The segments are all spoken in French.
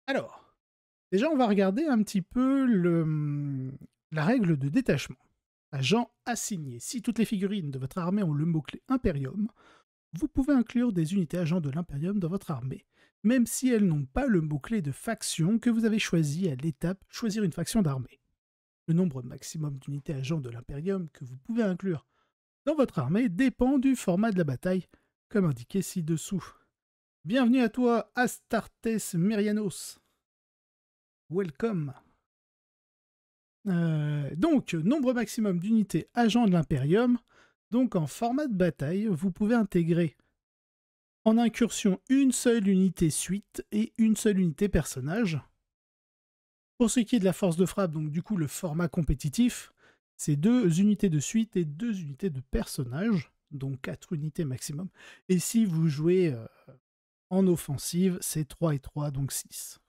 Alors, déjà, on va regarder un petit peu la règle de détachement. Agent assigné. Si toutes les figurines de votre armée ont le mot-clé Imperium, vous pouvez inclure des unités agents de l'Imperium dans votre armée, même si elles n'ont pas le mot-clé de faction que vous avez choisi à l'étape Choisir une faction d'armée. Le nombre maximum d'unités agents de l'Imperium que vous pouvez inclure dans votre armée dépend du format de la bataille, comme indiqué ci-dessous. Bienvenue à toi, Astartes Myrianos. Welcome. Donc, nombre maximum d'unités agents de l'Imperium. Donc, en format de bataille, vous pouvez intégrer en incursion une seule unité suite et une seule unité personnage. Pour ce qui est de la force de frappe, donc du coup le format compétitif, c'est 2 unités de suite et 2 unités de personnage, donc 4 unités maximum. Et si vous jouez en offensive, c'est 3 et 3, donc 6.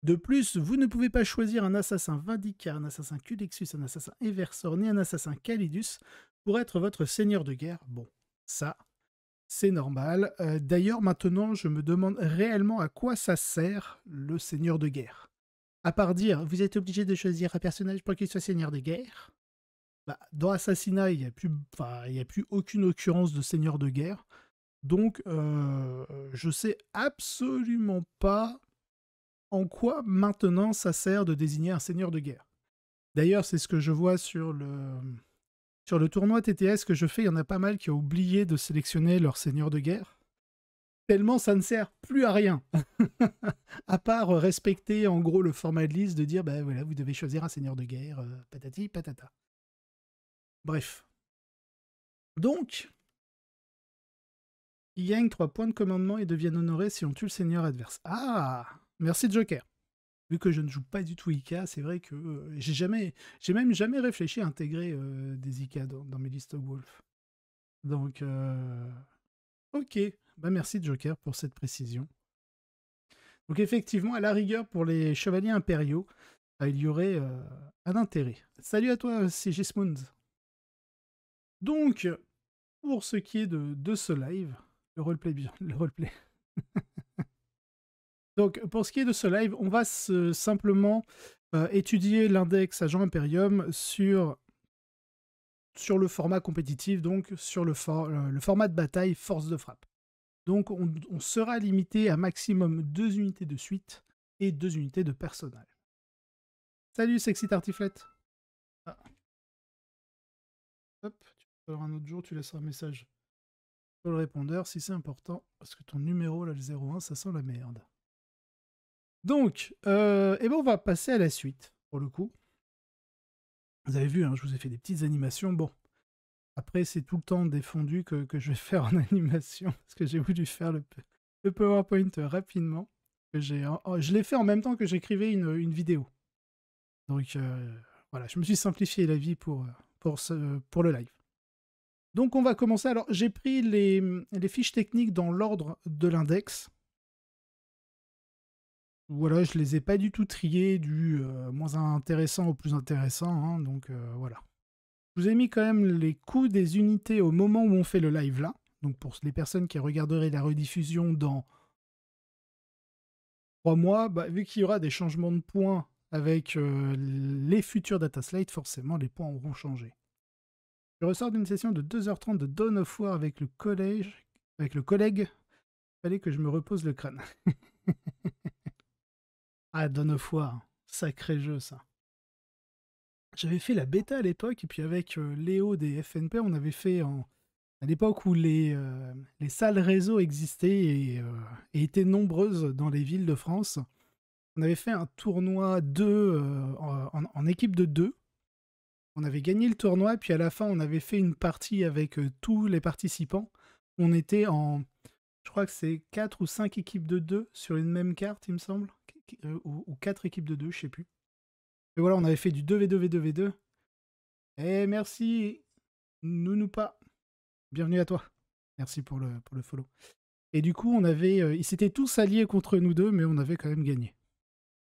De plus, vous ne pouvez pas choisir un assassin Vindicar, un assassin Culexus, un assassin Eversor, ni un assassin Calidus pour être votre seigneur de guerre. Bon, ça, c'est normal. D'ailleurs, maintenant, je me demande réellement à quoi ça sert le seigneur de guerre. À part dire, vous êtes obligé de choisir un personnage pour qu'il soit seigneur de guerre. Bah, dans Assassinat, il n'y a plus aucune occurrence de seigneur de guerre. Donc, je sais absolument pas en quoi maintenant ça sert de désigner un seigneur de guerre. D'ailleurs, c'est ce que je vois sur le tournoi TTS que je fais. Il y en a pas mal qui ont oublié de sélectionner leur seigneur de guerre. Tellement ça ne sert plus à rien. À part respecter en gros le format de liste de dire bah voilà, vous devez choisir un seigneur de guerre, patati patata. Bref. Donc, ils gagnent 3 points de commandement et deviennent honorés si on tue le seigneur adverse. Ah, merci Joker. Vu que je ne joue pas du tout IK, c'est vrai que j'ai même jamais réfléchi à intégrer des IK dans mes listes Wolf. Donc, ok. Bah merci Joker pour cette précision. Donc effectivement, à la rigueur, pour les chevaliers impériaux, il y aurait un intérêt. Salut à toi, Sigismund. Donc, pour ce qui est de ce live, le roleplay bien, le roleplay. Donc, pour ce qui est de ce live, on va simplement étudier l'index agent Imperium sur le format compétitif, donc sur le format de bataille force de frappe. Donc, on sera limité à maximum 2 unités de suite et 2 unités de personnel. Salut, Sexy Tartiflette. Ah. Hop, alors un autre jour, tu laisseras un message sur le répondeur si c'est important, parce que ton numéro, là, le 01, ça sent la merde. Donc, eh ben on va passer à la suite, pour le coup. Vous avez vu, hein, je vous ai fait des petites animations. Bon, après, c'est tout le temps défendu que je vais faire en animation, parce que j'ai voulu faire le PowerPoint rapidement. Je l'ai fait en même temps que j'écrivais une vidéo. Donc, voilà, je me suis simplifié la vie pour le live. Donc on va commencer. Alors j'ai pris les fiches techniques dans l'ordre de l'index. Voilà, je les ai pas du tout triées du moins intéressant au plus intéressant. Hein, donc voilà. Je vous ai mis quand même les coûts des unités au moment où on fait le live là. Donc pour les personnes qui regarderaient la rediffusion dans 3 mois, bah, vu qu'il y aura des changements de points avec les futurs data slides, forcément les points auront changé. Je ressors d'une session de 2h30 de Dawn of War avec le collègue. Fallait que je me repose le crâne. Ah, Dawn of War, sacré jeu ça. J'avais fait la bêta à l'époque, et puis avec Léo des FNP, on avait fait à l'époque où les salles réseau existaient et étaient nombreuses dans les villes de France. On avait fait un tournoi 2 en équipe de 2. On avait gagné le tournoi, puis à la fin, on avait fait une partie avec tous les participants. On était en, je crois que c'est 4 ou 5 équipes de 2 sur une même carte, il me semble. Ou 4 équipes de 2, je sais plus. Et voilà, on avait fait du 2v2v2v2. Eh merci, Nounou pas. Bienvenue à toi. Merci pour le follow. Et du coup, on avait, ils s'étaient tous alliés contre nous deux, mais on avait quand même gagné.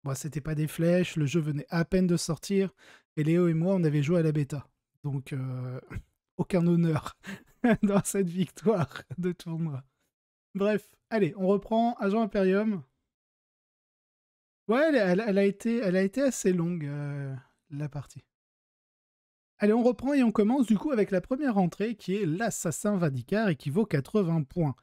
Bon, c'était pas des flèches, le jeu venait à peine de sortir, et Léo et moi, on avait joué à la bêta. Donc, aucun honneur dans cette victoire de tournoi. Bref, allez, on reprend Agent Imperium. Ouais, elle a été assez longue, la partie. Allez, on reprend et on commence du coup avec la première entrée qui est l'assassin Vadicar et qui vaut 80 points.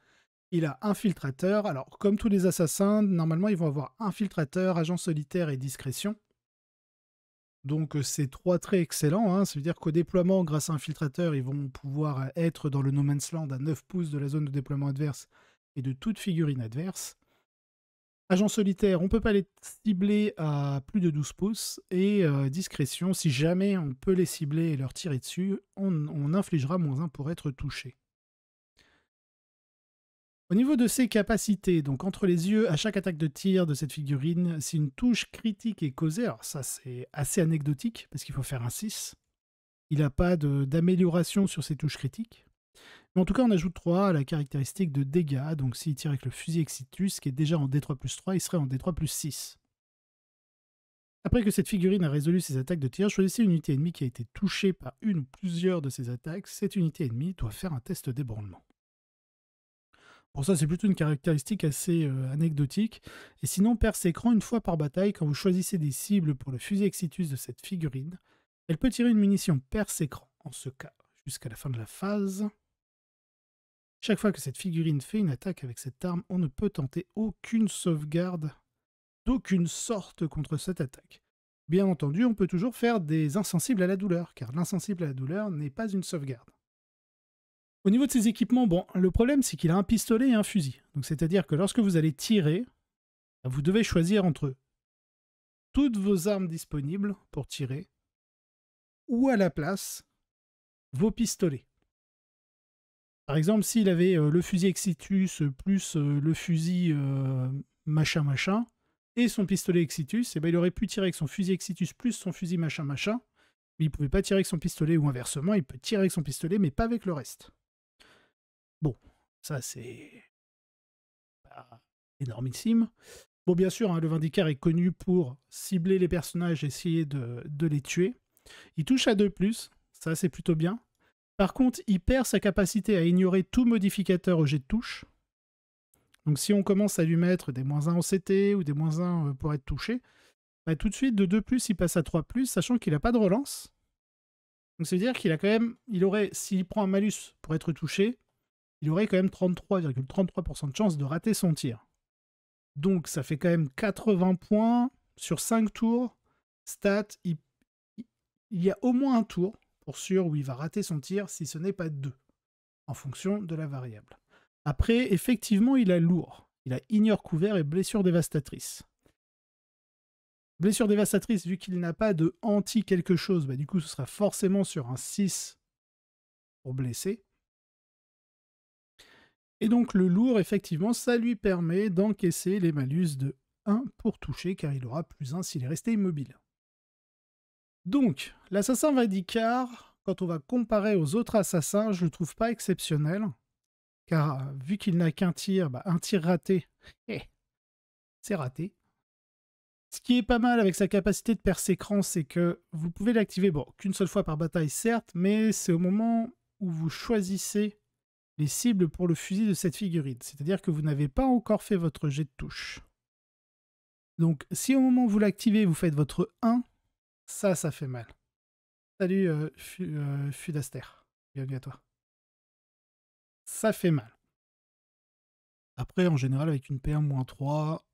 Il a infiltrateur. Alors, comme tous les assassins, normalement, ils vont avoir infiltrateur, agent solitaire et discrétion. Donc, c'est 3 traits excellents, hein. Ça veut dire qu'au déploiement, grâce à infiltrateur, ils vont pouvoir être dans le No Man's Land à 9 pouces de la zone de déploiement adverse et de toute figurine adverse. Agent solitaire, on ne peut pas les cibler à plus de 12 pouces. Et discrétion, si jamais on peut les cibler et leur tirer dessus, on infligera -1 pour être touché. Au niveau de ses capacités, donc entre les yeux, à chaque attaque de tir de cette figurine, si une touche critique est causée, alors ça c'est assez anecdotique parce qu'il faut faire un 6. Il n'a pas d'amélioration sur ses touches critiques. Mais en tout cas, on ajoute 3 à la caractéristique de dégâts. Donc s'il tire avec le fusil Exitus, qui est déjà en D3+3, il serait en D3+6. Après que cette figurine a résolu ses attaques de tir, choisissez une unité ennemie qui a été touchée par une ou plusieurs de ses attaques. Cette unité ennemie doit faire un test d'ébranlement. Pour ça, c'est plutôt une caractéristique assez anecdotique. Et sinon, perce écran une fois par bataille, quand vous choisissez des cibles pour le fusil Exitus de cette figurine, elle peut tirer une munition perce écran, en ce cas, jusqu'à la fin de la phase. Chaque fois que cette figurine fait une attaque avec cette arme, on ne peut tenter aucune sauvegarde d'aucune sorte contre cette attaque. Bien entendu, on peut toujours faire des insensibles à la douleur, car l'insensible à la douleur n'est pas une sauvegarde. Au niveau de ses équipements, bon, le problème c'est qu'il a un pistolet et un fusil. Donc c'est-à-dire que lorsque vous allez tirer, vous devez choisir entre toutes vos armes disponibles pour tirer, ou à la place, vos pistolets. Par exemple, s'il avait le fusil Exitus plus le fusil machin machin, et son pistolet Exitus, et ben il aurait pu tirer avec son fusil Exitus plus son fusil machin machin, mais il ne pouvait pas tirer avec son pistolet, ou inversement, il peut tirer avec son pistolet, mais pas avec le reste. Bon, ça c'est pas énormissime. Bon, bien sûr, hein, le Vindicaire est connu pour cibler les personnages et essayer de les tuer. Il touche à 2+, ça c'est plutôt bien. Par contre, il perd sa capacité à ignorer tout modificateur au jet de touche. Donc si on commence à lui mettre des -1 en CT ou des -1 pour être touché, bah, tout de suite de 2+, il passe à 3+, sachant qu'il n'a pas de relance. Donc ça veut dire qu'il a quand même, s'il prend un malus pour être touché, il aurait quand même 33,33% de chance de rater son tir. Donc ça fait quand même 80 points sur 5 tours. Stat, il y a au moins un tour, pour sûr, où il va rater son tir, si ce n'est pas 2, en fonction de la variable. Après, effectivement, il a lourd. Il a ignore couvert et blessure dévastatrice. Blessure dévastatrice, vu qu'il n'a pas de anti quelque chose, bah, du coup, ce sera forcément sur un 6 pour blesser. Et donc, le lourd, effectivement, ça lui permet d'encaisser les malus de 1 pour toucher, car il aura +1 s'il est resté immobile. Donc, l'assassin Vadicar, quand on va comparer aux autres assassins, je ne le trouve pas exceptionnel. Car vu qu'il n'a qu'un tir, bah, un tir raté, c'est raté. Ce qui est pas mal avec sa capacité de perce écran, c'est que vous pouvez l'activer, bon, qu'une seule fois par bataille, certes, mais c'est au moment où vous choisissez les cibles pour le fusil de cette figurine. C'est-à-dire que vous n'avez pas encore fait votre jet de touche. Donc, si au moment où vous l'activez, vous faites votre 1, ça fait mal. Salut, Fudaster. Bienvenue à toi. Ça fait mal. Après, en général, avec une P1-3,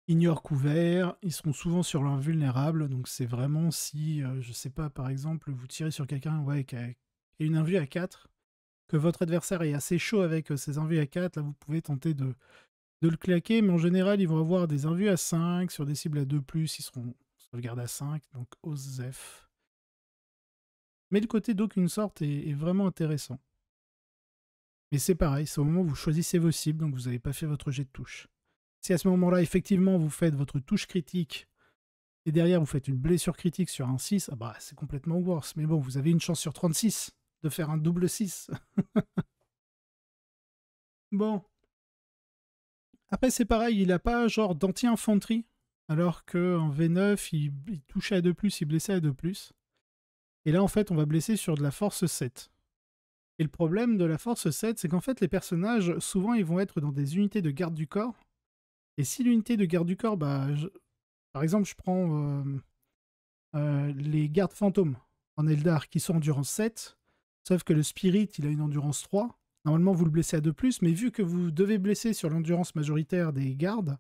ignore couvert, ils seront souvent sur l'invulnérable, donc c'est vraiment si, je sais pas, par exemple, vous tirez sur quelqu'un qui a une invue à 4, que votre adversaire est assez chaud avec ses invues à 4, là vous pouvez tenter de le claquer, mais en général, ils vont avoir des invues à 5, sur des cibles à 2+, ils seront sauvegardés à 5, donc OSEF. Mais le côté d'aucune sorte est vraiment intéressant. Mais c'est pareil, c'est au moment où vous choisissez vos cibles, donc vous n'avez pas fait votre jet de touche. Si à ce moment-là, effectivement, vous faites votre touche critique, et derrière vous faites une blessure critique sur un 6, ah bah, c'est complètement worse. Mais bon, vous avez une chance sur 36 de faire un double 6. Bon. Après, c'est pareil, il n'a pas genre d'anti-infanterie, alors qu'en V9, il touchait à 2+, il blessait à 2+. Et là, en fait, on va blesser sur de la force 7. Et le problème de la force 7, c'est qu'en fait, les personnages, souvent, ils vont être dans des unités de garde du corps. Et si l'unité de garde du corps, bah, par exemple, je prends les gardes fantômes en Eldar qui sont endurance 7, sauf que le Spirit, il a une endurance 3. Normalement, vous le blessez à 2+, mais vu que vous devez blesser sur l'endurance majoritaire des gardes,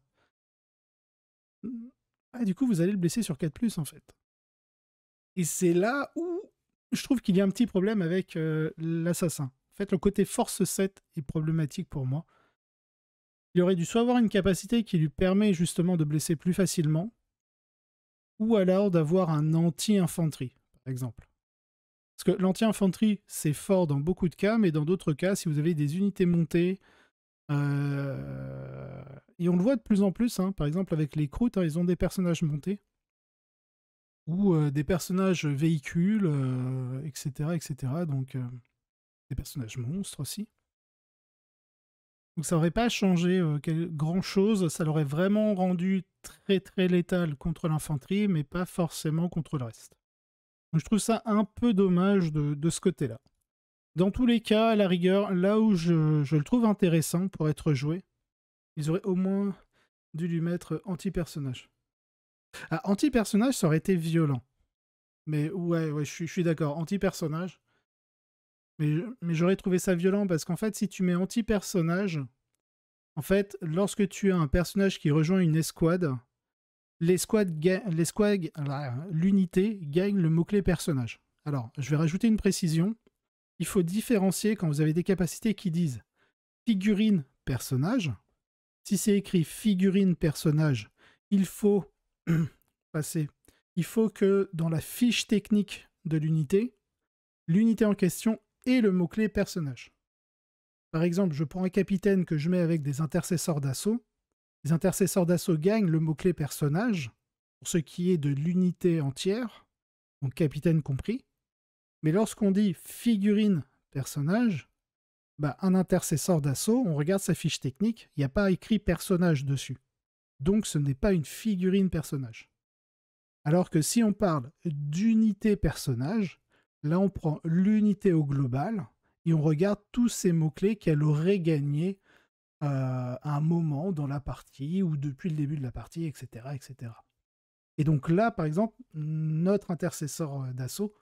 du coup, vous allez le blesser sur 4+, en fait. Et c'est là où je trouve qu'il y a un petit problème avec l'assassin. En fait, le côté force 7 est problématique pour moi. Il aurait dû soit avoir une capacité qui lui permet justement de blesser plus facilement, ou alors d'avoir un anti-infanterie, par exemple. Parce que l'anti-infanterie, c'est fort dans beaucoup de cas, mais dans d'autres cas, si vous avez des unités montées, et on le voit de plus en plus, hein, par exemple avec les croûtes, hein, ils ont des personnages montés, ou des personnages véhicules, etc., etc. Donc, des personnages monstres aussi. Donc ça n'aurait pas changé grand-chose, ça l'aurait vraiment rendu très très létal contre l'infanterie, mais pas forcément contre le reste. Donc je trouve ça un peu dommage de ce côté-là. Dans tous les cas, à la rigueur, là où je le trouve intéressant pour être joué, ils auraient au moins dû lui mettre anti-personnage. Ah, anti-personnage, ça aurait été violent. Mais ouais, je suis d'accord, anti-personnage. Mais j'aurais trouvé ça violent parce qu'en fait, si tu mets anti-personnage, en fait, lorsque tu as un personnage qui rejoint une escouade, l'unité gagne le mot-clé personnage. Alors, je vais rajouter une précision. Il faut différencier quand vous avez des capacités qui disent figurine personnage. Si c'est écrit figurine personnage, il faut passer. Il faut que dans la fiche technique de l'unité en question ait le mot-clé personnage. Par exemple, je prends un capitaine que je mets avec des intercesseurs d'assaut. Les intercesseurs d'assaut gagnent le mot-clé personnage pour ce qui est de l'unité entière, donc capitaine compris. Mais lorsqu'on dit figurine personnage, bah, un intercesseur d'assaut, on regarde sa fiche technique, il n'y a pas écrit personnage dessus. Donc ce n'est pas une figurine personnage. Alors que si on parle d'unité personnage, là on prend l'unité au global et on regarde tous ces mots-clés qu'elle aurait gagnés à un moment dans la partie ou depuis le début de la partie, etc., etc. Et donc là, par exemple, notre intercesseur d'assaut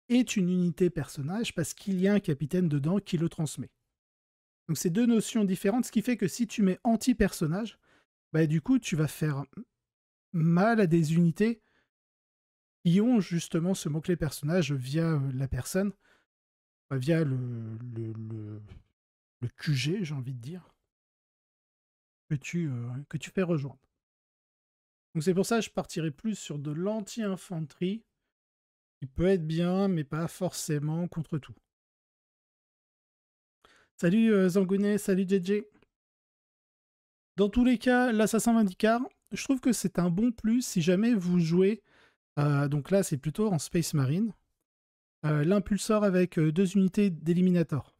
est une unité personnage parce qu'il y a un capitaine dedans qui le transmet. Donc c'est deux notions différentes, ce qui fait que si tu mets anti-personnage, bah, du coup tu vas faire mal à des unités qui ont justement ce mot-clé personnage via la personne, via le QG, j'ai envie de dire, que tu fais rejoindre. Donc c'est pour ça que je partirai plus sur de l'anti-infanterie, qui peut être bien, mais pas forcément contre tout. Salut Zangounet, salut JJ. Dans tous les cas, l'assassin Vindicar, je trouve que c'est un bon plus si jamais vous jouez, donc là c'est plutôt en Space Marine, l'impulseur avec 2 unités d'éliminator.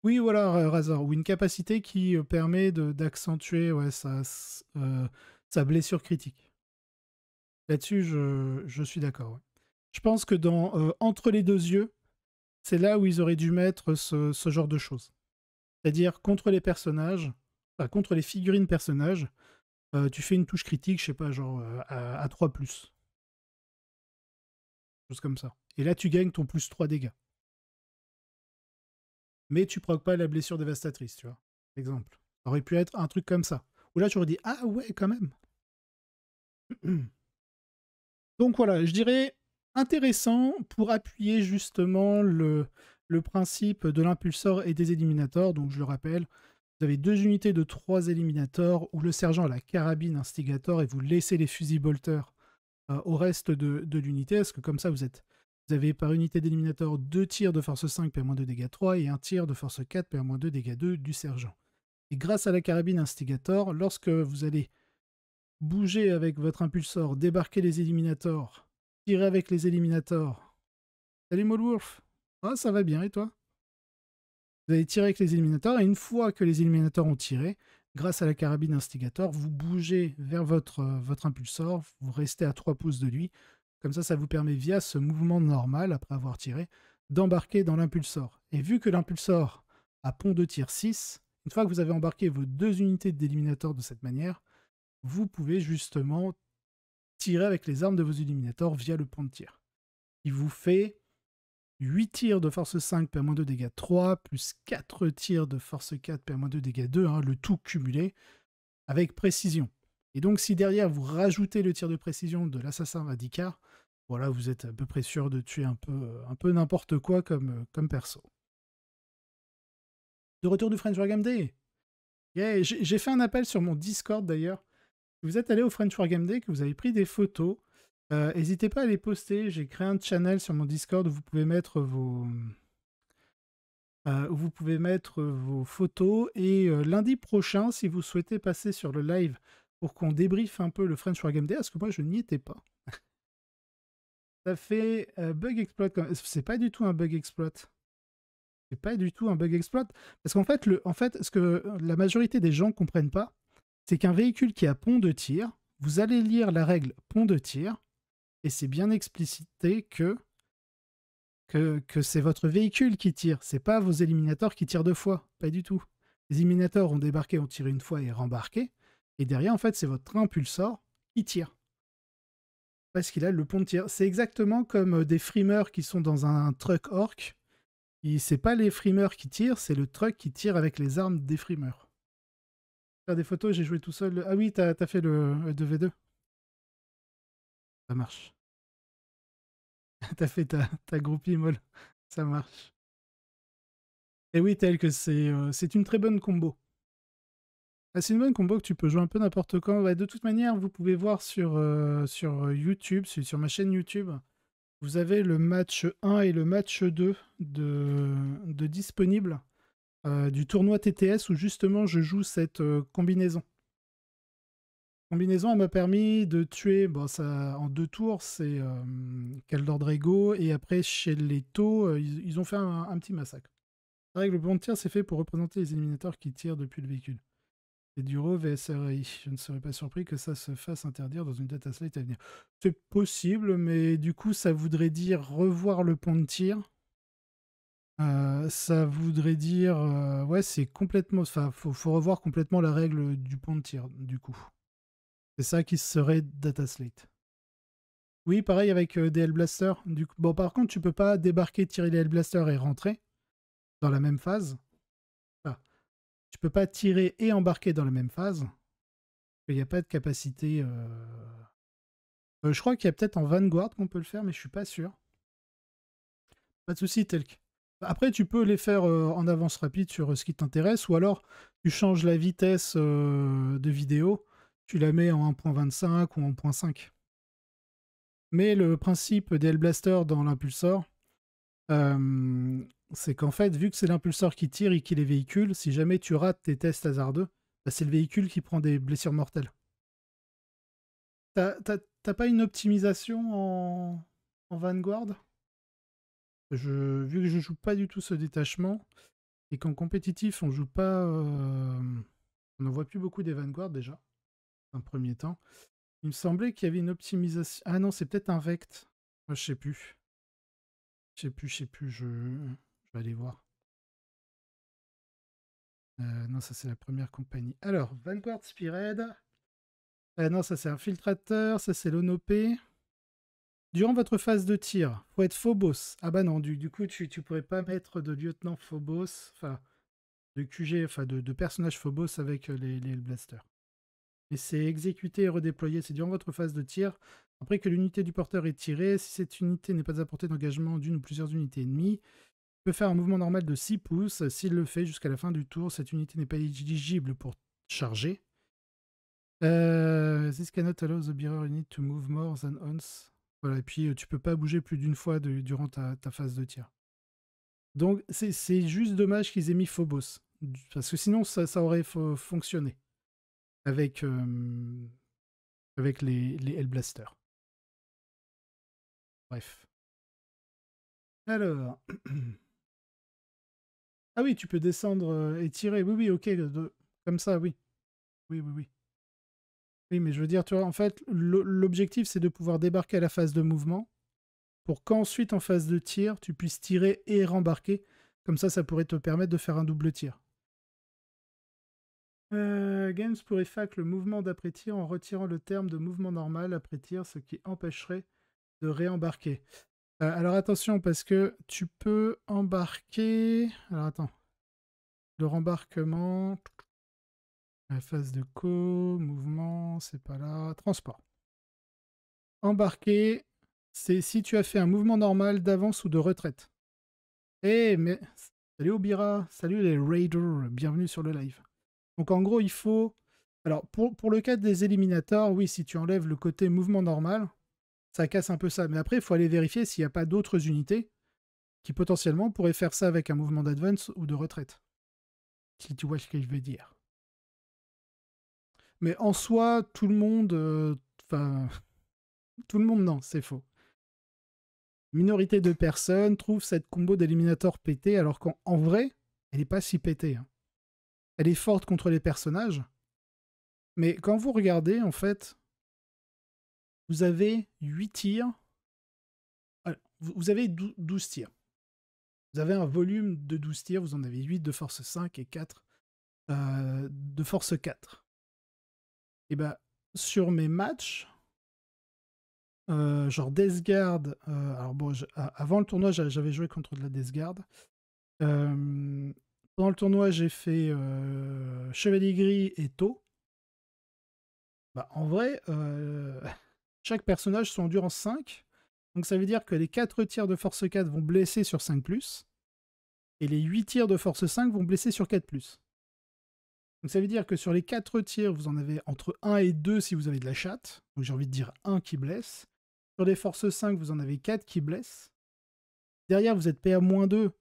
Oui, voilà, Razor, ou une capacité qui permet d'accentuer sa blessure critique. Là-dessus, je suis d'accord. Ouais. Je pense que dans Entre les deux yeux, c'est là où ils auraient dû mettre ce genre de choses. C'est-à-dire contre les personnages, contre les figurines personnages, tu fais une touche critique, je sais pas, genre à 3+. Chose comme ça. Et là, tu gagnes ton +3 dégâts. Mais tu proques pas la blessure dévastatrice, tu vois. Exemple. Ça aurait pu être un truc comme ça. Ou là, tu aurais dit, ah ouais, quand même. Donc voilà, je dirais intéressant pour appuyer justement le principe de l'impulsor et des éliminators. Donc je le rappelle, vous avez 2 unités de 3 éliminators où le sergent a la carabine instigator et vous laissez les fusils bolters au reste de l'unité. Parce que comme ça, vous avez par unité d'éliminator 2 tirs de force 5 PA-2 dégâts 3 et un tir de force 4 PA-2 dégâts 2 du sergent. Et grâce à la carabine instigator, lorsque vous allez bouger avec votre impulsor, débarquer les éliminators, tirer avec les éliminators. Salut Molwolf. Ah, ça va bien, et toi? Vous allez tirer avec les éliminators, et une fois que les éliminators ont tiré, grâce à la carabine instigator, vous bougez vers votre impulsor, vous restez à 3 pouces de lui. Comme ça vous permet, via ce mouvement normal, après avoir tiré, d'embarquer dans l'impulsor. Et vu que l'impulsor a pont de tir 6, Une fois que vous avez embarqué vos 2 unités d'éliminator de cette manière, vous pouvez justement tirer avec les armes de vos éliminators via le pont de tir. Il vous fait 8 tirs de force 5, PA-2, dégâts 3, plus 4 tirs de force 4, PA-2, dégâts 2, hein, le tout cumulé, avec précision. Et donc, si derrière, vous rajoutez le tir de précision de l'assassin Radicar, voilà, vous êtes à peu près sûr de tuer un peu n'importe quoi comme perso. De retour du French War Game Day. Yeah, j'ai fait un appel sur mon Discord, d'ailleurs. Si vous êtes allé au French War Game Day, que vous avez pris des photos, n'hésitez pas à les poster. J'ai créé un channel sur mon Discord où vous pouvez mettre vos photos. Et lundi prochain, si vous souhaitez passer sur le live pour qu'on débriefe un peu le French War Game Day, parce que moi, je n'y étais pas. Ça fait bug exploit. C'est pas du tout un bug exploit. C'est pas du tout un bug exploit. Parce qu'en fait, ce que la majorité des gens comprennent pas, c'est qu'un véhicule qui a pont de tir, vous allez lire la règle pont de tir, et c'est bien explicité que c'est votre véhicule qui tire. C'est pas vos éliminateurs qui tirent 2 fois. Pas du tout. Les éliminateurs ont débarqué, ont tiré 1 fois et rembarqué. Et derrière, en fait, c'est votre impulsor qui tire. Parce qu'il a le pont de tir. C'est exactement comme des frimeurs qui sont dans un truck orc. C'est pas les frimeurs qui tirent, c'est le truck qui tire avec les armes des frimeurs. Faire des photos, j'ai joué tout seul. Ah oui, t'as fait le 2v2. Ça marche. T'as fait ta groupie molle. Ça marche. Et oui, tel que c'est une très bonne combo. Ah, c'est une bonne combo que tu peux jouer un peu n'importe quand. Ouais, de toute manière, vous pouvez voir sur YouTube, sur ma chaîne YouTube, vous avez le match 1 et le match 2 de disponible du tournoi TTS où justement je joue cette combinaison. Combinaison, elle m'a permis de tuer, bon, ça, en 2 tours, c'est Kaldor Drago, et après chez les Taux, ils ont fait un petit massacre. C'est vrai que le pont de tir, c'est fait pour représenter les éliminateurs qui tirent depuis le véhicule. Et Duro VSRI, je ne serais pas surpris que ça se fasse interdire dans une data slate à venir. C'est possible, mais du coup, ça voudrait dire revoir le pont de tir. Ça voudrait dire... ouais, c'est complètement... Enfin, faut revoir complètement la règle du pont de tir, du coup. C'est ça qui serait data slate. Oui, pareil avec des Hellblaster. Bon, par contre, tu peux pas débarquer, tirer les Hellblaster et rentrer dans la même phase. Enfin, tu peux pas tirer et embarquer dans la même phase. Il n'y a pas de capacité... je crois qu'il y a peut-être en Vanguard qu'on peut le faire, mais je suis pas sûr. Pas de souci, Telk. Après, tu peux les faire en avance rapide sur ce qui t'intéresse, ou alors tu changes la vitesse de vidéo, tu la mets en 1.25 ou en 1.5. Mais le principe des Hellblaster dans l'impulsor, c'est qu'en fait, vu que c'est l'impulsor qui tire et qui les véhicule, si jamais tu rates tes tests hasardeux, bah, c'est le véhicule qui prend des blessures mortelles. T'as pas une optimisation en Vanguard? Vu que je joue pas du tout ce détachement, et qu'en compétitif, on joue pas... on n'en voit plus beaucoup des Vanguard déjà, dans un premier temps. Il me semblait qu'il y avait une optimisation... Ah non, c'est peut-être un Vect. Moi, je sais plus. Je sais plus, je vais aller voir. Non, ça c'est la première compagnie. Alors, Vanguard Spearhead. Non, ça c'est Infiltrateur, ça c'est l'Onopé. Durant votre phase de tir, faut être Phobos. Ah bah non, du coup, tu pourrais pas mettre de lieutenant Phobos, enfin, de QG, enfin, de personnage Phobos avec les Blasters. Et c'est exécuté et redéployé. C'est durant votre phase de tir. Après que l'unité du porteur est tirée, si cette unité n'est pas à portée d'engagement d'une ou plusieurs unités ennemies, il peut faire un mouvement normal de 6 pouces. S'il le fait jusqu'à la fin du tour, cette unité n'est pas éligible pour charger. This cannot allow the bearer unit to move more than once. Voilà, et puis tu peux pas bouger plus d'une fois durant ta phase de tir. Donc c'est juste dommage qu'ils aient mis Phobos. Parce que sinon ça aurait fonctionné. Avec les Hellblasters. Bref. Alors. Ah oui, tu peux descendre et tirer. Oui, oui, ok. Comme ça, oui. Oui, oui, oui. Oui, mais je veux dire, tu vois, en fait, l'objectif, c'est de pouvoir débarquer à la phase de mouvement pour qu'ensuite, en phase de tir, tu puisses tirer et rembarquer. Comme ça pourrait te permettre de faire un double tir. Games pourrait fac le mouvement d'après-tir en retirant le terme de mouvement normal après-tir, ce qui empêcherait de réembarquer. Alors attention, parce que tu peux embarquer... Alors attends. Le rembarquement... La phase de mouvement, c'est pas là. Transport. Embarquer, c'est si tu as fait un mouvement normal d'avance ou de retraite. Eh, mais... Salut Obira, salut les Raiders, bienvenue sur le live. Donc en gros, il faut... Alors, pour le cas des éliminateurs, oui, si tu enlèves le côté mouvement normal, ça casse un peu ça. Mais après, il faut aller vérifier s'il n'y a pas d'autres unités qui potentiellement pourraient faire ça avec un mouvement d'advance ou de retraite. Si tu vois ce que je veux dire. Mais en soi, tout le monde... Enfin... tout le monde, non, c'est faux. Minorité de personnes trouvent cette combo d'éliminator pétée, alors qu'en vrai, elle n'est pas si pétée. Hein. Elle est forte contre les personnages. Mais quand vous regardez, en fait, vous avez 8 tirs. Vous avez 12 tirs. Vous avez un volume de 12 tirs, vous en avez 8 de force 5 et 4 de force 4. Et bien, sur mes matchs, genre Death Guard, alors bon, avant le tournoi, j'avais joué contre de la Death Guard. Pendant le tournoi, j'ai fait Chevalier Gris et Tau. Bah, en vrai, chaque personnage sont endurance 5. Donc ça veut dire que les 4 tirs de force 4 vont blesser sur 5+, et les 8 tirs de force 5 vont blesser sur 4+. Donc ça veut dire que sur les 4 tirs, vous en avez entre 1 et 2 si vous avez de la chatte. Donc j'ai envie de dire 1 qui blesse. Sur les forces 5, vous en avez 4 qui blessent. Derrière, vous êtes PA-2.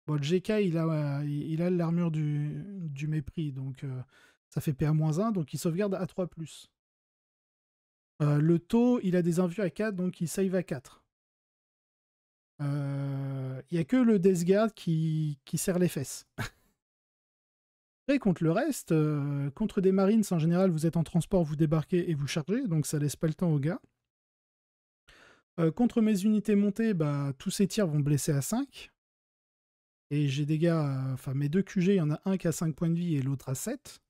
Bon, le GK, il a l'armure du mépris, donc ça fait PA-1, donc il sauvegarde à 3+. Le taux, il a des invus à 4, donc il save à 4. Il n'y a que le Death Guard qui serre les fesses. Après, contre le reste, contre des Marines, en général, vous êtes en transport, vous débarquez et vous chargez, donc ça laisse pas le temps aux gars. Contre mes unités montées, bah, tous ces tirs vont blesser à 5. Et j'ai des gars, enfin mes 2 QG, il y en a un qui a 5 points de vie et l'autre à 7.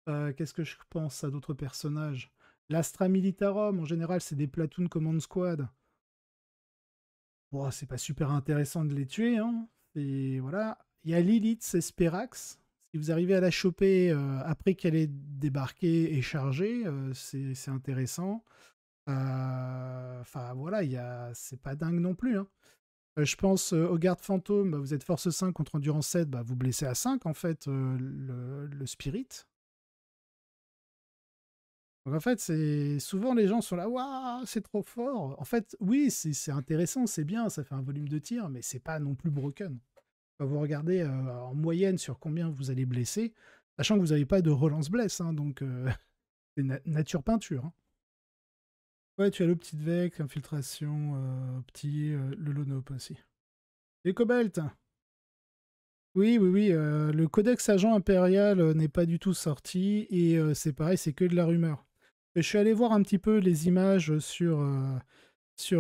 Qu'est-ce que je pense à d'autres personnages? L'Astra Militarum, en général, c'est des platoons command squad. Bon, c'est pas super intéressant de les tuer, hein. Et voilà. Il y a Lilith, c'est Sperax. Si vous arrivez à la choper après qu'elle ait débarqué et chargé, c'est intéressant. Enfin voilà, c'est pas dingue non plus. Hein. Je pense au garde fantôme, bah, vous êtes force 5 contre endurance 7, bah, vous blessez à 5 en fait le spirit. Donc en fait, c'est souvent les gens sont là, waouh, c'est trop fort. En fait, oui, c'est intéressant, c'est bien, ça fait un volume de tir, mais c'est pas non plus broken. Quand vous regardez en moyenne sur combien vous allez blesser, sachant que vous n'avez pas de relance blesse, hein, donc c'est nature peinture. Hein. Ouais, tu as le petit Vec, infiltration, le Lonope aussi. Et Cobalt. Oui, oui, oui. Le codex agent impérial n'est pas du tout sorti et c'est pareil, c'est que de la rumeur. Je suis allé voir un petit peu les images sur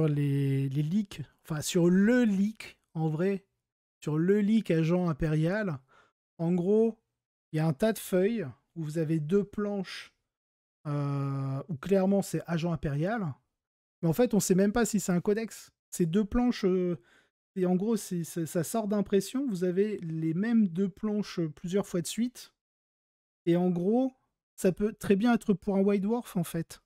les leaks, enfin sur le leak en vrai, sur le leak agent impérial. En gros, il y a un tas de feuilles où vous avez 2 planches où clairement c'est agent impérial, mais en fait on sait même pas si c'est un codex. C'est 2 planches. Et en gros, ça sort d'impression. Vous avez les mêmes 2 planches plusieurs fois de suite. Et en gros, ça peut très bien être pour un White Dwarf, en fait.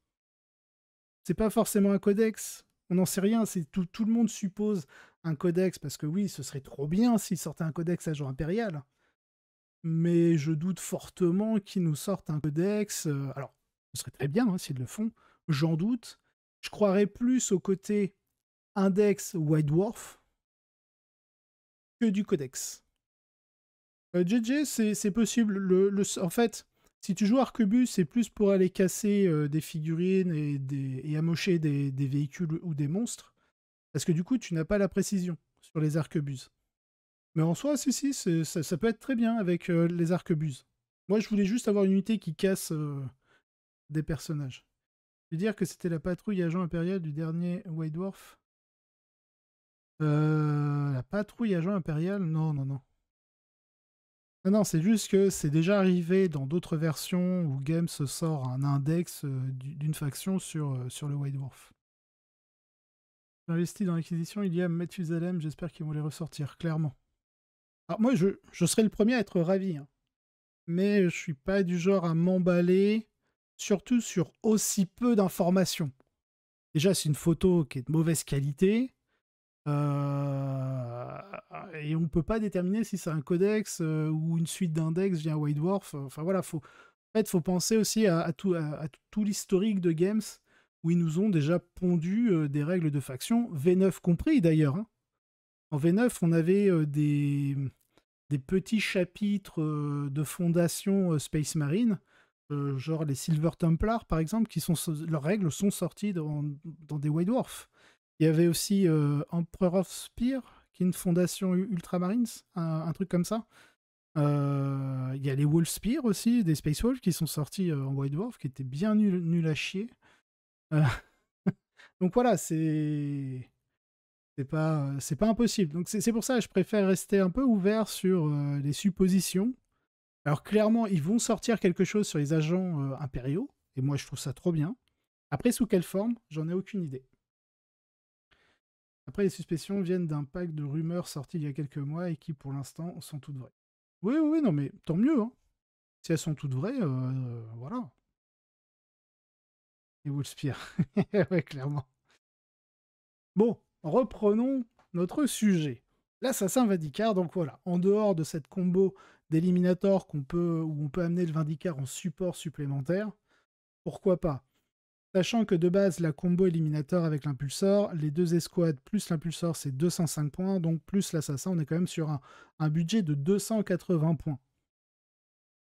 C'est pas forcément un codex. On n'en sait rien. C'est tout le monde suppose un codex, parce que oui, ce serait trop bien s'il sortait un codex agent impérial. Mais je doute fortement qu'ils nous sortent un codex. Alors, ce serait très bien hein, s'ils le font. J'en doute. Je croirais plus au côté index White Dwarf que du codex. JJ, c'est possible. En fait, si tu joues Arquebus, c'est plus pour aller casser des figurines et amocher des véhicules ou des monstres. Parce que du coup, tu n'as pas la précision sur les Arquebus. Mais en soi, si, ça peut être très bien avec les Arquebus. Moi, je voulais juste avoir une unité qui casse des personnages. Je veux dire que c'était la patrouille agent impérial du dernier White Dwarf. La patrouille agent impérial? Non, non, non. Non, non, c'est juste que c'est déjà arrivé dans d'autres versions où Games sort un index d'une faction sur le White Dwarf. J'ai investi dans l'acquisition, il y a Methusalem, j'espère qu'ils vont les ressortir, clairement. Alors moi, je serais le premier à être ravi, hein. Mais je suis pas du genre à m'emballer, surtout sur aussi peu d'informations. Déjà, c'est une photo qui est de mauvaise qualité, et on peut pas déterminer si c'est un codex ou une suite d'index via White Dwarf. Enfin voilà, en fait, faut penser aussi à tout l'historique de Games, où ils nous ont déjà pondu des règles de faction, V9 compris d'ailleurs, hein. En V9, on avait des petits chapitres de fondation Space Marine, genre les Silver Templars par exemple, leurs règles sont sorties dans des White Dwarf. Il y avait aussi Emperor of Spear, qui est une fondation Ultramarines, un truc comme ça. Il y a les Wolf Spear aussi, des Space Wolves, qui sont sortis en White Dwarf, qui étaient bien nuls à chier. Euh, Donc voilà, c'est pas impossible. Donc c'est pour ça que je préfère rester un peu ouvert sur les suppositions. Alors clairement, ils vont sortir quelque chose sur les agents impériaux, et moi je trouve ça trop bien. Après, sous quelle forme, j'en ai aucune idée. Après, les suspicions viennent d'un pack de rumeurs sorties il y a quelques mois et qui, pour l'instant, sont toutes vraies. Oui, oui, oui, non, mais tant mieux, hein. Si elles sont toutes vraies, voilà. Et Wolfspear. Ouais, clairement. Bon, reprenons notre sujet. L'assassin Vindicar, donc voilà, en dehors de cette combo d'éliminator où on peut amener le Vindicar en support supplémentaire, pourquoi pas? Sachant que de base, la combo éliminator avec l'impulsor, les deux escouades plus l'impulsor, c'est 205 points, donc plus l'assassin, on est quand même sur un budget de 280 points.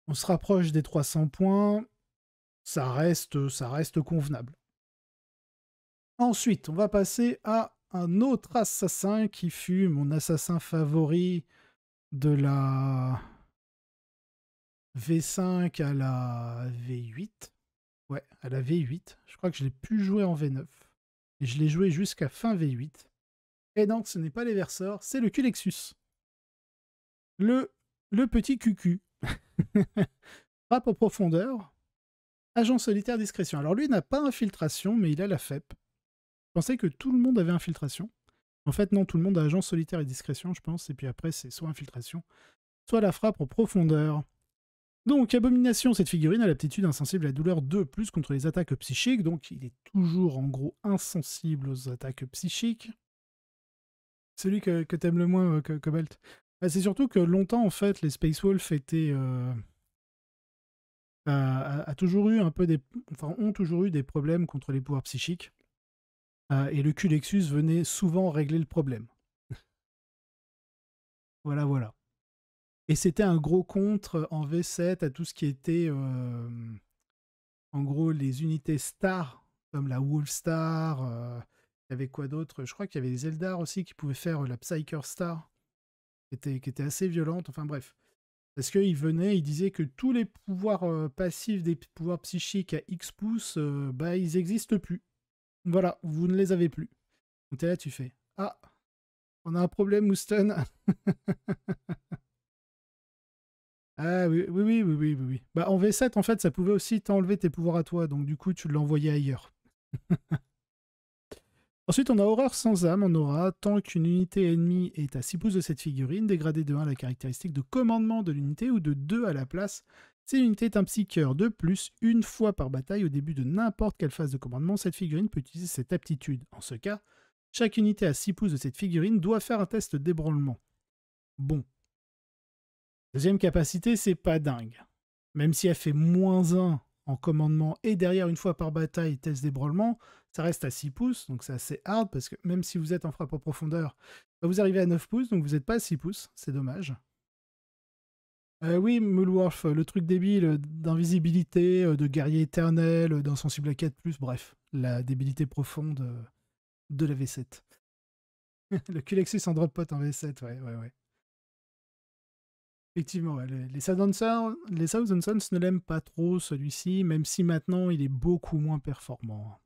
On se rapproche des 300 points, ça reste convenable. Ensuite, on va passer à un autre assassin qui fut mon assassin favori de la V5 à la V8. Ouais, à la V8. Je crois que je l'ai pu jouer en V9. Et je l'ai joué jusqu'à fin V8. Et non, ce n'est pas les verseurs, c'est le Culexus. Le petit cucu. Frappe en profondeur. Agent solitaire discrétion. Alors lui n'a pas infiltration, mais il a la FEP. Je pensais que tout le monde avait infiltration. En fait, non, tout le monde a agent solitaire et discrétion, je pense. Et puis après, c'est soit infiltration, soit la frappe en profondeur. Donc, Abomination, cette figurine a l'aptitude insensible à la douleur 2+, contre les attaques psychiques. Donc, il est toujours, en gros, insensible aux attaques psychiques. Celui que t'aimes le moins, Cobalt. C'est surtout que longtemps, en fait, les Space Wolves ont toujours eu des problèmes contre les pouvoirs psychiques. Et le Culexus venait souvent régler le problème. Voilà, voilà. Et c'était un gros contre en V7 à tout ce qui était, en gros, les unités stars, comme la Wolfstar. Il y avait quoi d'autre? Je crois qu'il y avait les Eldar aussi qui pouvaient faire la Psyker Star, qui était assez violente. Enfin bref. Parce qu'il venait, il disait que tous les pouvoirs passifs des pouvoirs psychiques à X pouces, bah, ils n'existent plus. Voilà, vous ne les avez plus. Donc t'es là, tu fais « Ah, on a un problème, Houston. » Ah oui, oui, oui, oui, oui, oui. Bah, en V7, en fait, ça pouvait aussi t'enlever tes pouvoirs à toi, donc du coup, tu l'envoyais ailleurs. Ensuite, on a Horreur sans âme en aura. Tant qu'une unité ennemie est à 6 pouces de cette figurine, dégradée de 1 à la caractéristique de commandement de l'unité ou de 2 à la place. Si l'unité est un psycheur de plus, une fois par bataille au début de n'importe quelle phase de commandement, cette figurine peut utiliser cette aptitude. En ce cas, chaque unité à 6 pouces de cette figurine doit faire un test d'ébranlement. Bon. Deuxième capacité, c'est pas dingue. Même si elle fait -1 en commandement et derrière, une fois par bataille, test d'ébranlement, ça reste à 6 pouces, donc c'est assez hard, parce que même si vous êtes en frappe en profondeur, vous arrivez à 9 pouces, donc vous n'êtes pas à 6 pouces, c'est dommage. Oui, Mulworth, le truc débile d'invisibilité, de guerrier éternel, d'insensible à 4+, bref, la débilité profonde de la V7. Le Culexus en drop pot en V7, ouais, ouais, ouais. Effectivement, ouais, les Thousand Sons ne l'aiment pas trop, celui-ci, même si maintenant il est beaucoup moins performant.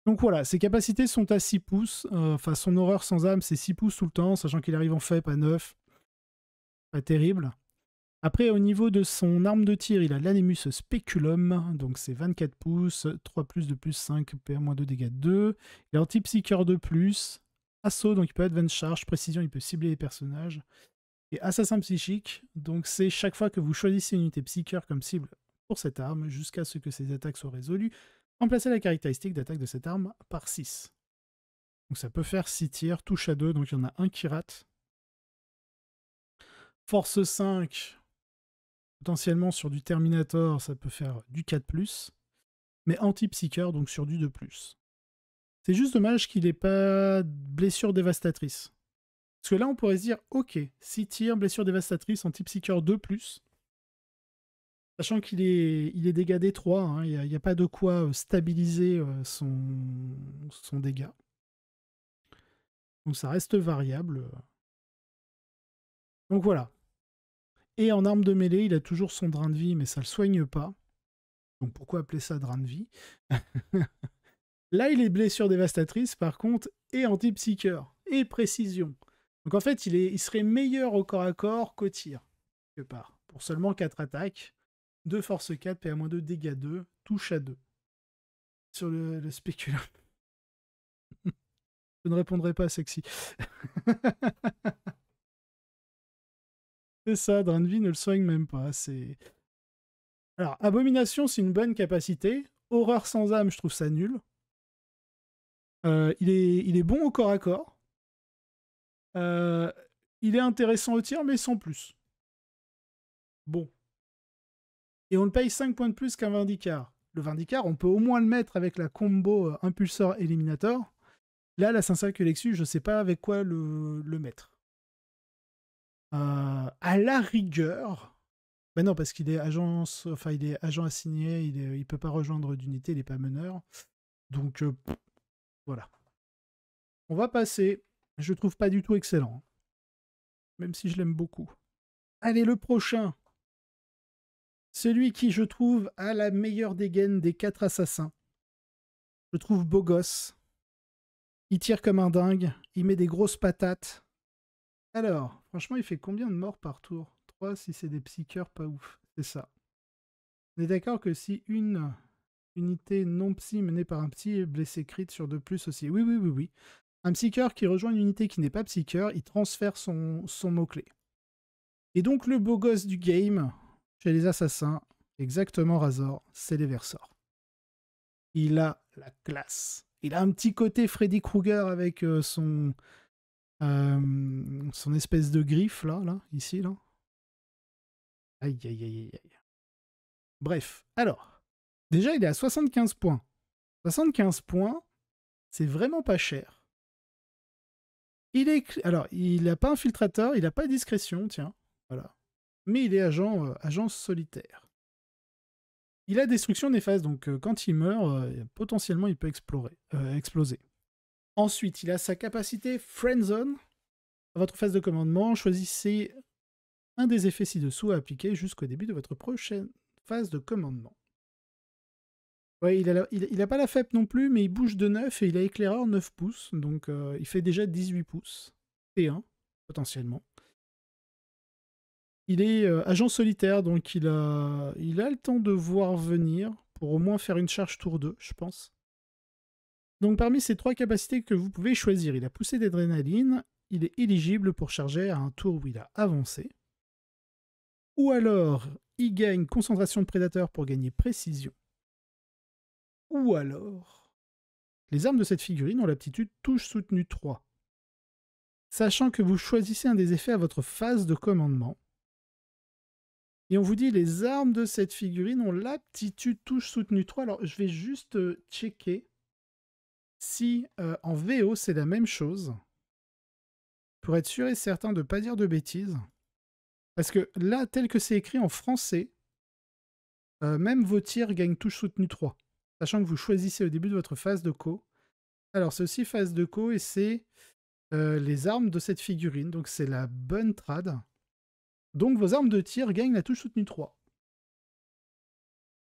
Donc voilà, ses capacités sont à 6 pouces. Enfin, son horreur sans âme, c'est 6 pouces tout le temps, sachant qu'il arrive en FEP à 9. Pas terrible. Après, au niveau de son arme de tir, il a l'Animus Speculum, donc c'est 24 pouces, 3 plus de plus 5, PA-2, dégâts 2. Il a Anti-Psyker de plus, Assaut, donc il peut Advance Charge, Précision, il peut cibler les personnages. Et Assassin Psychique, donc c'est chaque fois que vous choisissez une unité Psyker comme cible pour cette arme, jusqu'à ce que ses attaques soient résolues, remplacez la caractéristique d'attaque de cette arme par 6. Donc ça peut faire 6 tirs, touche à 2, donc il y en a un qui rate. Force 5, potentiellement sur du Terminator, ça peut faire du 4+, mais anti-psycheur, donc sur du 2+. C'est juste dommage qu'il n'ait pas blessure dévastatrice. Parce que là, on pourrait se dire, ok, 6 tirs, blessure dévastatrice, anti-psycheur 2+, sachant qu'il est dégâts D3, hein, il n'y a pas de quoi stabiliser son dégât. Donc ça reste variable. Donc voilà. Et en arme de mêlée, il a toujours son drain de vie, mais ça ne le soigne pas. Donc pourquoi appeler ça drain de vie? Là, il est blessure dévastatrice, par contre, et anti-psycheur, et précision. Donc en fait, il serait meilleur au corps à corps qu'au tir, quelque part. Pour seulement 4 attaques, 2 force 4, PA-2, dégâts 2, touche à 2. Sur le spéculum. Je ne répondrai pas, sexy. C'est ça, drain de vie ne le soigne même pas. Alors, Abomination, c'est une bonne capacité. Horreur sans âme, je trouve ça nul. Il est bon au corps à corps. Il est intéressant au tir, mais sans plus. Bon. Et on le paye 5 points de plus qu'un Vindicar. Le Vindicar, on peut au moins le mettre avec la combo Impulsor Eliminator. Là, la 5-5 Lexus, je ne sais pas avec quoi le mettre. À la rigueur... Ben non, parce qu'il est agent assigné, il peut pas rejoindre d'unité, il n'est pas meneur. Donc, voilà. On va passer. Je le trouve pas du tout excellent. Même si je l'aime beaucoup. Allez, le prochain. Celui qui, je trouve, a la meilleure dégaine des 4 assassins. Je trouve beau gosse. Il tire comme un dingue. Il met des grosses patates. Alors, franchement, il fait combien de morts par tour? 3 si c'est des psycheurs, pas ouf. C'est ça. On est d'accord que si une unité non psy menée par un psy est blessée crit sur 2+ aussi. Oui, oui, oui, oui. Un psycheur qui rejoint une unité qui n'est pas psycheur, il transfère son mot-clé. Et donc le beau gosse du game, chez les assassins, exactement Razor, c'est les Versors. Il a la classe. Il a un petit côté Freddy Krueger avec son espèce de griffe, là, ici, là. Aïe, aïe, aïe, aïe. Bref, alors, déjà il est à 75 points. 75 points, c'est vraiment pas cher. Alors, il n'a pas infiltrateur, il n'a pas discrétion, tiens, voilà. Mais il est agent solitaire. Il a destruction néfaste, donc quand il meurt, potentiellement il peut exploser. Ensuite, il a sa capacité Friendzone. À votre phase de commandement, choisissez un des effets ci-dessous à appliquer jusqu'au début de votre prochaine phase de commandement. Ouais, il a pas la FEP non plus, mais il bouge de 9 et il a éclaireur 9 pouces, donc il fait déjà 18 pouces. T1, potentiellement. Il est agent solitaire, donc il a le temps de voir venir, pour au moins faire une charge tour 2, je pense. Donc parmi ces 3 capacités que vous pouvez choisir, il a poussée d'adrénaline, il est éligible pour charger à un tour où il a avancé. Ou alors, il gagne concentration de prédateur pour gagner précision. Ou alors, les armes de cette figurine ont l'aptitude touche soutenue 3. Sachant que vous choisissez un des effets à votre phase de commandement. Et on vous dit, les armes de cette figurine ont l'aptitude touche soutenue 3. Alors, je vais juste checker si en VO c'est la même chose. Pour être sûr et certain de ne pas dire de bêtises. Parce que là, tel que c'est écrit en français, même vos tirs gagnent touche soutenue 3. Sachant que vous choisissez au début de votre phase de co. Alors, c'est aussi phase de co et c'est les armes de cette figurine. Donc, c'est la bonne trad. Donc, vos armes de tir gagnent la touche soutenue 3.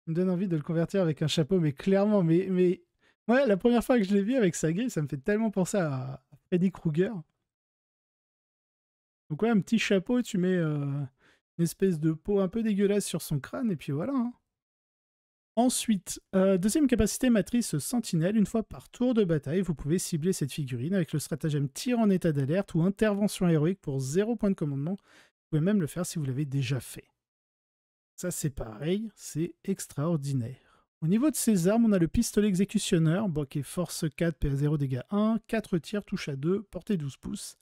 Ça me donne envie de le convertir avec un chapeau, mais clairement, mais ouais, la première fois que je l'ai vu avec sa grille, ça me fait tellement penser à Freddy Krueger. Donc, ouais, un petit chapeau, tu mets une espèce de peau un peu dégueulasse sur son crâne, et puis voilà. Hein. Ensuite, deuxième capacité matrice sentinelle. Une fois par tour de bataille, vous pouvez cibler cette figurine avec le stratagème tir en état d'alerte ou intervention héroïque pour 0 point de commandement. Vous pouvez même le faire si vous l'avez déjà fait. Ça, c'est pareil, c'est extraordinaire. Au niveau de ses armes, on a le pistolet exécutionneur, qui est force 4, PA0, dégâts 1, 4 tirs, touche à 2, portée 12 pouces.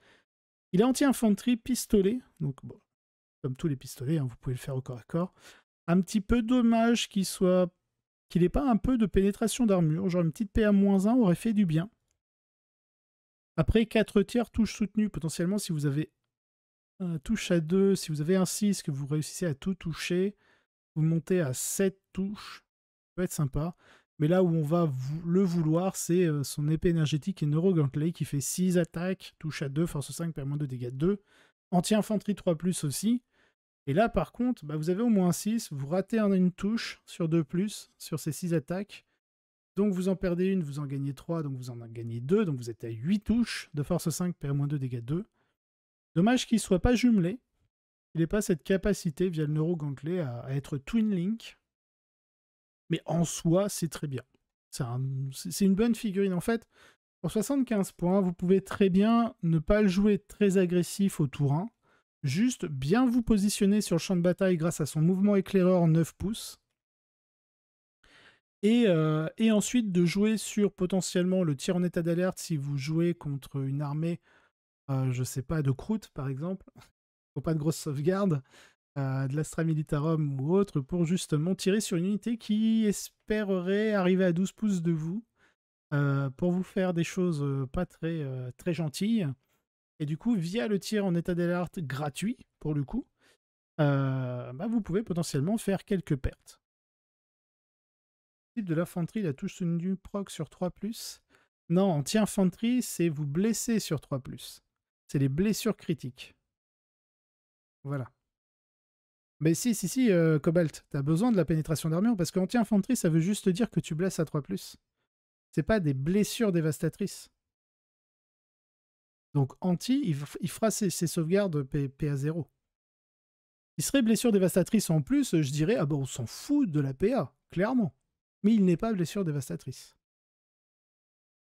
Il est anti-infanterie, pistolet, donc bon, comme tous les pistolets, hein, vous pouvez le faire au corps à corps. Un petit peu dommage qu'il n'ait pas un peu de pénétration d'armure, genre une petite PA-1 aurait fait du bien. Après, 4 tirs, touche soutenue, potentiellement si vous avez touche à 2, si vous avez un 6, que vous réussissez à tout toucher, vous montez à 7 touches, ça peut être sympa. Mais là où on va le vouloir, c'est son épée énergétique et Neurogantley qui fait 6 attaques, touche à 2, force 5, permet de dégâts 2. Anti-infanterie 3+, aussi. Et là, par contre, vous avez au moins 6, vous ratez une touche sur 2+, sur ces 6 attaques. Donc vous en perdez une, vous en gagnez 3, donc vous en gagnez 2, donc vous êtes à 8 touches de force 5, PA-2, dégâts 2. Dommage qu'il ne soit pas jumelé. Il n'ait pas cette capacité via le Neurogantley à être Twin Link. Mais en soi, c'est très bien. C'est une bonne figurine. En fait, pour 75 points, vous pouvez très bien ne pas le jouer très agressif au tour 1. Juste bien vous positionner sur le champ de bataille grâce à son mouvement éclaireur 9 pouces. Et ensuite de jouer sur potentiellement le tir en état d'alerte si vous jouez contre une armée, je sais pas, de croûte par exemple, ou pas de grosse sauvegarde, de l'Astra Militarum ou autre, pour justement tirer sur une unité qui espérerait arriver à 12 pouces de vous, pour vous faire des choses pas très gentilles. Et du coup, via le tir en état d'alerte gratuit, pour le coup, vous pouvez potentiellement faire quelques pertes. Type de l'infanterie, la touche soutenue proc sur 3+. Non, anti-infanterie, c'est vous blesser sur 3+. C'est les blessures critiques. Voilà. Mais si, Cobalt, t'as besoin de la pénétration d'armure, parce qu'anti-infanterie, ça veut juste dire que tu blesses à 3+. C'est pas des blessures dévastatrices. Donc anti, il fera ses sauvegardes PA0. Il serait blessure dévastatrice en plus, je dirais, on s'en fout de la PA, clairement. Mais il n'est pas blessure dévastatrice.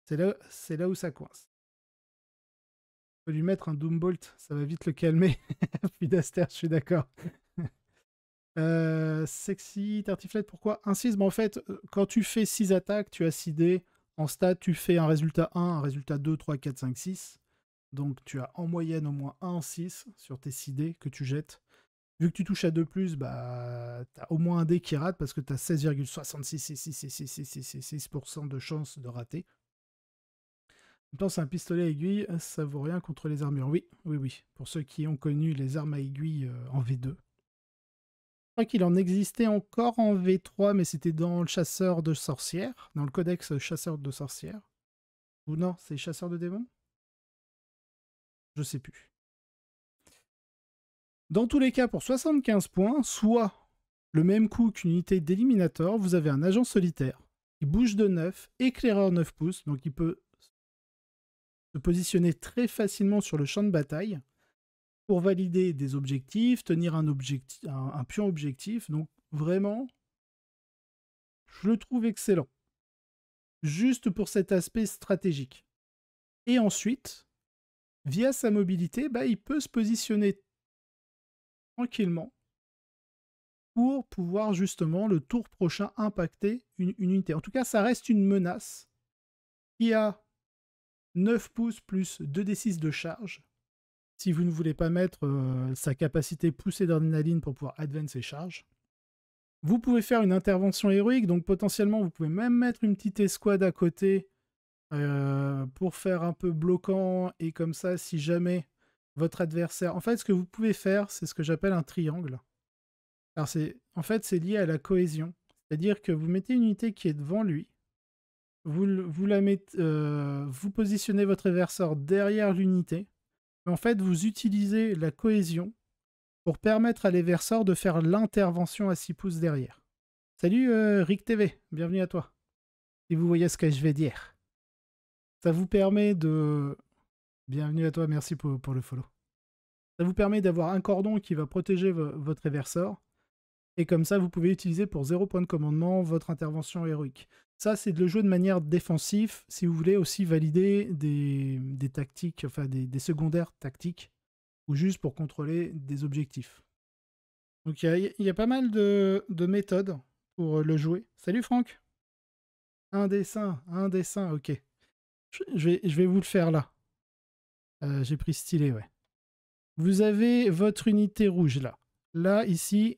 C'est là où ça coince. On peut lui mettre un Doombolt, ça va vite le calmer. Puis d'Aster, je suis d'accord. Sexy, tartiflette, pourquoi un 6? En fait, quand tu fais 6 attaques, tu as 6 dés. En stat, tu fais un résultat 1, un résultat 2, 3, 4, 5, 6. Donc tu as en moyenne au moins 1 en 6 sur tes 6 dés que tu jettes. Vu que tu touches à 2+, tu as au moins un dé qui rate parce que tu as 16,66% de chance de rater. En même temps, c'est un pistolet à aiguille, ça vaut rien contre les armures. Oui. Pour ceux qui ont connu les armes à aiguille en V2. Je crois qu'il en existait encore en V3, mais c'était dans le chasseur de sorcières, dans le codex chasseur de sorcières. Ou non, c'est chasseur de démons? Je sais plus. Dans tous les cas, pour 75 points, soit le même coup qu'une unité d'éliminator, vous avez un agent solitaire qui bouge de 9, éclaireur 9 pouces, donc il peut se positionner très facilement sur le champ de bataille pour valider des objectifs, tenir un pion objectif. Donc vraiment, je le trouve excellent. Juste pour cet aspect stratégique. Et ensuite, via sa mobilité, il peut se positionner tranquillement pour pouvoir justement le tour prochain impacter une unité. En tout cas, ça reste une menace qui a 9 pouces plus 2d6 de charge. Si vous ne voulez pas mettre sa capacité poussée d'adrénaline pour pouvoir advance ses charges. Vous pouvez faire une intervention héroïque, donc potentiellement vous pouvez même mettre une petite escouade à côté pour faire un peu bloquant, et comme ça, si jamais votre adversaire... En fait, ce que vous pouvez faire, c'est ce que j'appelle un triangle. Alors en fait, c'est lié à la cohésion. C'est-à-dire que vous mettez une unité qui est devant lui, vous positionnez votre adversaire derrière l'unité, mais en fait, vous utilisez la cohésion pour permettre à l'adversaire de faire l'intervention à 6 pouces derrière. Salut Rick TV, bienvenue à toi. Si vous voyez ce que je vais dire. Ça vous permet de... Bienvenue à toi, merci pour le follow. Ça vous permet d'avoir un cordon qui va protéger votre Eversor. Et comme ça, vous pouvez utiliser pour 0 point de commandement votre intervention héroïque. Ça, c'est de le jouer de manière défensive, si vous voulez aussi valider des tactiques, enfin des secondaires tactiques, ou juste pour contrôler des objectifs. Donc il y a pas mal de méthodes pour le jouer. Salut Franck. Un dessin, ok. Je vais vous le faire là. J'ai pris stylet, ouais. Vous avez votre unité rouge là. Là, ici...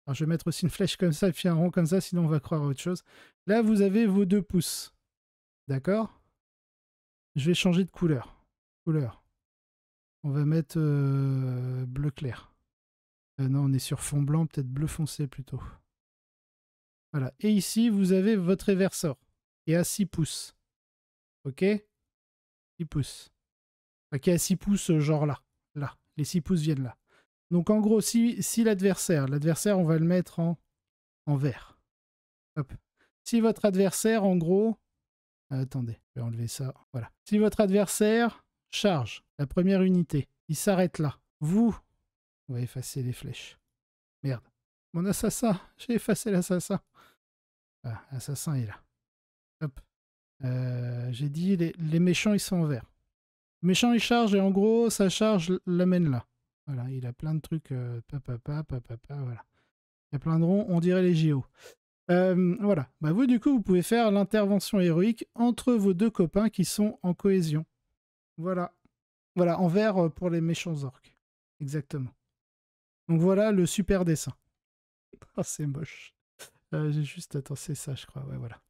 Alors, je vais mettre aussi une flèche comme ça et puis un rond comme ça, sinon on va croire à autre chose. Là, vous avez vos 2 pouces. D'accord? Je vais changer de couleur. On va mettre bleu clair. Non, on est sur fond blanc, peut-être bleu foncé plutôt. Voilà. Et ici, vous avez votre Eversor. Et à 6 pouces. Ok? 6 pouces. Ok, à 6 pouces, genre là. Là. Les 6 pouces viennent là. Donc en gros, si l'adversaire, on va le mettre en vert. Hop. Si votre adversaire, en gros... attendez, je vais enlever ça. Voilà. Si votre adversaire charge la première unité, il s'arrête là. Vous, on va effacer les flèches. Merde. Mon assassin, j'ai effacé l'assassin. Ah, l'assassin est là. Hop. J'ai dit, les méchants, ils sont en vert. Le méchant, il charge et en gros, sa charge l'amène là. Voilà, il a plein de trucs. Voilà. Il y a plein de ronds, on dirait les JO. Voilà. Bah vous, du coup, vous pouvez faire l'intervention héroïque entre vos 2 copains qui sont en cohésion. Voilà. Voilà, en vert pour les méchants orques. Exactement. Donc voilà le super dessin. Oh, c'est moche. J'ai juste... Attends, c'est ça, je crois. Ouais, voilà.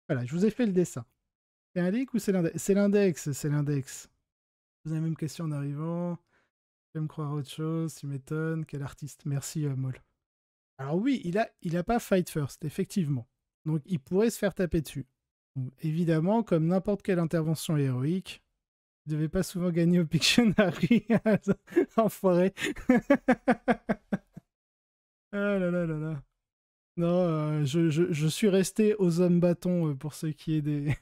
Voilà, je vous ai fait le dessin. C'est un leak ou c'est l'index? C'est l'index, c'est l'index. Vous avez la même question en arrivant. Je vais me croire autre chose, tu m'étonnes. Quel artiste. Merci, Moll. Alors oui, il a pas Fight First, effectivement. Donc il pourrait se faire taper dessus. Donc, évidemment, comme n'importe quelle intervention héroïque, il ne devait pas souvent gagner au Pictionary. Enfoiré. Ah là là là là. Non, je suis resté aux hommes bâtons pour ce qui est des,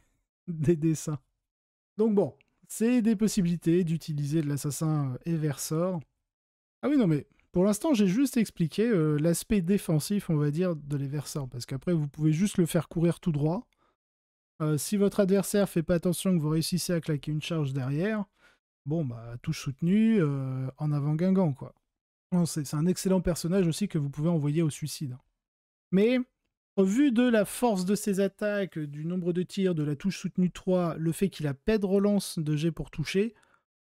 des dessins. Donc bon, c'est des possibilités d'utiliser de l'assassin Eversor. Ah oui, non mais pour l'instant, j'ai juste expliqué l'aspect défensif, on va dire, de l'Eversor. Parce qu'après, vous pouvez juste le faire courir tout droit. Si votre adversaire fait pas attention que vous réussissez à claquer une charge derrière, bon, bah, touche soutenue, en avant Guingamp, quoi. C'est un excellent personnage aussi que vous pouvez envoyer au suicide. Mais, au vu de la force de ses attaques, du nombre de tirs, de la touche soutenue 3, le fait qu'il a pas de relance de jet pour toucher,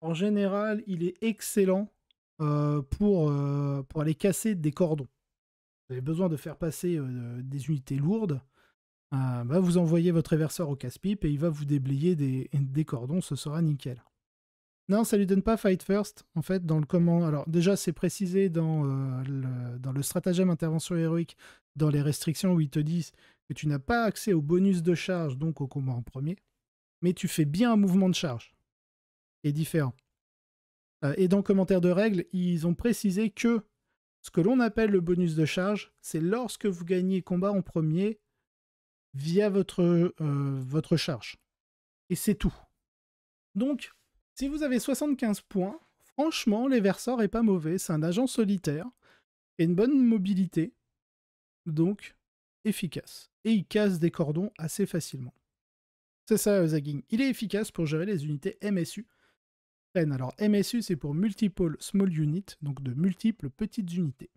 en général, il est excellent pour aller casser des cordons. Vous avez besoin de faire passer des unités lourdes, bah vous envoyez votre Eversor au casse-pipe et il va vous déblayer des cordons, ce sera nickel. Non, ça lui donne pas Fight First, en fait, dans le comment... Alors déjà, c'est précisé dans le stratagème intervention héroïque, dans les restrictions où ils te disent que tu n'as pas accès au bonus de charge, donc au combat en premier, mais tu fais bien un mouvement de charge, qui est différent. Et dans le commentaire de règles, ils ont précisé que ce que l'on appelle le bonus de charge, c'est lorsque vous gagnez combat en premier via votre charge. Et c'est tout. Donc, si vous avez 75 points, franchement, l'Eversor est pas mauvais. C'est un agent solitaire et une bonne mobilité. Donc, efficace. Et il casse des cordons assez facilement. C'est ça, Zagging. Il est efficace pour gérer les unités MSU. Alors, MSU, c'est pour Multiple Small Unit, donc de multiples petites unités.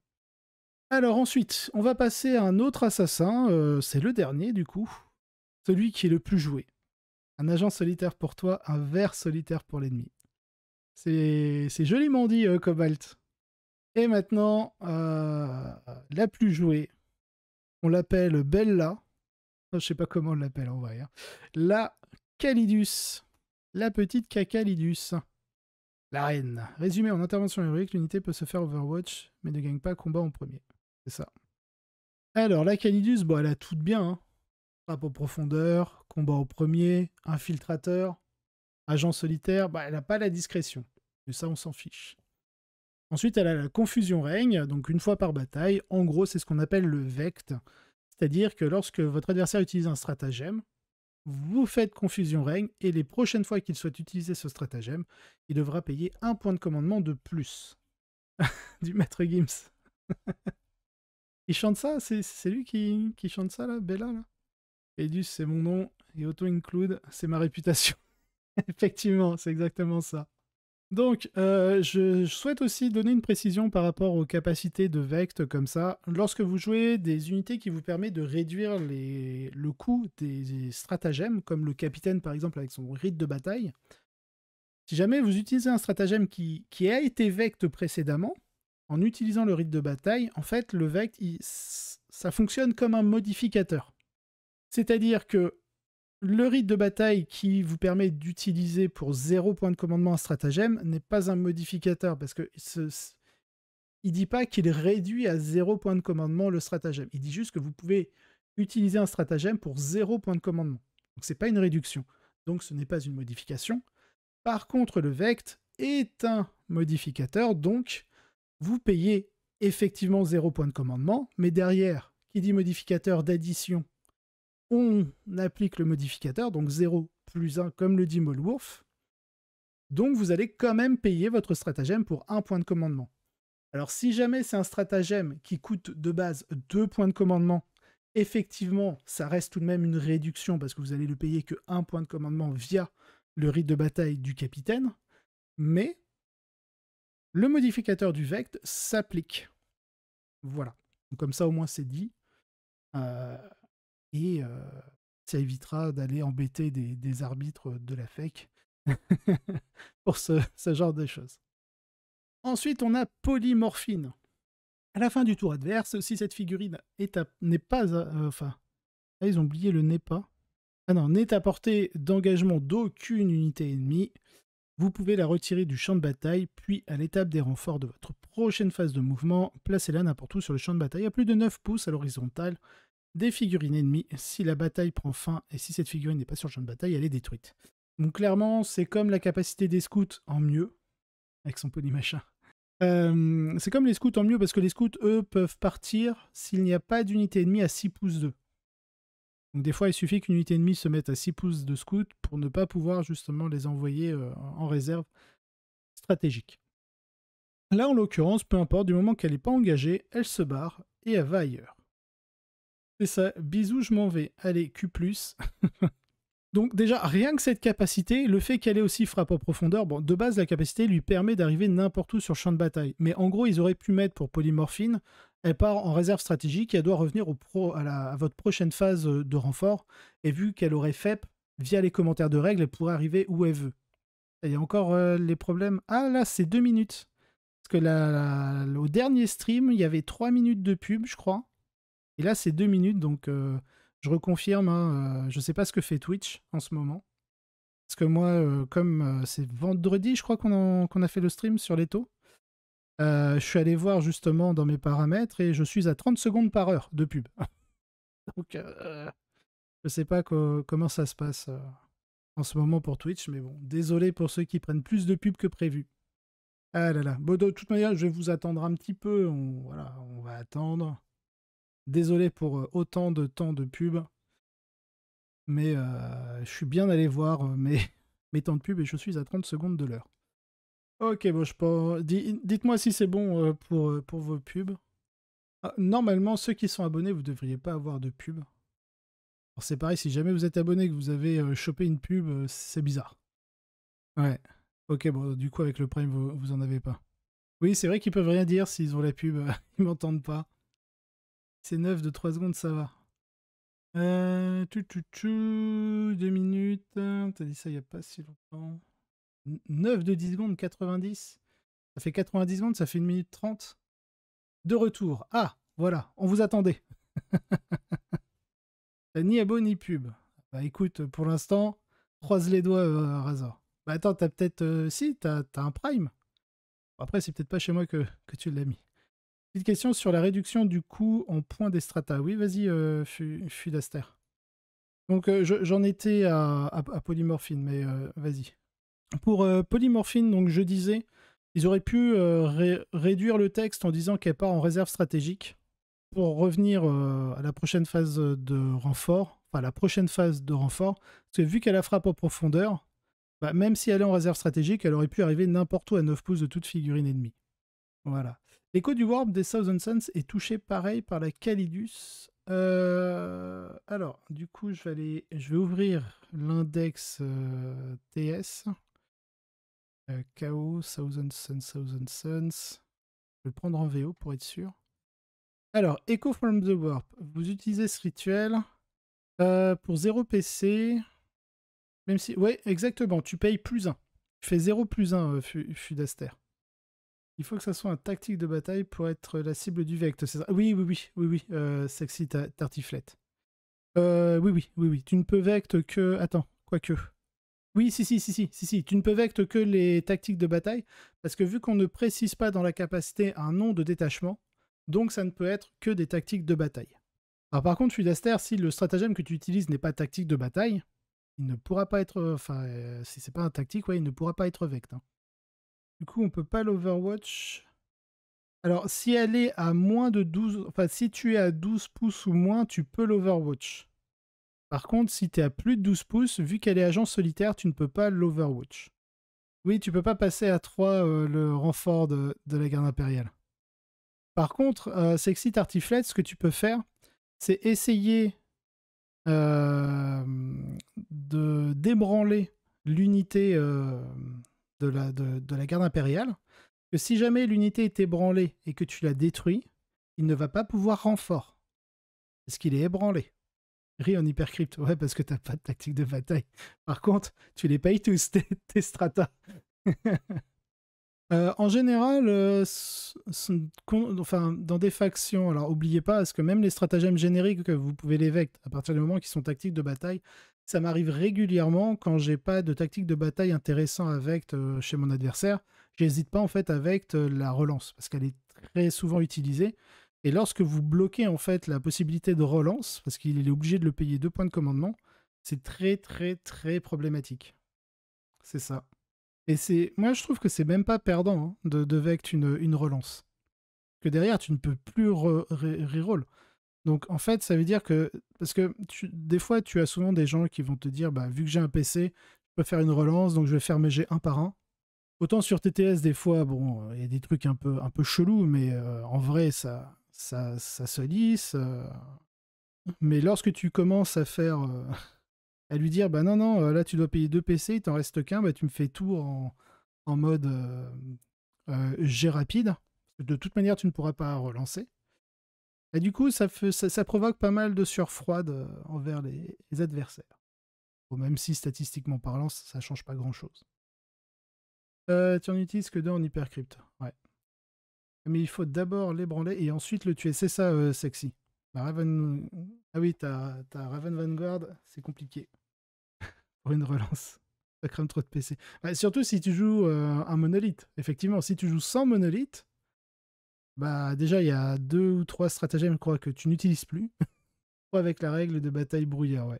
Alors ensuite, on va passer à un autre assassin. C'est le dernier, du coup. Celui qui est le plus joué. Un agent solitaire pour toi, un ver solitaire pour l'ennemi. C'est joliment dit, Cobalt. Et maintenant, la plus jouée. On l'appelle Bella. Je sais pas comment on l'appelle en vrai. Hein. La Calidus. La petite Cacalidus. La reine. Résumé en intervention héroïque, l'unité peut se faire Overwatch, mais ne gagne pas combat en premier. C'est ça. Alors, la Calidus, bon, elle a tout de bien. Hein. Frappe en profondeur, combat au premier, infiltrateur, agent solitaire, bah, elle n'a pas la discrétion. Mais ça, on s'en fiche. Ensuite, elle a la confusion règne, donc une fois par bataille. En gros, c'est ce qu'on appelle le vect. C'est-à-dire que lorsque votre adversaire utilise un stratagème, vous faites confusion règne, et les prochaines fois qu'il souhaite utiliser ce stratagème, il devra payer 1 point de commandement de plus. Du maître Gims. Il chante ça? C'est lui qui chante ça, là, Bella, là? Edus, c'est mon nom, et auto-include, c'est ma réputation. Effectivement, c'est exactement ça. Donc, je souhaite aussi donner une précision par rapport aux capacités de Vect, comme ça. Lorsque vous jouez des unités qui vous permettent de réduire le coût des stratagèmes, comme le capitaine par exemple avec son rite de bataille, si jamais vous utilisez un stratagème qui a été Vect précédemment, en utilisant le rite de bataille, en fait, le Vect, ça fonctionne comme un modificateur. C'est-à-dire que le rite de bataille qui vous permet d'utiliser pour 0 point de commandement un stratagème n'est pas un modificateur, parce que il dit pas qu'il réduit à 0 point de commandement le stratagème. Il dit juste que vous pouvez utiliser un stratagème pour 0 point de commandement. Donc c'est pas une réduction. Donc ce n'est pas une modification. Par contre, le Vect est un modificateur, donc vous payez effectivement 0 point de commandement, mais derrière, qui dit modificateur d'addition, on applique le modificateur, donc 0 plus 1, comme le dit Molwurf. Donc vous allez quand même payer votre stratagème pour 1 point de commandement. Alors si jamais c'est un stratagème qui coûte de base 2 points de commandement, effectivement, ça reste tout de même une réduction, parce que vous allez le payer que 1 point de commandement via le rite de bataille du capitaine, mais le modificateur du Vect s'applique. Voilà. Donc, comme ça, au moins, c'est dit. Et ça évitera d'aller embêter des arbitres de la FEC pour ce genre de choses. Ensuite, on a Polymorphine. À la fin du tour adverse, si cette figurine n'est pas... enfin, là, ils ont oublié le n'est pas. Ah non, n'est à portée d'engagement d'aucune unité ennemie, vous pouvez la retirer du champ de bataille, puis à l'étape des renforts de votre prochaine phase de mouvement, placez-la n'importe où sur le champ de bataille à plus de 9 pouces à l'horizontale des figurines ennemies. Si la bataille prend fin et si cette figurine n'est pas sur le champ de bataille, elle est détruite. Donc clairement, c'est comme la capacité des scouts en mieux, avec son polymachin. C'est comme les scouts en mieux, parce que les scouts, eux, peuvent partir s'il n'y a pas d'unité ennemie à 6 pouces d'eux. Donc des fois, il suffit qu'une unité ennemie se mette à 6 pouces de scout pour ne pas pouvoir justement les envoyer en réserve stratégique. Là, en l'occurrence, peu importe, du moment qu'elle n'est pas engagée, elle se barre et elle va ailleurs. C'est ça, bisous, je m'en vais. Allez, Q+. Donc déjà, rien que cette capacité, le fait qu'elle ait aussi frappe en profondeur, bon, de base, la capacité lui permet d'arriver n'importe où sur le champ de bataille. Mais en gros, ils auraient pu mettre pour Polymorphine, elle part en réserve stratégique et elle doit revenir à votre prochaine phase de renfort. Et vu qu'elle aurait FEP, via les commentaires de règles, elle pourrait arriver où elle veut. Il y a encore les problèmes. Ah là, c'est 2 minutes. Parce que au dernier stream, il y avait 3 minutes de pub, je crois. Et là, c'est 2 minutes, donc je reconfirme. Hein, je sais pas ce que fait Twitch en ce moment. Parce que moi, comme c'est vendredi, je crois qu'on a fait le stream sur les taux. Je suis allé voir justement dans mes paramètres et je suis à 30 secondes par heure de pub. Donc, je sais pas comment ça se passe en ce moment pour Twitch, mais bon, désolé pour ceux qui prennent plus de pub que prévu. Ah là là. Bon, de toute manière, je vais vous attendre un petit peu. Voilà, on va attendre. Désolé pour autant de temps de pub. Mais je suis bien allé voir mes temps de pub et je suis à 30 secondes de l'heure. Ok, bon, dites-moi si c'est bon pour vos pubs. Ah, normalement, ceux qui sont abonnés, vous ne devriez pas avoir de pub. Alors c'est pareil, si jamais vous êtes abonné et que vous avez chopé une pub, c'est bizarre. Ouais. Ok, bon, du coup, avec le Prime, vous en avez pas. Oui, c'est vrai qu'ils peuvent rien dire s'ils ont la pub, ils m'entendent pas. C'est 9 de 3 secondes, ça va. 2 minutes. T'as dit ça il n'y a pas si longtemps. 9 de 10 secondes, 90. Ça fait 90 secondes, ça fait 1 minute 30. De retour. Ah, voilà, on vous attendait. Ni abo ni pub. Bah écoute, pour l'instant, croise les doigts, Razor. Bah attends, t'as peut-être... si, t'as un Prime. Après, c'est peut-être pas chez moi que tu l'as mis. Petite question sur la réduction du coût en points des strata. Oui, vas-y, Fudaster. Donc, j'en étais à Polymorphine, mais vas-y. Pour Polymorphine, donc je disais, ils auraient pu réduire le texte en disant qu'elle part en réserve stratégique pour revenir à la prochaine phase de renfort, enfin la prochaine phase de renfort, parce que vu qu'elle a frappe en profondeur, bah, même si elle est en réserve stratégique, elle aurait pu arriver n'importe où à 9 pouces de toute figurine ennemie. Voilà. L'écho du Warp des Thousand Suns est touché pareil par la Calidus. Alors, du coup, je vais ouvrir l'index TS. KO, Thousand Suns, Thousand Suns. Je vais le prendre en VO pour être sûr. Alors, Echo from the Warp. Vous utilisez ce rituel pour 0 PC. Même si... Ouais, exactement. Tu payes +1. Tu fais 0 +1, Fudaster. Il faut que ça soit un tactique de bataille pour être la cible du Vect, c'est ça? Oui, Sexy Tartiflette. Oui. Tu ne peux Vect que... Attends, quoique... Oui, si. Tu ne peux Vect que les tactiques de bataille, parce que vu qu'on ne précise pas dans la capacité un nom de détachement, donc ça ne peut être que des tactiques de bataille. Alors par contre, Fudaster, si le stratagème que tu utilises n'est pas tactique de bataille, il ne pourra pas être... Enfin, si c'est pas un tactique, ouais, il ne pourra pas être Vect. Hein. Du coup, on peut pas l'Overwatch. Alors, si elle est à moins de 12... Enfin, si tu es à 12 pouces ou moins, tu peux l'Overwatch. Par contre, si tu es à plus de 12 pouces, vu qu'elle est agent solitaire, tu ne peux pas l'Overwatch. Oui, tu peux pas passer à 3 le renfort de la garde impériale. Par contre, Sexy Tartiflette, ce que tu peux faire, c'est essayer de débranler l'unité de la garde impériale. Que si jamais l'unité est ébranlée et que tu la détruis, il ne va pas pouvoir renfort. Parce qu'il est ébranlé. Ris en hypercrypt. Ouais, parce que t'as pas de tactique de bataille. Par contre, tu les payes tous, tes stratas. En général, enfin, dans des factions, alors oubliez pas, parce que même les stratagèmes génériques, vous pouvez les vecte à partir du moment qu'ils sont tactiques de bataille, ça m'arrive régulièrement quand j'ai pas de tactique de bataille intéressant à vecte chez mon adversaire. J'hésite pas en fait à vecte la relance, parce qu'elle est très souvent utilisée. Et lorsque vous bloquez en fait la possibilité de relance, parce qu'il est obligé de le payer 2 points de commandement, c'est très problématique. C'est ça. Et moi, je trouve que c'est même pas perdant hein, de vect une relance. Que derrière, tu ne peux plus reroll. Donc, en fait, ça veut dire que... Parce que des fois, tu as souvent des gens qui vont te dire, bah, vu que j'ai un PC, je peux faire une relance, donc je vais faire mes jets un par un. Autant sur TTS, des fois, bon, il y a des trucs un peu chelous, mais en vrai, ça se lisse. Mais lorsque tu commences à faire... à lui dire, bah non, là, tu dois payer 2 PC, il t'en reste qu'un, bah tu me fais tout en mode jet rapide. De toute manière, tu ne pourras pas relancer. Et du coup, ça provoque pas mal de sueur froide envers les adversaires. Bon, même si, statistiquement parlant, ça change pas grand-chose. Tu en utilises que 2 en hypercrypt. Ouais. Mais il faut d'abord l'ébranler et ensuite le tuer. C'est ça, Sexy. Bah, ah oui, t'as Raven Vanguard, c'est compliqué. Pour une relance. Ça crame trop de PC. Bah, surtout si tu joues un monolithe. Effectivement, si tu joues sans monolithe, bah déjà il y a 2 ou 3 stratagèmes, je crois, que tu n'utilises plus. Avec la règle de bataille brouillard, ouais.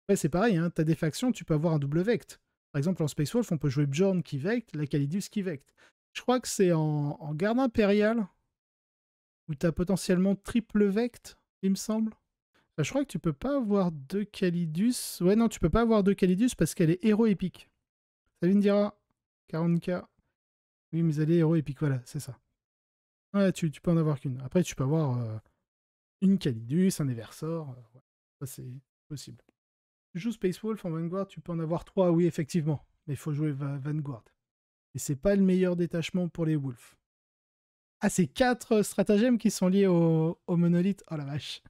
Ouais, c'est pareil, hein, t'as des factions, tu peux avoir un double vect. Par exemple, en Space Wolf, on peut jouer Bjorn qui vect, la Calidus qui vect. Je crois que c'est en garde impériale où t'as potentiellement triple vect, il me semble. Je crois que tu peux pas avoir 2 Calidus. Ouais, non, tu peux pas avoir 2 Calidus parce qu'elle est héros épique. Ça me dira 40k. Oui, mais elle est héros épique, voilà, c'est ça. Ouais, tu peux en avoir qu'une. Après, tu peux avoir une Calidus, un Eversor. Ouais. Ça, c'est possible. Tu joues Space Wolf en Vanguard, tu peux en avoir 3, oui, effectivement. Mais il faut jouer Vanguard. Et c'est pas le meilleur détachement pour les Wolves. Ah, c'est 4 stratagèmes qui sont liés au monolithe. Oh la vache.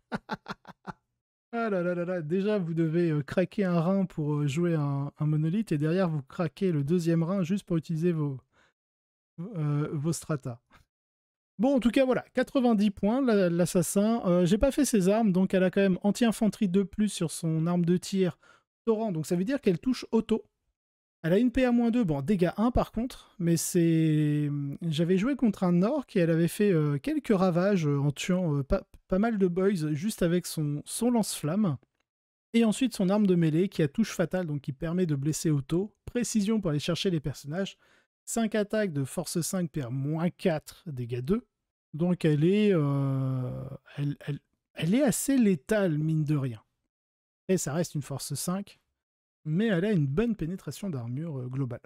Ah là là là là. Déjà, vous devez craquer un rein pour jouer un monolithe. Et derrière, vous craquez le deuxième rein juste pour utiliser vos stratas. Bon, en tout cas, voilà, 90 points, l'assassin. J'ai pas fait ses armes, donc elle a quand même anti-infanterie 2+, sur son arme de tir torrent, donc ça veut dire qu'elle touche auto. Elle a une PA-2, bon, dégâts 1 par contre, mais c'est... J'avais joué contre un orc et elle avait fait quelques ravages en tuant pas mal de boys juste avec son lance-flamme. Et ensuite son arme de mêlée qui a touche fatale, donc qui permet de blesser auto. Précision pour aller chercher les personnages. 5 attaques de force 5 perd -4, dégâts 2. Donc elle est assez létale, mine de rien. Et ça reste une force 5, mais elle a une bonne pénétration d'armure globale.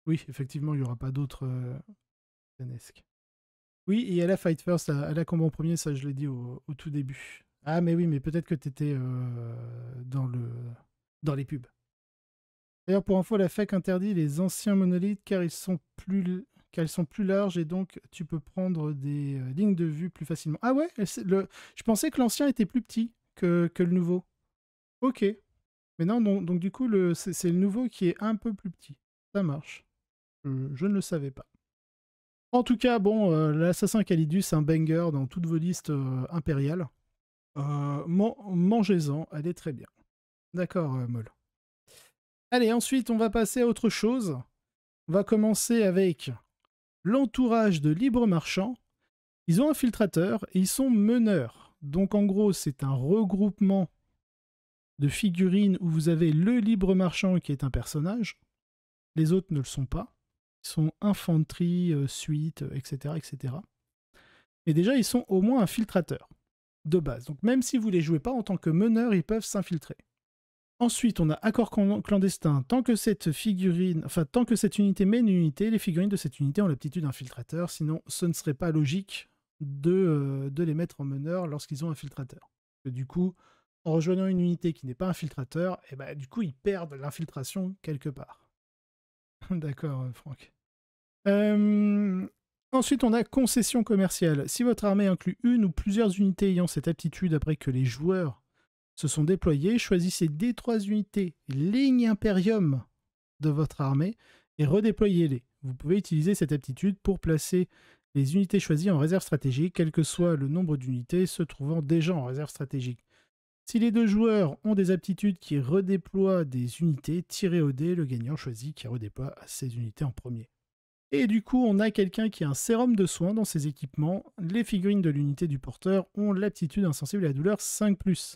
Oui, effectivement, il n'y aura pas d'autres titanesques. Oui, et elle a Fight First, elle a combat en premier, ça je l'ai dit au tout début. Ah mais oui, mais peut-être que tu étais dans les pubs. D'ailleurs, pour info, la FEC interdit les anciens monolithes car elles sont plus larges et donc tu peux prendre des lignes de vue plus facilement. Ah ouais, je pensais que l'ancien était plus petit que le nouveau. Ok. Mais non, donc du coup, c'est le nouveau qui est un peu plus petit. Ça marche. Je ne le savais pas. En tout cas, bon, l'assassin Calidus, un banger dans toutes vos listes impériales. Mangez-en, elle est très bien. D'accord, Moll. Allez, ensuite, on va passer à autre chose. On va commencer avec l'entourage de Libre Marchand. Ils ont un filtrateur et ils sont meneurs. Donc en gros, c'est un regroupement de figurines où vous avez le Libre Marchand qui est un personnage. Les autres ne le sont pas. Ils sont infanterie, suite, etc., etc. Mais déjà, ils sont au moins un filtrateur de base. Donc même si vous ne les jouez pas en tant que meneur, ils peuvent s'infiltrer. Ensuite, on a accord clandestin. Tant que cette unité mène une unité, les figurines de cette unité ont l'aptitude d'infiltrateur. Sinon, ce ne serait pas logique de les mettre en meneur lorsqu'ils ont un filtrateur. Du coup, en rejoignant une unité qui n'est pas infiltrateur, et bah, du coup, ils perdent l'infiltration quelque part. D'accord, Franck. Ensuite, on a concession commerciale. Si votre armée inclut une ou plusieurs unités ayant cette aptitude après que les joueurs se sont déployés, choisissez des 3 unités ligne Imperium de votre armée et redéployez-les. Vous pouvez utiliser cette aptitude pour placer les unités choisies en réserve stratégique, quel que soit le nombre d'unités se trouvant déjà en réserve stratégique. Si les 2 joueurs ont des aptitudes qui redéploient des unités, tirez au dé le gagnant choisi qui redéploie ses unités en premier. Et du coup, on a quelqu'un qui a un sérum de soins dans ses équipements. Les figurines de l'unité du porteur ont l'aptitude insensible à la douleur 5+.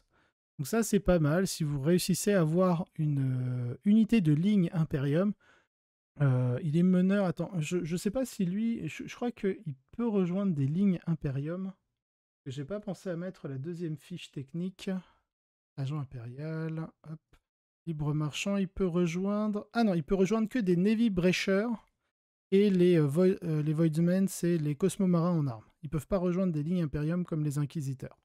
Donc ça, c'est pas mal. Si vous réussissez à avoir une unité de ligne Imperium, il est meneur. Attends, je sais pas si lui... Je crois qu'il peut rejoindre des lignes Imperium. J'ai pas pensé à mettre la deuxième fiche technique. Agent impérial, hop. Libre marchand, il peut rejoindre... Ah non, il peut rejoindre que des Navy Breachers. Et les Voidsmen, c'est les cosmomarins en armes. Ils peuvent pas rejoindre des lignes Imperium comme les Inquisiteurs.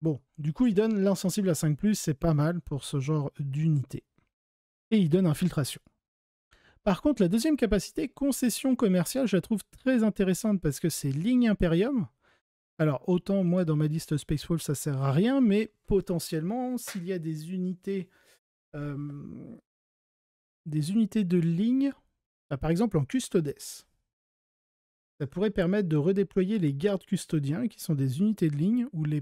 Bon, du coup, il donne l'insensible à 5+, c'est pas mal pour ce genre d'unité. Et il donne infiltration. Par contre, la deuxième capacité, concession commerciale, je la trouve très intéressante parce que c'est ligne Imperium. Alors, autant moi, dans ma liste Spacefall, ça sert à rien, mais potentiellement, s'il y a des unités de ligne, par exemple en Custodes, ça pourrait permettre de redéployer les gardes custodiens, qui sont des unités de ligne, ou les...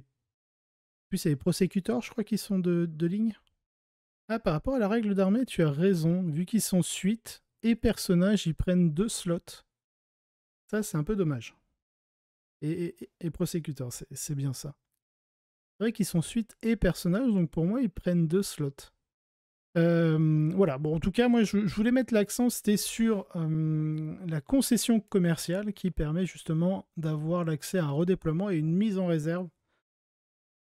Puis c'est les prosécuteurs, je crois, qui sont de ligne. Ah, par rapport à la règle d'armée, tu as raison. Vu qu'ils sont suite et personnages, ils prennent 2 slots. Ça, c'est un peu dommage. Et prosécuteurs, c'est bien ça. C'est vrai qu'ils sont suite et personnages, donc pour moi, ils prennent 2 slots. Voilà, bon, en tout cas, moi, je voulais mettre l'accent, c'était sur la concession commerciale qui permet justement d'avoir l'accès à un redéploiement et une mise en réserve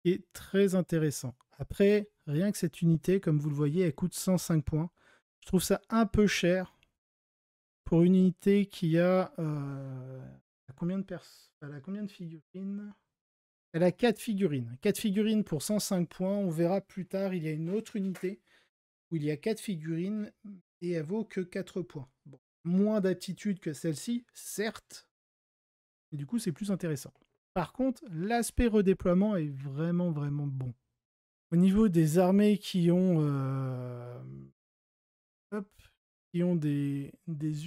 qui est très intéressant. Après, rien que cette unité, comme vous le voyez, elle coûte 105 points. Je trouve ça un peu cher pour une unité qui a... Elle a combien de figurines? Elle a 4 figurines. 4 figurines pour 105 points. On verra plus tard, il y a une autre unité où il y a 4 figurines et elle vaut que 4 points. Bon, moins d'aptitude que celle-ci, certes, et du coup c'est plus intéressant. Par contre, l'aspect redéploiement est vraiment, vraiment bon. Au niveau des armées qui ont, des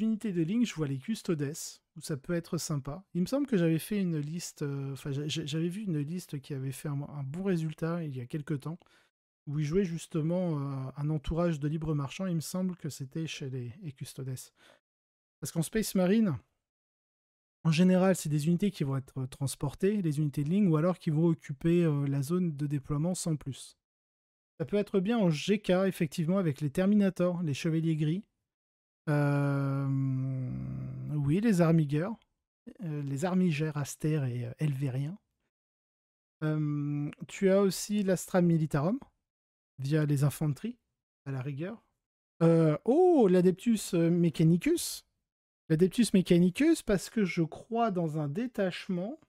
unités de ligne, je vois les Custodes, où ça peut être sympa. Il me semble que j'avais fait une liste, j'avais vu une liste qui avait fait un bon résultat il y a quelques temps, où ils jouaient justement un entourage de libre marchand. Il me semble que c'était chez les Custodes. Parce qu'en Space Marine, en général, c'est des unités qui vont être transportées, les unités de ligne, ou alors qui vont occuper la zone de déploiement sans plus. Ça peut être bien en GK, effectivement, avec les Terminators, les Chevaliers Gris. Oui, les Armigers. Les Armigers, Aster et Elvériens. Tu as aussi l'Astra Militarum, via les infanteries, à la rigueur. Oh, l'Adeptus Mechanicus. L'Adeptus Mechanicus, parce que je crois dans un détachement.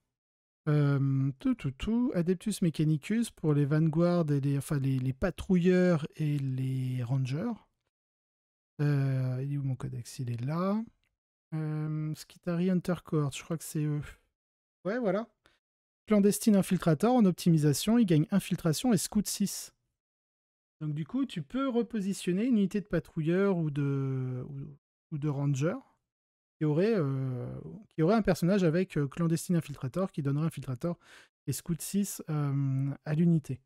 Adeptus Mechanicus pour les Vanguard et les patrouilleurs et les Rangers. Il est où mon codex? Il est là. Skitari Hunter Cohort, je crois que c'est eux. Ouais, voilà. Clandestine Infiltrator en optimisation, il gagne Infiltration et Scout 6. Donc du coup, tu peux repositionner une unité de patrouilleur ou de ranger qui aurait un personnage avec Clandestine Infiltrator qui donnerait Infiltrator et Scout 6 à l'unité.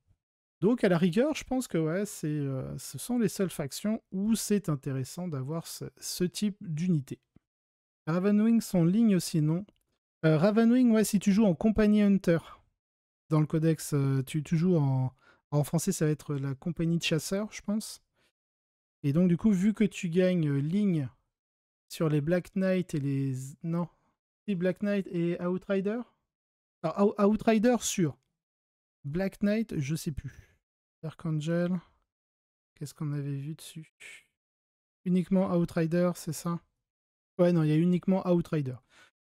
Donc à la rigueur, je pense que ouais, ce sont les seules factions où c'est intéressant d'avoir ce type d'unité. Ravenwing sont en ligne aussi, non? Ravenwing, ouais, si tu joues en compagnie Hunter, dans le codex, tu joues en français, ça va être la compagnie de chasseurs, je pense. Et donc, du coup, vu que tu gagnes ligne sur les Black Knight et les... Non, si Black Knight et Outrider. Alors, Outrider sur Black Knight, je sais plus. Dark Angel, qu'est-ce qu'on avait vu dessus? Uniquement Outrider, c'est ça? Ouais, non, il y a uniquement Outrider.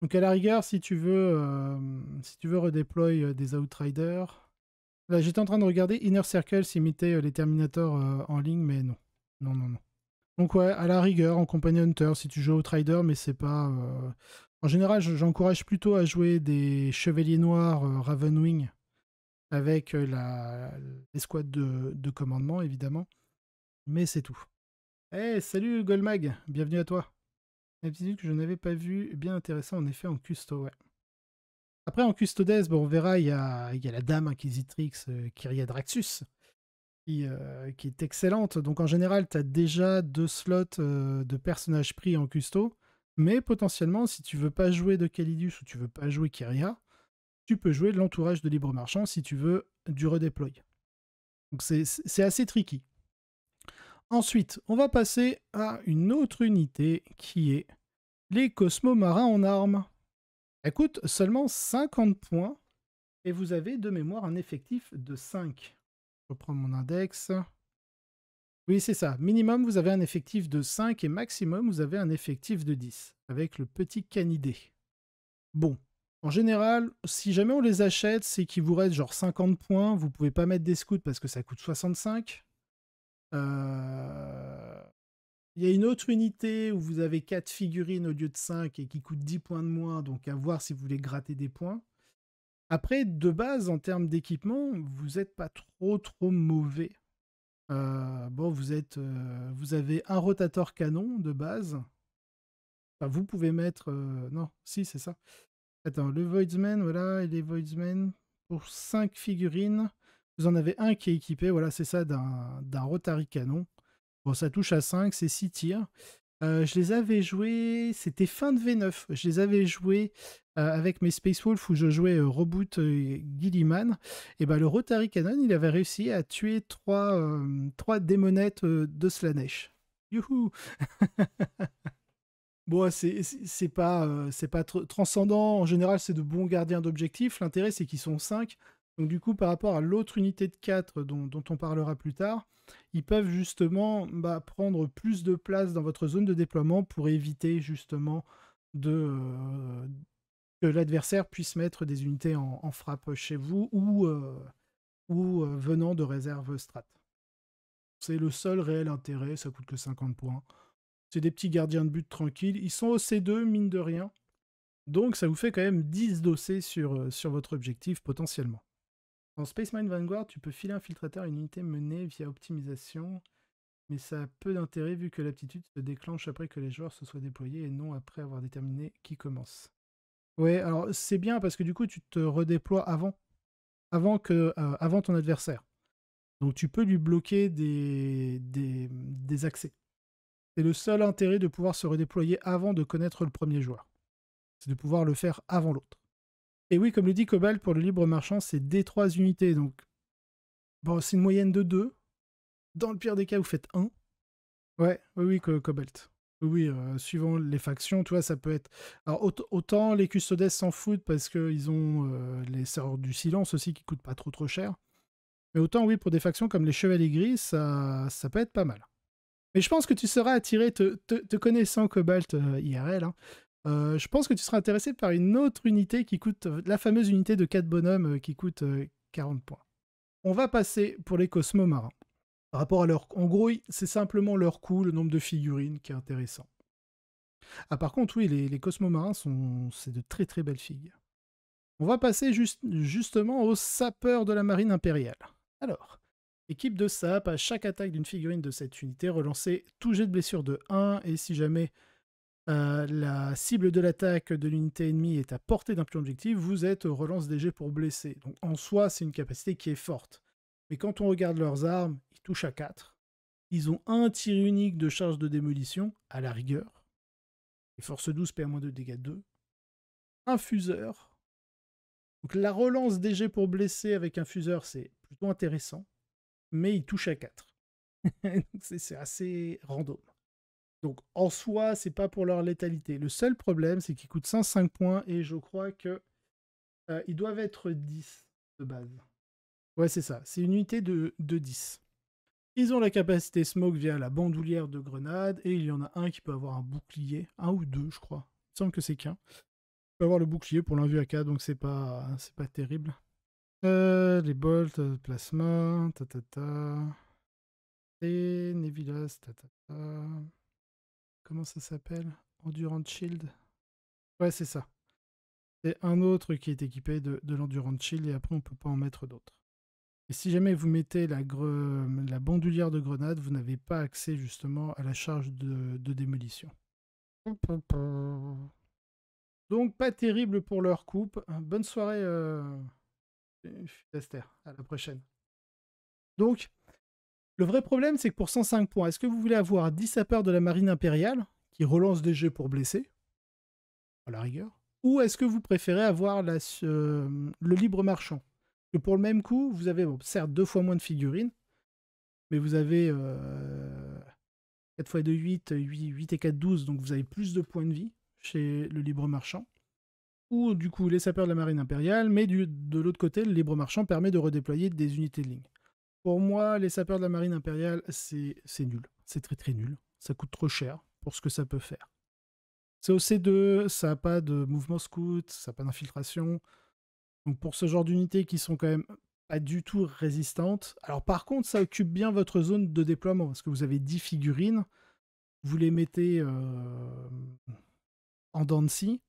Donc à la rigueur, si tu veux redéployer des Outriders... Là, j'étais en train de regarder Inner Circle s'ils mettaient les Terminators en ligne, mais non. Non, non, non. Donc ouais, à la rigueur, en compagnie Hunter, si tu joues Outrider, mais c'est pas... En général, j'encourage plutôt à jouer des Chevaliers Noirs Ravenwing avec l'escouade de commandement, évidemment. Mais c'est tout. Hey, salut Goldmag, bienvenue à toi. Un petit que je n'avais pas vu, bien intéressant en effet en custo, ouais. Après en custodes, bon, on verra, il y a la dame inquisitrix Kyria Draxus qui est excellente. Donc en général, tu as déjà 2 slots de personnages pris en custo, mais potentiellement, si tu veux pas jouer de Calidus ou tu veux pas jouer Kyria, tu peux jouer de l'entourage de Libre Marchand si tu veux du redéploy. Donc c'est assez tricky. Ensuite, on va passer à une autre unité qui est les Cosmo-Marins en armes. Elle coûte seulement 50 points et vous avez de mémoire un effectif de 5. Je reprends mon index. Oui, c'est ça. Minimum, vous avez un effectif de 5 et maximum, vous avez un effectif de 10 avec le petit canidé. Bon, en général, si jamais on les achète, c'est qu'il vous reste genre 50 points. Vous pouvez pas mettre des scouts parce que ça coûte 65. Il y a une autre unité où vous avez 4 figurines au lieu de 5 et qui coûte 10 points de moins, donc à voir si vous voulez gratter des points. Après, de base, en termes d'équipement, vous n'êtes pas trop mauvais. Bon, vous avez un rotator canon de base. Enfin, vous pouvez mettre... non, si, c'est ça. Attends, le Voidsman, voilà, et les Voidsmen, pour 5 figurines, vous en avez un qui est équipé, voilà, c'est ça, d'un Rotary canon. Bon, ça touche à 5, c'est 6 tirs. Je les avais joués, c'était fin de V9, je les avais joués avec mes Space Wolf où je jouais Reboot Gilliman. Et ben, le Rotary Cannon, il avait réussi à tuer 3 démonettes de Slanesh. Youhou. Bon, c'est pas transcendant. En général, c'est de bons gardiens d'objectifs. L'intérêt, c'est qu'ils sont 5. Donc du coup, par rapport à l'autre unité de 4 dont on parlera plus tard, ils peuvent justement prendre plus de place dans votre zone de déploiement pour éviter justement que l'adversaire puisse mettre des unités en frappe chez vous ou venant de réserve strat. C'est le seul réel intérêt, ça coûte que 50 points. C'est des petits gardiens de but tranquilles. Ils sont au C2, mine de rien. Donc ça vous fait quand même 10 dossés sur votre objectif potentiellement. En Space Marine Vanguard, tu peux filer infiltrateur à une unité menée via optimisation, mais ça a peu d'intérêt vu que l'aptitude se déclenche après que les joueurs se soient déployés et non après avoir déterminé qui commence. Ouais, alors c'est bien parce que du coup tu te redéploies avant ton adversaire. Donc tu peux lui bloquer des accès. C'est le seul intérêt de pouvoir se redéployer avant de connaître le premier joueur. C'est de pouvoir le faire avant l'autre. Et oui, comme le dit Cobalt, pour le libre marchand, c'est D3 unités. Donc, bon, c'est une moyenne de 2. Dans le pire des cas, vous faites 1. Ouais, oui, Cobalt. Oui, suivant les factions, tu vois, ça peut être... Alors, autant les Custodes s'en foutent parce qu'ils ont les serveurs du silence aussi qui coûtent pas trop cher. Mais autant, oui, pour des factions comme les Chevaliers Gris, ça peut être pas mal. Mais je pense que tu seras attiré, te connaissant Cobalt IRL, hein, je pense que tu seras intéressé par une autre unité qui coûte, la fameuse unité de 4 bonhommes qui coûte 40 points. On va passer pour les Cosmos Marins. Par rapport à leur... En gros, c'est simplement leur coût, le nombre de figurines qui est intéressant. Ah, par contre, oui, les Cosmos Marins, c'est de très très belles figues. On va passer justement aux sapeurs de la marine impériale. Alors, équipe de sap, à chaque attaque d'une figurine de cette unité, relancez tout jet de blessure de 1, et si jamais la cible de l'attaque de l'unité ennemie est à portée d'un pion objectif, vous êtes relance des jets pour blesser. Donc en soi, c'est une capacité qui est forte. Mais quand on regarde leurs armes, ils touchent à 4. Ils ont un tir unique de charge de démolition, à la rigueur. Et force 12 perd moins de dégâts 2. Un fuseur. Donc la relance des jets pour blesser avec un fuseur, c'est plutôt intéressant. Mais il touche à 4. C'est assez random. Donc en soi, c'est pas pour leur létalité. Le seul problème, c'est qu'ils coûtent 105 points et je crois que ils doivent être 10 de base. Ouais, c'est ça. C'est une unité de 10. Ils ont la capacité smoke via la bandoulière de grenade et il y en a un qui peut avoir un bouclier. Un ou deux, je crois. Il me semble que c'est qu'un. Il peut avoir le bouclier pour l'invue AK, donc c'est pas terrible. Les bolts, plasma, et Nevilas, Comment ça s'appelle? Endurance Shield. Ouais, c'est ça. C'est un autre qui est équipé de l'Endurance Shield et après on peut pas en mettre d'autres. Et si jamais vous mettez la bandoulière de grenade, vous n'avez pas accès justement à la charge de démolition. Donc pas terrible pour leur coupe. Bonne soirée Esther. À la prochaine. Donc, le vrai problème, c'est que pour 105 points, est-ce que vous voulez avoir 10 sapeurs de la marine impériale qui relancent des jets pour blesser, à la rigueur, ou est-ce que vous préférez avoir le libre marchand? Que pour le même coup, vous avez certes 2 fois moins de figurines, mais vous avez 4 fois 2, 8 et 4, 12, donc vous avez plus de points de vie chez le libre marchand. Ou du coup les sapeurs de la marine impériale, mais de l'autre côté, le libre marchand permet de redéployer des unités de ligne. Pour moi, les sapeurs de la marine impériale, c'est nul. C'est très très nul. Ça coûte trop cher pour ce que ça peut faire. C'est au C2, ça n'a pas de mouvement scout, ça n'a pas d'infiltration. Donc pour ce genre d'unités qui sont quand même pas du tout résistantes. Alors par contre, ça occupe bien votre zone de déploiement, parce que vous avez 10 figurines, vous les mettez en dents de scie,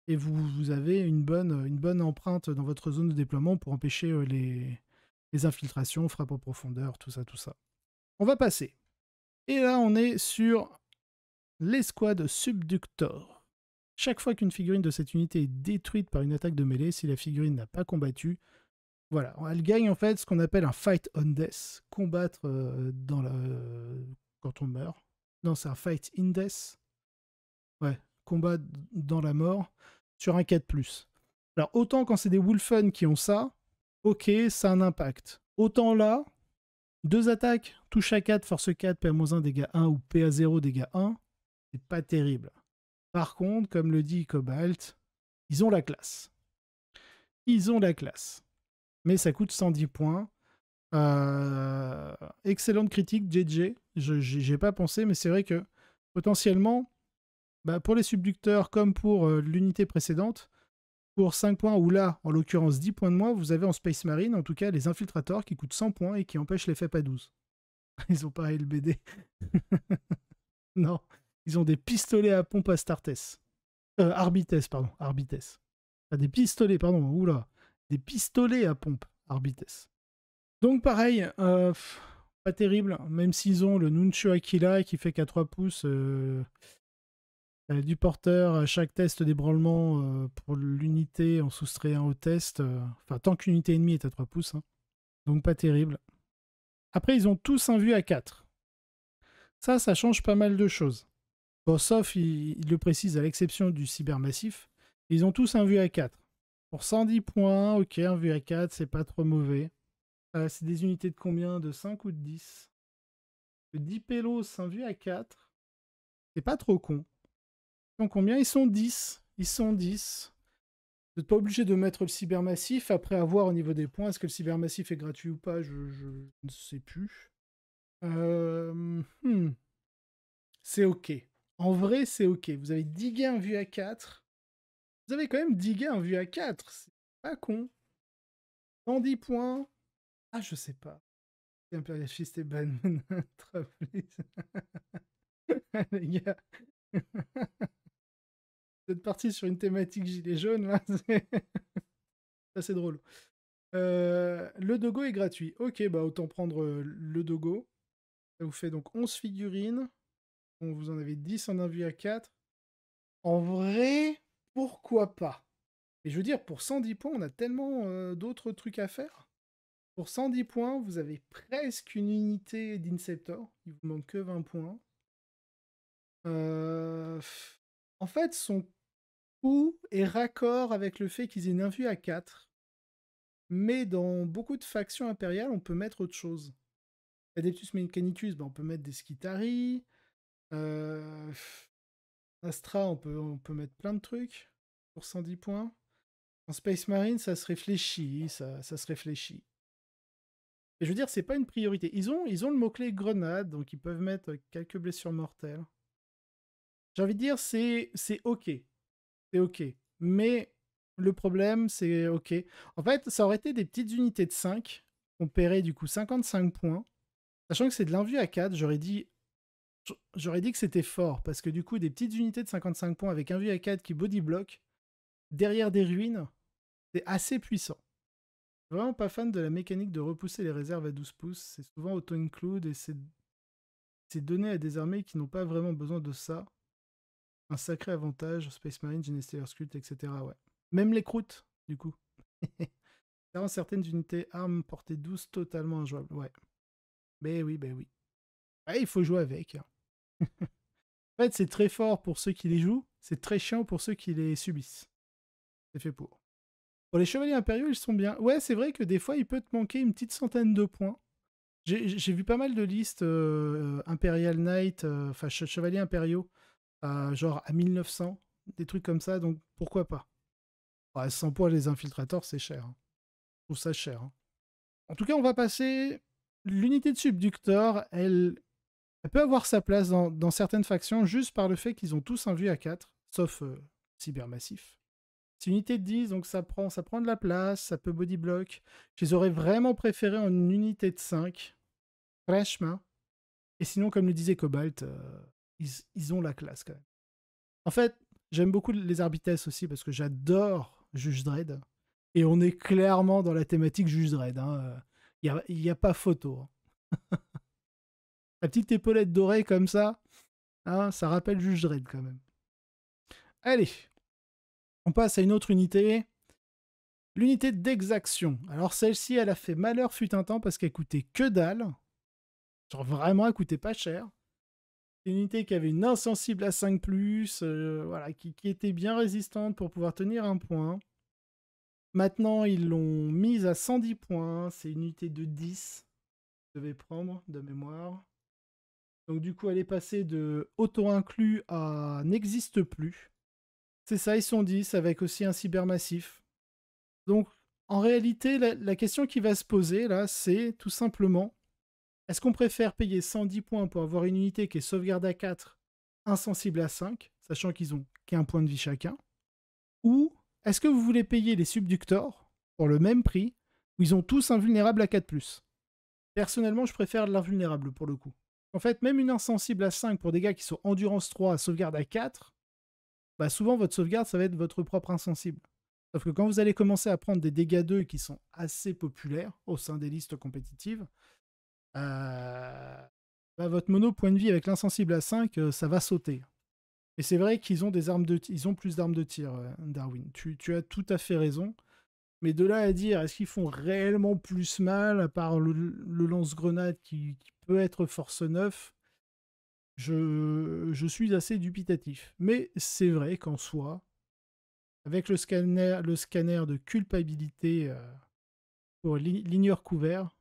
et vous avez une bonne empreinte dans votre zone de déploiement pour empêcher les infiltrations, frappes en profondeur, tout ça, tout ça. On va passer. Et là, on est sur l'escouade Subductor. Chaque fois qu'une figurine de cette unité est détruite par une attaque de mêlée, si la figurine n'a pas combattu, voilà, elle gagne en fait ce qu'on appelle un fight on death, combattre quand on meurt. Non, c'est un fight in death. Ouais, combat dans la mort sur un 4+. Alors autant quand c'est des Wolfen qui ont ça, ok, ça a un impact. Autant là, 2 attaques, touche à 4, force 4, PA-1, dégâts 1 ou PA0, dégâts 1, c'est pas terrible. Par contre, comme le dit Cobalt, ils ont la classe. Ils ont la classe. Mais ça coûte 110 points. Excellente critique, JJ. J'ai pas pensé, mais c'est vrai que potentiellement, pour les subducteurs comme pour l'unité précédente, pour 5 points, ou là, en l'occurrence 10 points de moins, vous avez en Space Marine, en tout cas, les infiltrators qui coûtent 100 points et qui empêchent l'effet pas 12. Ils ont pas LBD. Non, ils ont des pistolets à pompe Astartes. Arbites, pardon. Arbites. Pas des pistolets, pardon. Oula. Des pistolets à pompe Arbites. Donc pareil, pas terrible, même s'ils ont le Nuncio Aquila qui fait qu'à 3 pouces du porteur à chaque test d'ébranlement pour l'unité, on soustrait un au test. Enfin, tant qu'une unité ennemie est à 3 pouces. Hein. Donc pas terrible. Après, ils ont tous un vue à 4. Ça change pas mal de choses. Bon, sauf, il le précise, à l'exception du cybermassif, ils ont tous un vue à 4. Pour 110 points, ok, un vue à 4, c'est pas trop mauvais. C'est des unités de combien? De 5 ou de 10? De 10 pélos, un vue à 4. C'est pas trop con. Ils sont combien? Ils sont 10. Ils sont 10. Vous n'êtes pas obligé de mettre le cybermassif. Après, à voir au niveau des points. Est-ce que le cybermassif est gratuit ou pas? Je ne sais plus. C'est OK. En vrai, c'est OK. Vous avez 10 gains vue à 4. Vous avez quand même 10 gains vue à 4. C'est pas con. 110 points. Ah, je sais pas. Imperial Fist et Banman Travelers. Les gars. Vous êtes partis sur une thématique gilet jaune, là. C'est drôle. Le dogo est gratuit. Ok, bah autant prendre le dogo. Ça vous fait donc 11 figurines. Bon, vous en avez 10 en invue à 4. En vrai, pourquoi pas? Et je veux dire, pour 110 points, on a tellement d'autres trucs à faire. Pour 110 points, vous avez presque une unité d'Inceptor. Il vous manque que 20 points. En fait, son coût est raccord avec le fait qu'ils aient une invue à 4. Mais dans beaucoup de factions impériales, on peut mettre autre chose. Adeptus Mechanicus, bah, on peut mettre des Skitarii. Astra, on peut mettre plein de trucs pour 110 points. En Space Marine, ça se réfléchit, ça se réfléchit. Et je veux dire, c'est pas une priorité. Ils ont le mot-clé grenade, donc ils peuvent mettre quelques blessures mortelles. J'ai envie de dire, c'est OK. C'est OK. Mais le problème, c'est OK. En fait, ça aurait été des petites unités de 5. On paierait du coup 55 points. Sachant que c'est de l'invue à 4, j'aurais dit que c'était fort. Parce que du coup, des petites unités de 55 points avec un vue à 4 qui body block derrière des ruines, c'est assez puissant. Je suis vraiment pas fan de la mécanique de repousser les réserves à 12 pouces. C'est souvent auto-include et c'est donné à des armées qui n'ont pas vraiment besoin de ça. Un sacré avantage, Space Marine, Genestealer Cult, etc. Ouais. Même les croûtes, du coup. Ça rend certaines unités armes portée 12 totalement injouables. Ouais. Ben oui, ben oui. Ouais, il faut jouer avec. En fait, c'est très fort pour ceux qui les jouent, c'est très chiant pour ceux qui les subissent. C'est fait pour. Pour les chevaliers impériaux, ils sont bien. Ouais, c'est vrai que des fois, il peut te manquer une petite centaine de points. J'ai vu pas mal de listes Imperial Knight, enfin chevaliers impériaux, genre à 1900, des trucs comme ça, donc pourquoi pas. Ouais, 100 points les infiltrators, c'est cher. Hein. Je trouve ça cher. Hein. En tout cas, on va passer. L'unité de subducteur, elle peut avoir sa place dans certaines factions juste par le fait qu'ils ont tous un vue à 4, sauf Cybermassif. C'est une unité de 10, donc ça prend de la place, ça peut body block. Je les aurais vraiment préférés en une unité de 5. Franchement. Et sinon, comme le disait Cobalt, ils ont la classe quand même. En fait, j'aime beaucoup les Arbites aussi parce que j'adore Juge Dredd. Et on est clairement dans la thématique Juge Dredd. Il n'y a pas photo. Hein. La petite épaulette dorée comme ça, hein, ça rappelle Juge Dredd quand même. Allez, on passe à une autre unité. L'unité d'exaction. Alors celle-ci, elle a fait malheur fut un temps parce qu'elle coûtait que dalle. Genre vraiment, elle coûtait pas cher. C'est une unité qui avait une insensible à 5+, voilà, qui était bien résistante pour pouvoir tenir un point. Maintenant, ils l'ont mise à 110 points. C'est une unité de 10. Je devais prendre de mémoire. Donc du coup, elle est passée de auto-inclus à n'existe plus. C'est ça, ils sont 10 avec aussi un cybermassif. Donc en réalité, la question qui va se poser là, c'est tout simplement, est-ce qu'on préfère payer 110 points pour avoir une unité qui est sauvegarde à 4, insensible à 5, sachant qu'ils ont qu'un point de vie chacun, ou est-ce que vous voulez payer les subductors pour le même prix, où ils ont tous invulnérables à 4+. Personnellement, je préfère l'invulnérable pour le coup. En fait, même une insensible à 5 pour des gars qui sont endurance 3 à sauvegarde à 4, bah souvent votre sauvegarde, ça va être votre propre insensible. Sauf que quand vous allez commencer à prendre des dégâts 2 qui sont assez populaires au sein des listes compétitives, bah votre mono point de vie avec l'insensible à 5, ça va sauter. Et c'est vrai qu'ils ont ils ont plus d'armes de tir, Darwin. Tu as tout à fait raison. Mais de là à dire, est-ce qu'ils font réellement plus mal, à part le lance-grenade qui peut être force 9, je suis assez dubitatif. Mais c'est vrai qu'en soi, avec le scanner de culpabilité pour l'ignore couvert,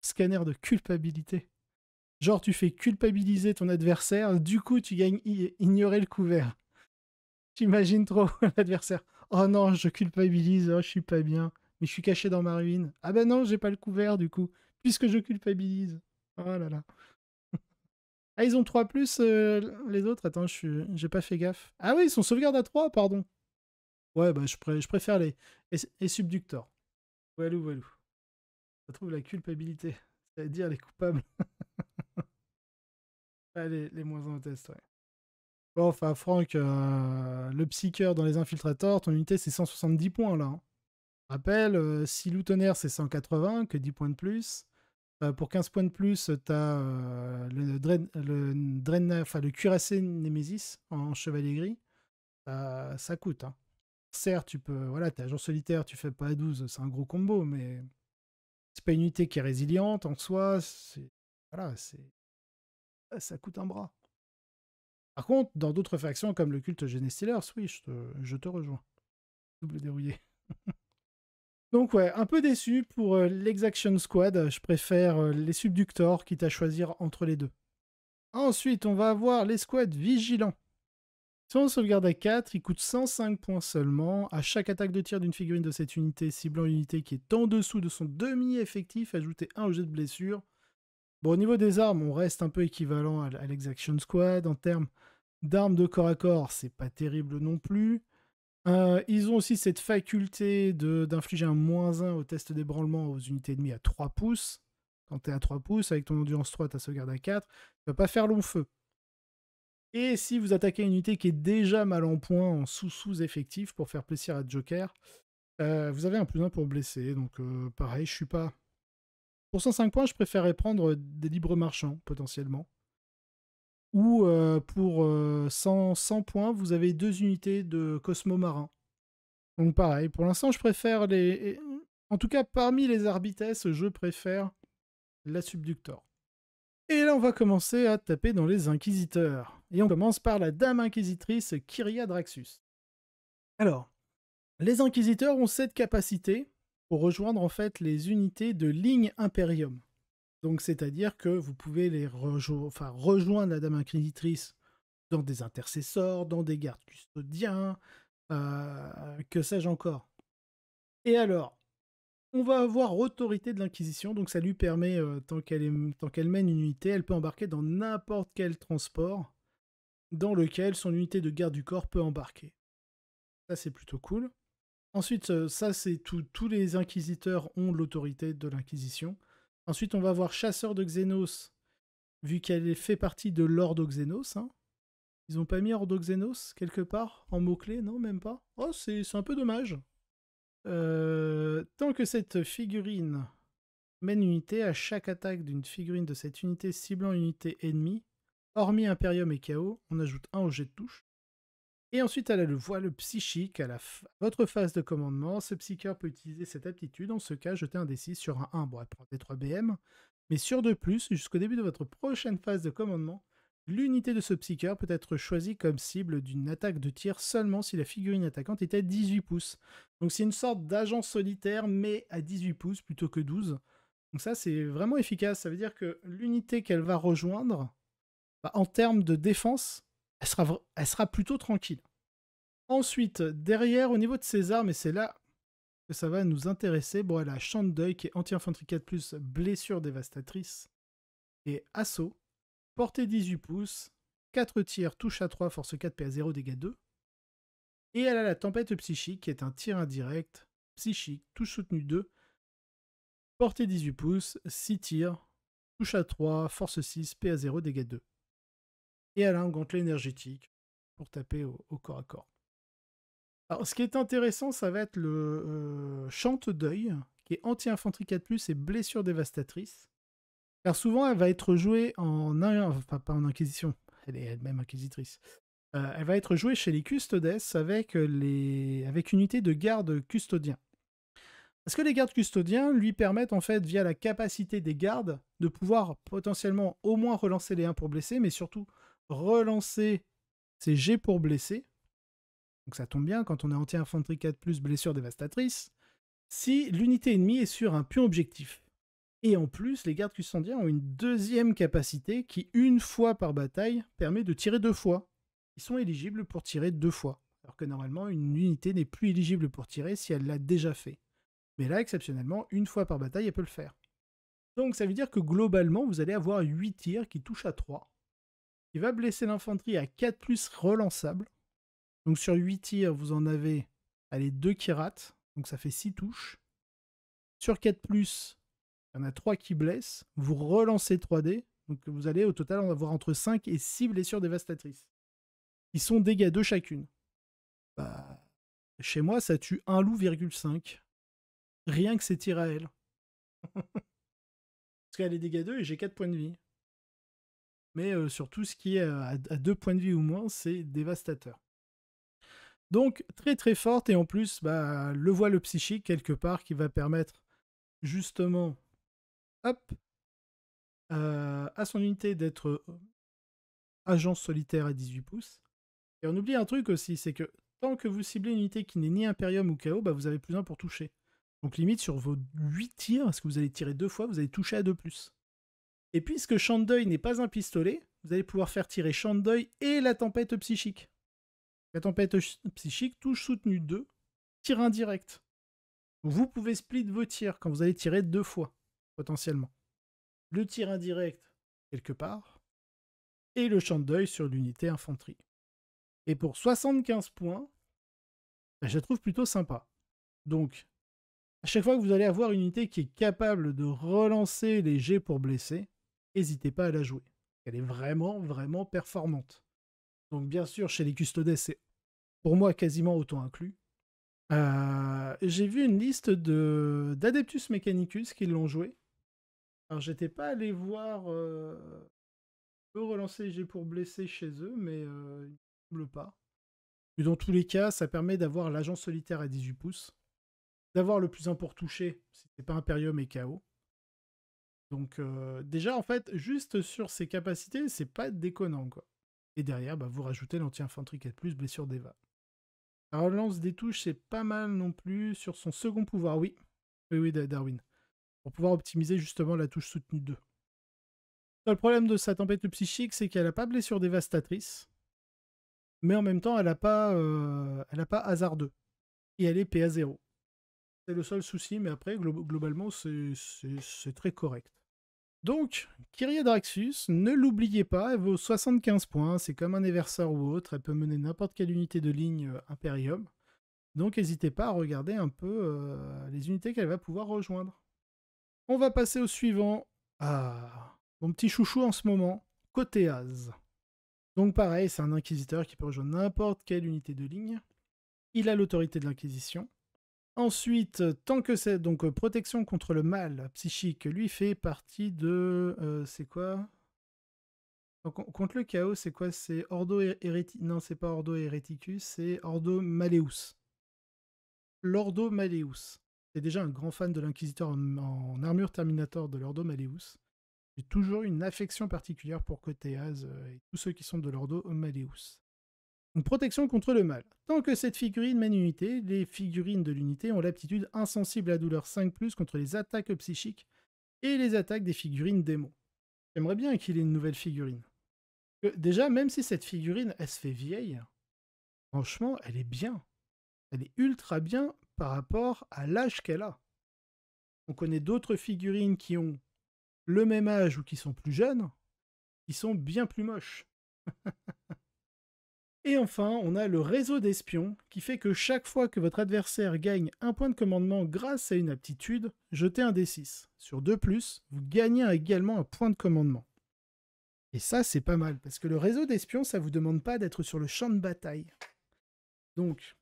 scanner de culpabilité, genre tu fais culpabiliser ton adversaire, du coup tu gagnes ignorer le couvert. J'imagine trop l'adversaire. Oh non, je culpabilise, oh, je suis pas bien. Mais je suis caché dans ma ruine. Ah ben non, j'ai pas le couvert du coup, puisque je culpabilise. Oh là là. Ah, ils ont 3 plus les autres? Attends, j'ai pas fait gaffe. Ah oui, ils sont sauvegarde à 3, pardon. Ouais, bah je préfère les subductors. Walou, walou. Ça trouve la culpabilité. C'est-à-dire les coupables. Ah, les moins en test, ouais. Bon, enfin, Franck, le psycheur dans les infiltrators, ton unité c'est 170 points là, hein. Rappel, si loup-tonnerre c'est 180, que 10 points de plus. Pour 15 points de plus, t'as le cuirassé Némésis en chevalier gris. Ça coûte, hein. Certes, tu peux. Voilà, t'es agent solitaire, tu fais pas à 12, c'est un gros combo, mais c'est pas une unité qui est résiliente en soi. Voilà, ça coûte un bras. Par contre, dans d'autres factions comme le culte Genestealers, oui, je te rejoins. Double dérouillé. Donc ouais, un peu déçu pour l'Exaction Squad. Je préfère les Subductors, quitte à choisir entre les deux. Ensuite, on va avoir les squads vigilants. Ils sont en sauvegarde à 4, ils coûtent 105 points seulement. À chaque attaque de tir d'une figurine de cette unité, ciblant une unité qui est en dessous de son demi-effectif, ajoutez 1 au jet de blessure. Bon, au niveau des armes, on reste un peu équivalent à l'Exaction Squad. En termes d'armes de corps à corps, c'est pas terrible non plus. Ils ont aussi cette faculté d'infliger un -1 au test d'ébranlement aux unités ennemies à 3 pouces. Quand tu es à 3 pouces, avec ton endurance 3, ta sauvegarde à 4, tu vas pas faire long feu. Et si vous attaquez une unité qui est déjà mal en point, en sous-effectif, pour faire plaisir à Joker, vous avez un +1 pour blesser. Donc pareil, je suis pas... Pour 105 points, je préférerais prendre des libres marchands, potentiellement. Ou pour 100 points, vous avez 2 unités de Cosmo Marin. Donc pareil, pour l'instant, je préfère les... En tout cas, parmi les Arbites, je préfère la Subductor. Et là, on va commencer à taper dans les Inquisiteurs. Et on commence par la Dame Inquisitrice Kyria Draxus. Alors, les Inquisiteurs ont cette capacité pour rejoindre en fait les unités de ligne Imperium. Donc c'est-à-dire que vous pouvez rejoindre la Dame Inquisitrice dans des intercesseurs, dans des gardes custodiens, que sais-je encore. Et alors, on va avoir autorité de l'Inquisition, donc ça lui permet, tant qu'elle mène une unité, elle peut embarquer dans n'importe quel transport dans lequel son unité de garde du corps peut embarquer. Ça, c'est plutôt cool. Ensuite, ça, c'est tous les inquisiteurs ont l'autorité de l'Inquisition. Ensuite, on va avoir chasseur de Xénos, vu qu'elle fait partie de l'Ordre Xénos. Hein. Ils ont pas mis Ordre Xénos quelque part en mot-clé, non, même pas. Oh, c'est un peu dommage. Tant que cette figurine mène une unité, à chaque attaque d'une figurine de cette unité ciblant une unité ennemie, hormis Imperium et Chaos, on ajoute 1 au jet de touche. Et ensuite, elle a le voile psychique à votre phase de commandement. Ce psycheur peut utiliser cette aptitude. En ce cas, jetez un D6 sur un 1. Bon, elle prend des 3 BM. Mais sur 2+, jusqu'au début de votre prochaine phase de commandement, l'unité de ce psycheur peut être choisie comme cible d'une attaque de tir seulement si la figurine attaquante est à 18 pouces. Donc c'est une sorte d'agent solitaire, mais à 18 pouces plutôt que 12. Donc ça, c'est vraiment efficace. Ça veut dire que l'unité qu'elle va rejoindre, en termes de défense, elle sera plutôt tranquille. Ensuite, derrière, au niveau de ses armes, et c'est là que ça va nous intéresser, bon, elle a Champ de Deuil qui est anti-infanterie 4+, blessure dévastatrice, et assaut, portée 18 pouces, 4 tirs, touche à 3, force 4, PA 0, dégâts 2. Et elle a la tempête psychique qui est un tir indirect, psychique, touche soutenue 2, portée 18 pouces, 6 tirs, touche à 3, force 6, PA 0, dégâts 2. Et elle a un gantelet énergétique pour taper au corps à corps. Alors, ce qui est intéressant, ça va être le Chante Deuil, qui est anti-infanterie 4+, et blessure dévastatrice. Car souvent, elle va être jouée enfin, pas en inquisition, elle est elle-même inquisitrice. Elle va être jouée chez les custodes avec une unité de garde custodien. Parce que les gardes custodiens lui permettent, en fait, via la capacité des gardes, de pouvoir potentiellement au moins relancer les 1 pour blesser, mais surtout relancer ses G pour blesser. Donc ça tombe bien, quand on est anti-infanterie 4+, blessure dévastatrice, si l'unité ennemie est sur un pion objectif. Et en plus, les gardes custodiens ont une deuxième capacité qui, une fois par bataille, permet de tirer 2 fois. Ils sont éligibles pour tirer 2 fois Alors que normalement, une unité n'est plus éligible pour tirer si elle l'a déjà fait. Mais là, exceptionnellement, une fois par bataille, elle peut le faire. Donc ça veut dire que globalement, vous allez avoir 8 tirs qui touchent à 3. Il va blesser l'infanterie à 4+ relançable. Donc sur 8 tirs, vous en avez 2 qui ratent. Donc ça fait 6 touches. Sur 4+, il y en a 3 qui blessent. Vous relancez 3D. Donc vous allez au total en avoir entre 5 et 6 blessures dévastatrices. Ils sont dégâts de chacune. Bah, chez moi, ça tue un loup,5. Rien que ces tirs à elle. Parce qu'elle est dégâts 2 et j'ai 4 points de vie. Mais sur tout ce qui est à 2 points de vie ou moins, c'est dévastateur. Donc très très forte, et en plus, le voile psychique quelque part qui va permettre justement hop, à son unité d'être agent solitaire à 18 pouces. Et on oublie un truc aussi, c'est que tant que vous ciblez une unité qui n'est ni Imperium ou KO, vous avez plus 1 pour toucher. Donc limite sur vos 8 tirs, parce que vous allez tirer 2 fois, vous allez toucher à 2+. Et puisque Champ de Deuil n'est pas un pistolet, vous allez pouvoir faire tirer Champ de Deuil et la tempête psychique. La tempête psychique, touche soutenue 2, tir indirect. Vous pouvez split vos tirs quand vous allez tirer 2 fois, potentiellement. Le tir indirect, quelque part, et le Champ de Deuil sur l'unité infanterie. Et pour 75 points, je la trouve plutôt sympa. Donc, à chaque fois que vous allez avoir une unité qui est capable de relancer les jets pour blesser, n'hésitez pas à la jouer. Elle est vraiment, vraiment performante. Donc bien sûr, chez les custodes, c'est pour moi quasiment autant inclus. J'ai vu une liste d'Adeptus Mechanicus qui l'ont joué. Alors j'étais pas allé voir eux relancer les jets pour blesser chez eux, mais il ne semble pas. Mais dans tous les cas, ça permet d'avoir l'agent solitaire à 18 pouces, d'avoir le plus 1 pour toucher, si c'est pas Imperium et KO. Donc déjà, en fait, juste sur ses capacités, c'est pas déconnant, quoi. Et derrière, vous rajoutez l'anti-infanterie 4+, blessure d'Eva. La relance des touches, c'est pas mal non plus. Sur son second pouvoir, oui. Oui, Darwin. Pour pouvoir optimiser justement la touche soutenue 2. Le problème de sa tempête psychique, c'est qu'elle n'a pas blessure dévastatrice. Mais en même temps, elle n'a pas hasard 2. Et elle est PA 0. C'est le seul souci, mais après, globalement, c'est très correct. Donc, Kyria Draxus, ne l'oubliez pas, elle vaut 75 points, c'est comme un Eversor ou autre, elle peut mener n'importe quelle unité de ligne Imperium. Donc n'hésitez pas à regarder un peu les unités qu'elle va pouvoir rejoindre. On va passer au suivant. Ah, mon petit chouchou en ce moment, Koteas. Donc pareil, c'est un inquisiteur qui peut rejoindre n'importe quelle unité de ligne. Il a l'autorité de l'inquisition. Ensuite, tant que c'est donc protection contre le mal psychique, lui fait partie de... c'est quoi? Donc, contre le chaos, c'est quoi? C'est Ordo Hereticus. Non, c'est pas Ordo Hereticus, c'est Ordo Maleus. L'Ordo Maleus. C'est déjà un grand fan de l'Inquisiteur en armure Terminator de l'Ordo Maleus. J'ai toujours une affection particulière pour Koteas et tous ceux qui sont de l'Ordo Maleus. Une protection contre le mal. Tant que cette figurine mène une unité, les figurines de l'unité ont l'aptitude insensible à la douleur 5+, contre les attaques psychiques et les attaques des figurines démons. J'aimerais bien qu'il ait une nouvelle figurine. Déjà, même si cette figurine, elle se fait vieille, franchement, elle est bien. Elle est ultra bien par rapport à l'âge qu'elle a. On connaît d'autres figurines qui ont le même âge ou qui sont plus jeunes, qui sont bien plus moches. Et enfin, on a le réseau d'espions, qui fait que chaque fois que votre adversaire gagne un point de commandement grâce à une aptitude, jetez un D6. Sur 2+, vous gagnez également un point de commandement. Et ça, c'est pas mal, parce que le réseau d'espions, ça vous demande pas d'être sur le champ de bataille. Donc,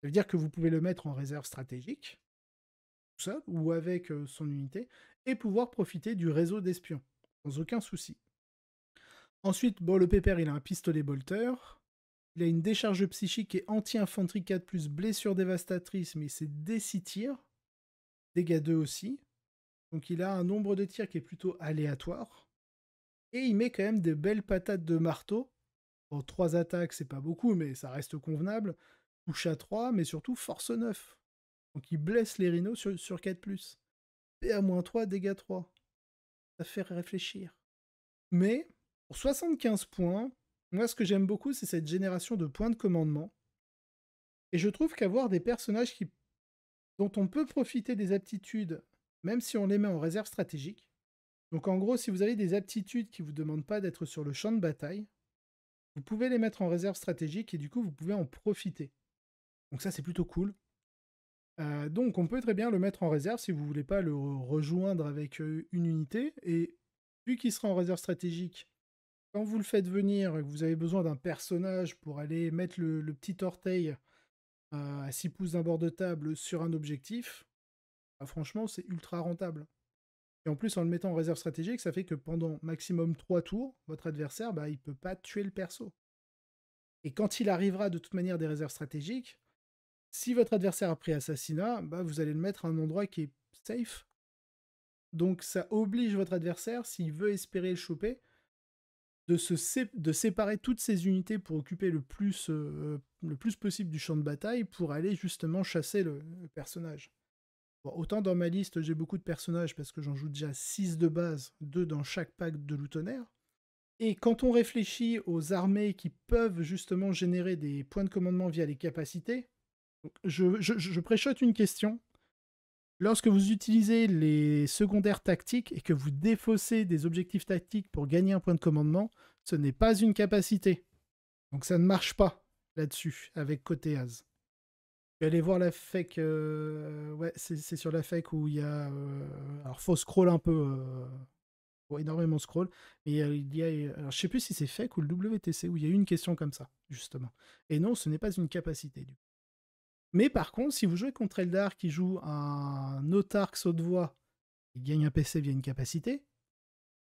ça veut dire que vous pouvez le mettre en réserve stratégique, tout ça, ou avec son unité, et pouvoir profiter du réseau d'espions, sans aucun souci. Ensuite, le pépère, il a un pistolet bolter. Il a une décharge psychique et anti-infanterie 4+, blessure dévastatrice, mais c'est des 6 tirs. Dégâts 2 aussi. Donc il a un nombre de tirs qui est plutôt aléatoire. Et il met quand même des belles patates de marteau. Bon, 3 attaques, c'est pas beaucoup, mais ça reste convenable. Touche à 3, mais surtout force 9. Donc il blesse les rhinos sur 4+. PA-3, dégâts 3. Ça fait réfléchir. Mais, pour 75 points, moi ce que j'aime beaucoup, c'est cette génération de points de commandement. Et je trouve qu'avoir des personnages dont on peut profiter des aptitudes, même si on les met en réserve stratégique. Donc en gros, si vous avez des aptitudes qui ne vous demandent pas d'être sur le champ de bataille, vous pouvez les mettre en réserve stratégique et du coup, vous pouvez en profiter. Donc ça, c'est plutôt cool. Donc on peut très bien le mettre en réserve si vous ne voulez pas le rejoindre avec une unité. Et vu qu'il sera en réserve stratégique, quand vous le faites venir et que vous avez besoin d'un personnage pour aller mettre le petit orteil à 6 pouces d'un bord de table sur un objectif, bah, franchement, c'est ultra rentable. Et en plus, en le mettant en réserve stratégique, ça fait que pendant maximum 3 tours, votre adversaire, bah, il peut pas tuer le perso. Et quand il arrivera de toute manière des réserves stratégiques, si votre adversaire a pris assassinat, bah, vous allez le mettre à un endroit qui est safe. Donc ça oblige votre adversaire, s'il veut espérer le choper, de séparer toutes ses unités pour occuper le plus possible du champ de bataille pour aller justement chasser le personnage. Bon, autant dans ma liste, j'ai beaucoup de personnages parce que j'en joue déjà 6 de base, 2 dans chaque pack de Loutonnerre. Et quand on réfléchit aux armées qui peuvent justement générer des points de commandement via les capacités, je préchote une question. Lorsque vous utilisez les secondaires tactiques et que vous défaussez des objectifs tactiques pour gagner un point de commandement, ce n'est pas une capacité. Donc ça ne marche pas là-dessus avec côté Az. Je vais aller voir la fake. Ouais, c'est sur la fake où il y a. Alors faut scroll un peu. Faut énormément scroll. Mais il y a. Alors je sais plus si c'est fake ou le WTC où il y a eu une question comme ça, justement. Et non, ce n'est pas une capacité du coup. Mais par contre, si vous jouez contre Eldar qui joue un autarque saut de voix, il gagne un PC via une capacité.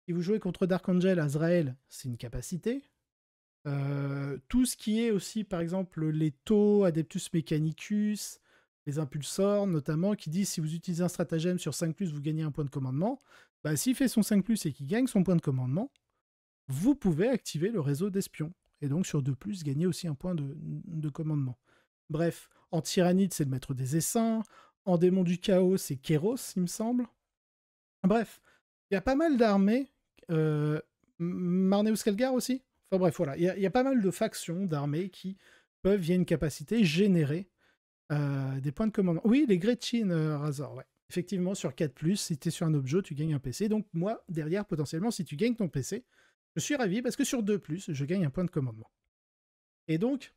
Si vous jouez contre Dark Angel, Azrael, c'est une capacité. Tout ce qui est aussi, par exemple, les taux, Adeptus Mechanicus, les impulsors notamment, qui disent si vous utilisez un stratagème sur 5+, vous gagnez un point de commandement. Bah, s'il fait son 5+, et qu'il gagne son point de commandement, vous pouvez activer le réseau d'espions. Et donc sur 2+, gagner aussi un point de commandement. Bref, en Tyrannide, c'est le maître des essaims. En démon du chaos, c'est Kéros, il me semble. Bref, il y a pas mal d'armées. Marneus Kelgar aussi. Enfin bref, voilà. Il y a pas mal de factions d'armées qui peuvent, via une capacité, générer des points de commandement. Oui, les Gretchen Razor, ouais. Effectivement, sur 4+, si tu es sur un objet, tu gagnes un PC. Donc moi, derrière, potentiellement, si tu gagnes ton PC, je suis ravi parce que sur 2+, je gagne un point de commandement. Et donc,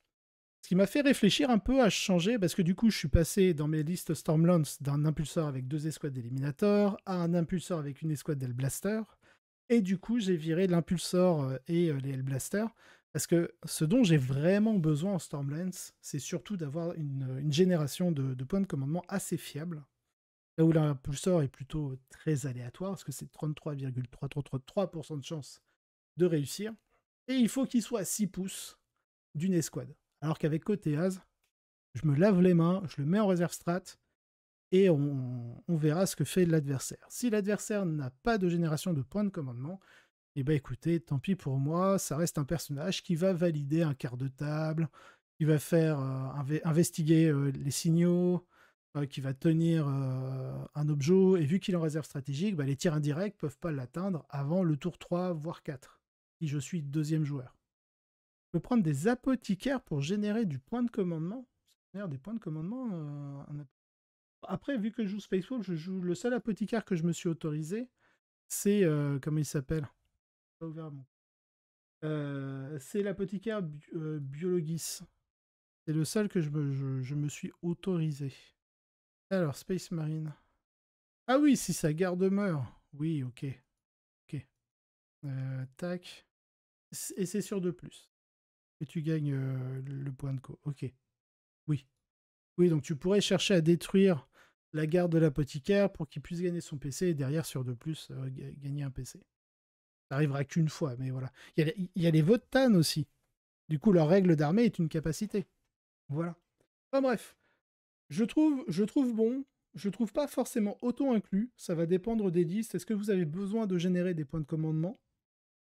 ce qui m'a fait réfléchir un peu à changer, parce que du coup, je suis passé dans mes listes Stormlance d'un impulseur avec 2 escouades d'Eliminator à un impulseur avec une escouade d'Hellblaster. Et du coup, j'ai viré l'impulsor et les Hellblasters. Parce que ce dont j'ai vraiment besoin en Stormlance, c'est surtout d'avoir une génération de points de commandement assez fiable. Là où l'impulsor est plutôt très aléatoire, parce que c'est 33,333% de chance de réussir. Et il faut qu'il soit à 6 pouces d'une escouade. Alors qu'avec côté Az, je me lave les mains, je le mets en réserve strat, et on verra ce que fait l'adversaire. Si l'adversaire n'a pas de génération de points de commandement, eh ben écoutez, tant pis pour moi, ça reste un personnage qui va valider un quart de table, qui va faire investiguer les signaux, qui va tenir un objet, et vu qu'il est en réserve stratégique, bah, les tirs indirects peuvent pas l'atteindre avant le tour 3, voire 4, si je suis deuxième joueur. Je peux prendre des apothicaires pour générer du point de commandement. Ça génère des points de commandement. Après, vu que je joue Spacewalk, je joue le seul apothicaire que je me suis autorisé, c'est comment il s'appelle? Pas ouvert, bon. C'est l'apothicaire Biologis. C'est le seul que je me suis autorisé. Alors, Space Marine. Ah oui, si sa garde meurt. Oui, ok. Ok. Tac. Et c'est sur 2+. Et tu gagnes le point de co. Ok. Oui. Oui, donc tu pourrais chercher à détruire la garde de l'apothicaire pour qu'il puisse gagner son PC et derrière, sur 2+, gagner un PC. Ça arrivera qu'une fois, mais voilà. Il y a les Votan aussi. Du coup, leur règle d'armée est une capacité. Voilà. Enfin bref, je trouve bon. Je trouve pas forcément auto-inclus. Ça va dépendre des listes. Est-ce que vous avez besoin de générer des points de commandement?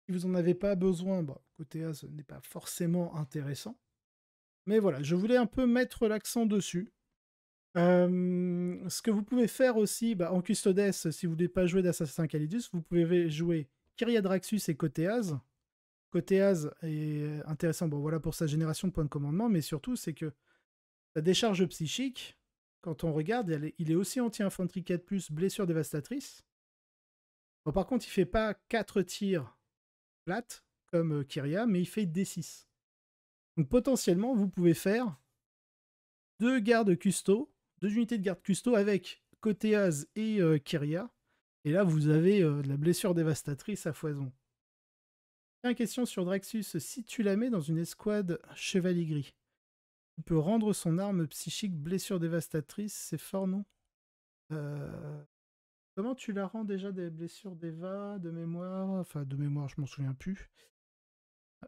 Si vous n'en avez pas besoin, bah, côté A, ce n'est pas forcément intéressant. Mais voilà, je voulais un peu mettre l'accent dessus. Ce que vous pouvez faire aussi, bah, en Custodes, si vous voulez pas jouer d'Assassin Calidus, vous pouvez jouer Kyria Draxus et Côté Az. Côté Az est intéressant, bon voilà pour sa génération de points de commandement, mais surtout c'est que Sa décharge psychique, quand on regarde, il est aussi anti-infanterie 4+, blessure dévastatrice. Bon, par contre, il fait pas 4 tirs plates, comme Kyria, mais il fait D6. Donc potentiellement, vous pouvez faire 2 gardes custo, 2 unités de garde custo avec Koteas et Kyria. Et là, vous avez de la blessure dévastatrice à foison. Une question sur Draxus. Si tu la mets dans une escouade chevalier gris, tu peux rendre son arme psychique blessure dévastatrice. C'est fort, non? Comment tu la rends déjà des blessures d'Eva, de mémoire? Enfin, de mémoire, je m'en souviens plus.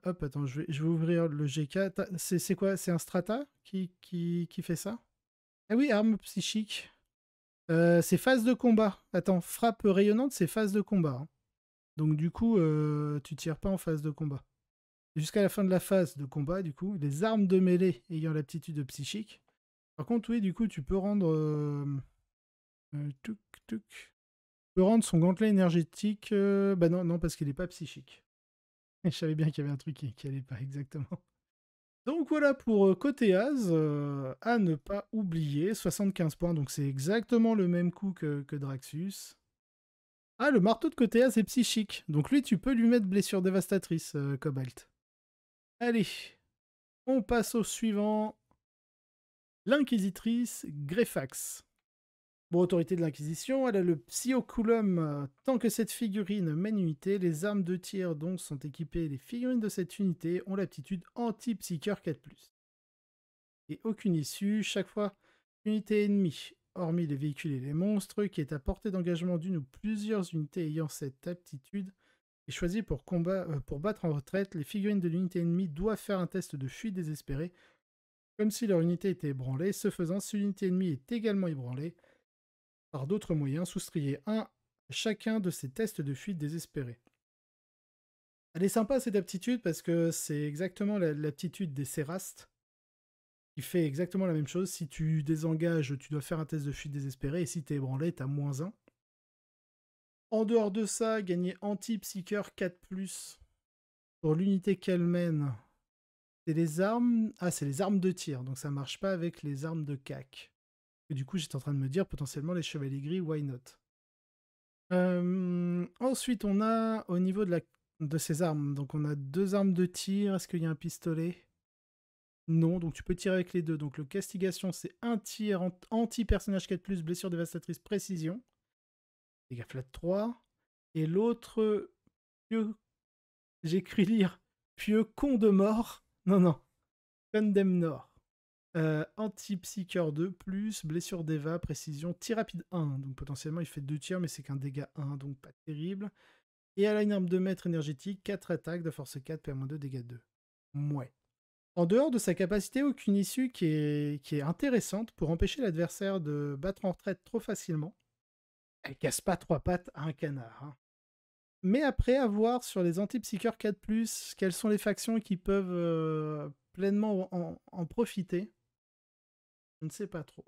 Hop, attends, je vais ouvrir le GK. C'est quoi? C'est un strata qui fait ça? Ah oui, arme psychique. C'est phase de combat. Attends, frappe rayonnante, c'est phase de combat. Hein. Donc du coup, tu tires pas en phase de combat. Jusqu'à la fin de la phase de combat, du coup, les armes de mêlée ayant l'aptitude psychique. Par contre, oui, du coup, tu peux rendre... Tu peux rendre son gantelet énergétique... Bah non, non, parce qu'il n'est pas psychique. Je savais bien qu'il y avait un truc qui allait pas exactement. Donc voilà pour côté Az, à ne pas oublier, 75 points, donc c'est exactement le même coup que Draxus. Ah, le marteau de côté Az est psychique, donc lui tu peux lui mettre blessure dévastatrice, Cobalt. Allez, on passe au suivant. L'inquisitrice Greyfax. Bon, autorité de l'Inquisition, elle a le Psyoculum. Tant que cette figurine mène une unité, les armes de tir dont sont équipées les figurines de cette unité ont l'aptitude anti-psycheur 4+. Et aucune issue, chaque fois unité ennemie, hormis les véhicules et les monstres, qui est à portée d'engagement d'une ou plusieurs unités ayant cette aptitude, est choisie pour battre en retraite, les figurines de l'unité ennemie doivent faire un test de fuite désespérée, comme si leur unité était ébranlée. Ce faisant, si l'unité ennemie est également ébranlée, par d'autres moyens, soustrayez un à chacun de ces tests de fuite désespérés. Elle est sympa cette aptitude parce que c'est exactement l'aptitude des Sérastes, qui fait exactement la même chose. Si tu désengages, tu dois faire un test de fuite désespéré, et si t'es ébranlé, t'as -1. En dehors de ça, gagner anti-psycheur 4+, pour l'unité qu'elle mène. C'est les armes... Ah, c'est les armes de tir, donc ça marche pas avec les armes de CAC. Et du coup, j'étais en train de me dire, potentiellement, les chevaliers gris, why not? Ensuite, on a, au niveau de ces armes, donc on a 2 armes de tir. Est-ce qu'il y a un pistolet? Non, donc tu peux tirer avec les deux. Donc le castigation, c'est un tir anti-personnage 4+, blessure dévastatrice, précision. Dégâts flat 3. Et l'autre, j'ai cru lire, pieux con de mort. Non, non. Condemnor. Anti-psycheur 2+, blessure d'Eva, précision, tir rapide 1. Donc potentiellement il fait 2 tirs, mais c'est qu'un dégât 1, donc pas terrible. Et elle a une arme de maître énergétique, 4 attaques de force 4, PA-2, dégâts 2. Mouais. En dehors de sa capacité, aucune issue qui est intéressante pour empêcher l'adversaire de battre en retraite trop facilement. Elle casse pas 3 pattes à un canard. Hein. Mais après, à voir sur les antipsycheurs 4+, quelles sont les factions qui peuvent pleinement en profiter. Je ne sais pas trop.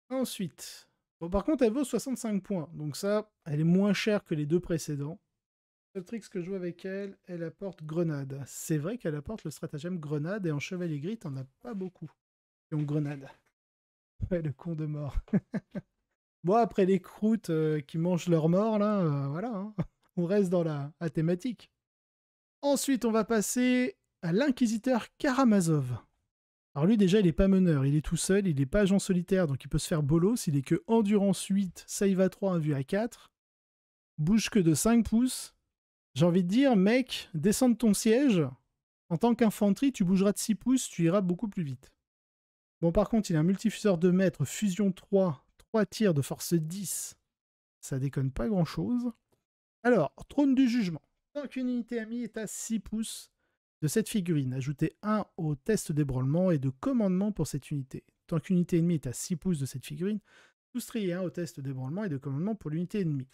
Ensuite, bon, par contre, elle vaut 65 points. Donc ça, elle est moins chère que les deux précédents. Le tricks que je joue avec elle, elle apporte grenade. C'est vrai qu'elle apporte le stratagème grenade, et en chevalier gris, t'en as pas beaucoup qui ont grenade. Ouais, le con de mort. Bon, après les croûtes qui mangent leur mort, là, voilà. Hein. On reste dans la thématique. Ensuite, on va passer à l'inquisiteur Karamazov. Alors lui, déjà, il est pas meneur, il est tout seul, il est pas agent solitaire, donc il peut se faire bolos, il est que endurance 8, save à 3, invue à 4, bouge que de 5 pouces. J'ai envie de dire, mec, descends de ton siège, en tant qu'infanterie, tu bougeras de 6 pouces, tu iras beaucoup plus vite. Bon, par contre, il a un multifuseur de mètres, fusion 3, 3 tirs de force 10, ça déconne pas grand-chose. Alors, trône du jugement. Tant qu'une unité amie est à 6 pouces de cette figurine, ajoutez 1 au test d'ébranlement et de commandement pour cette unité. Tant qu'une unité ennemie est à 6 pouces de cette figurine, soustrayez 1 au test d'ébranlement et de commandement pour l'unité ennemie.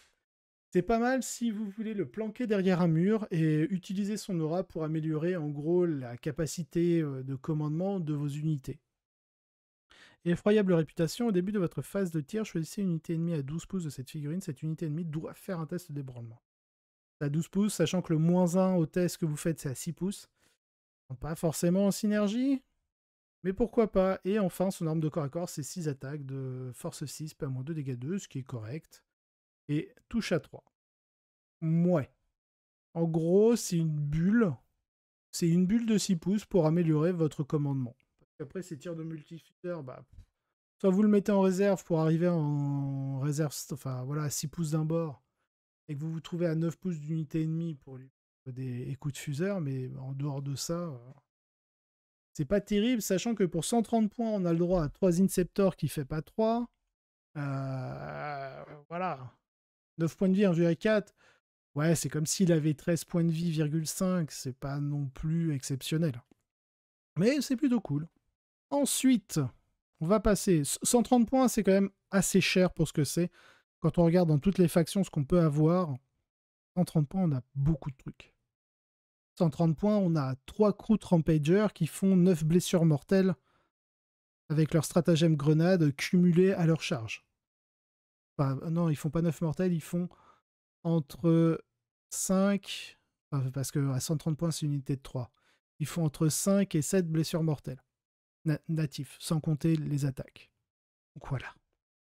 C'est pas mal si vous voulez le planquer derrière un mur et utiliser son aura pour améliorer en gros la capacité de commandement de vos unités. Effroyable réputation, au début de votre phase de tir, choisissez une unité ennemie à 12 pouces de cette figurine. Cette unité ennemie doit faire un test d'ébranlement. À 12 pouces, sachant que le -1 au test que vous faites, c'est à 6 pouces. Donc pas forcément en synergie. Mais pourquoi pas? Et enfin, son arme de corps à corps, c'est 6 attaques de force 6, PA-2, dégâts 2, ce qui est correct. Et touche à 3. Mouais. En gros, c'est une bulle. C'est une bulle de 6 pouces pour améliorer votre commandement. Après, ces tirs de multifuseur, bah, soit vous le mettez en réserve pour arriver en réserve, enfin voilà, à 6 pouces d'un bord, et que vous vous trouvez à 9 pouces d'unité ennemie pour des coups de fuseur, mais en dehors de ça, c'est pas terrible, sachant que pour 130 points, on a le droit à 3 Inceptors qui fait pas 3. Voilà. 9 points de vie, 1,4. Ouais, c'est comme s'il avait 13 points de vie, 5. C'est pas non plus exceptionnel. Mais c'est plutôt cool. Ensuite, on va passer. 130 points, c'est quand même assez cher pour ce que c'est. Quand on regarde dans toutes les factions ce qu'on peut avoir, 130 points, on a beaucoup de trucs. 130 points, on a 3 Croûte Rampager qui font 9 blessures mortelles avec leur stratagème grenade cumulé à leur charge. Enfin, non, ils font pas 9 mortels, ils font entre 5, parce qu'à 130 points, c'est une unité de 3. Ils font entre 5 et 7 blessures mortelles natifs, sans compter les attaques. Donc voilà.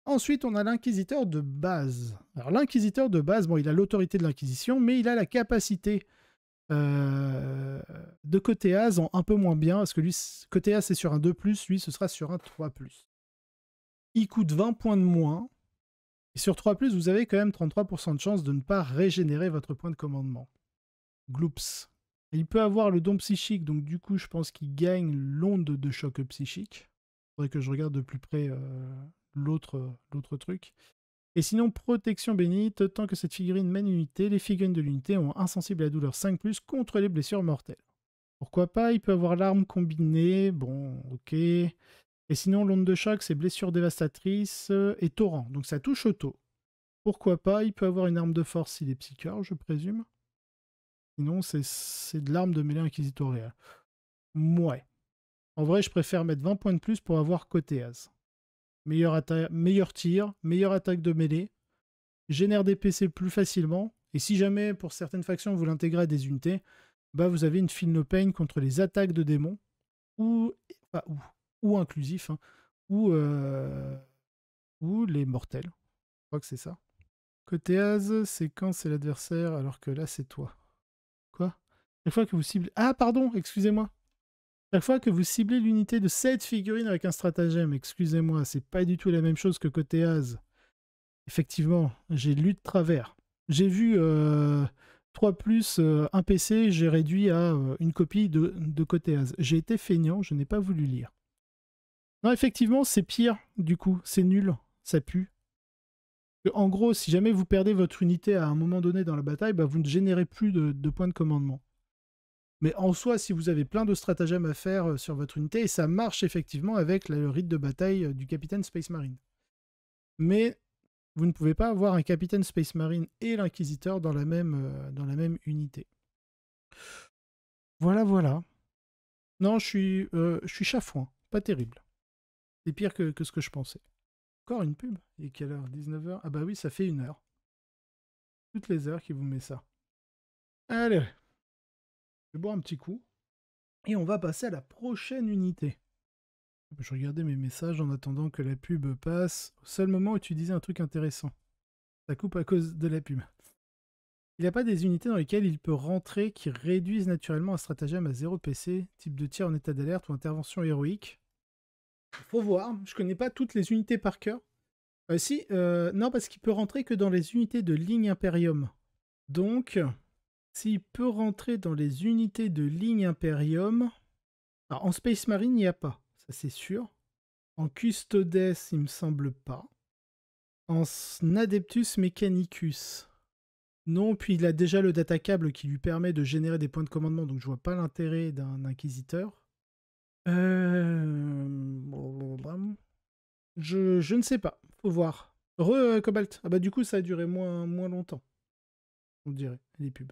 Ensuite, on a l'inquisiteur de base. Alors l'inquisiteur de base, bon, il a l'autorité de l'inquisition, mais il a la capacité de côté As en un peu moins bien, parce que lui, côté As c'est sur un 2+, lui ce sera sur un 3+. Il coûte 20 points de moins, et sur 3+, vous avez quand même 33% de chance de ne pas régénérer votre point de commandement. Gloops. Il peut avoir le don psychique, donc du coup je pense qu'il gagne l'onde de choc psychique. Il faudrait que je regarde de plus près l'autre truc. Et sinon, protection bénite, tant que cette figurine mène une unité, les figurines de l'unité ont insensible à la douleur 5+, contre les blessures mortelles. Pourquoi pas, il peut avoir l'arme combinée, bon, ok. Et sinon, l'onde de choc, c'est blessure dévastatrice et torrent, donc ça touche auto. Pourquoi pas, il peut avoir une arme de force s'il est psycheur, je présume. Sinon, c'est de l'arme de mêlée inquisitoriale. Ouais. En vrai, je préfère mettre 20 points de plus pour avoir côté As. Meilleur tir, meilleure attaque de mêlée, génère des PC plus facilement, et si jamais, pour certaines factions, vous l'intégrez à des unités, bah vous avez une Feel No Pain contre les attaques de démons, ou inclusif, hein, ou les mortels. Je crois que c'est ça. Côté As, c'est quand c'est l'adversaire, alors que là, c'est toi. Quoi? Chaque fois que vous ciblez... Ah, pardon, excusez-moi. Chaque fois que vous ciblez l'unité de cette figurine avec un stratagème, excusez-moi, c'est pas du tout la même chose que côté As. Effectivement, j'ai lu de travers. J'ai vu 3+, un PC, j'ai réduit à une copie de côté As. J'ai été feignant, je n'ai pas voulu lire. Non, effectivement, c'est pire, du coup. C'est nul, ça pue. En gros, si jamais vous perdez votre unité à un moment donné dans la bataille, bah, vous ne générez plus de points de commandement. Mais en soi, si vous avez plein de stratagèmes à faire sur votre unité, et ça marche effectivement avec le rite de bataille du capitaine Space Marine. Mais vous ne pouvez pas avoir un capitaine Space Marine et l'inquisiteur dans la même unité. Voilà, voilà. Non, je suis chafouin. Pas terrible. C'est pire que ce que je pensais. Encore une pub? Et quelle heure? 19h? Ah bah oui, ça fait 1 heure. Toutes les heures qui vous met ça. Allez. Je vais boire un petit coup. Et on va passer à la prochaine unité. Je regardais mes messages en attendant que la pub passe. Au seul moment où tu disais un truc intéressant. Ça coupe à cause de la pub. Il n'y a pas des unités dans lesquelles il peut rentrer qui réduisent naturellement un stratagème à 0 PC, type de tir en état d'alerte ou intervention héroïque. Faut voir, je connais pas toutes les unités par cœur. Non, parce qu'il peut rentrer que dans les unités de ligne Imperium. Donc, s'il peut rentrer dans les unités de ligne Imperium... Alors, en Space Marine, il n'y a pas, ça c'est sûr. En Custodes, il me semble pas. En Adeptus Mechanicus... Non, puis il a déjà le datacable qui lui permet de générer des points de commandement, donc je vois pas l'intérêt d'un inquisiteur. Je ne sais pas, faut voir. Cobalt. Ah bah du coup ça a duré moins longtemps, on dirait, les pubs.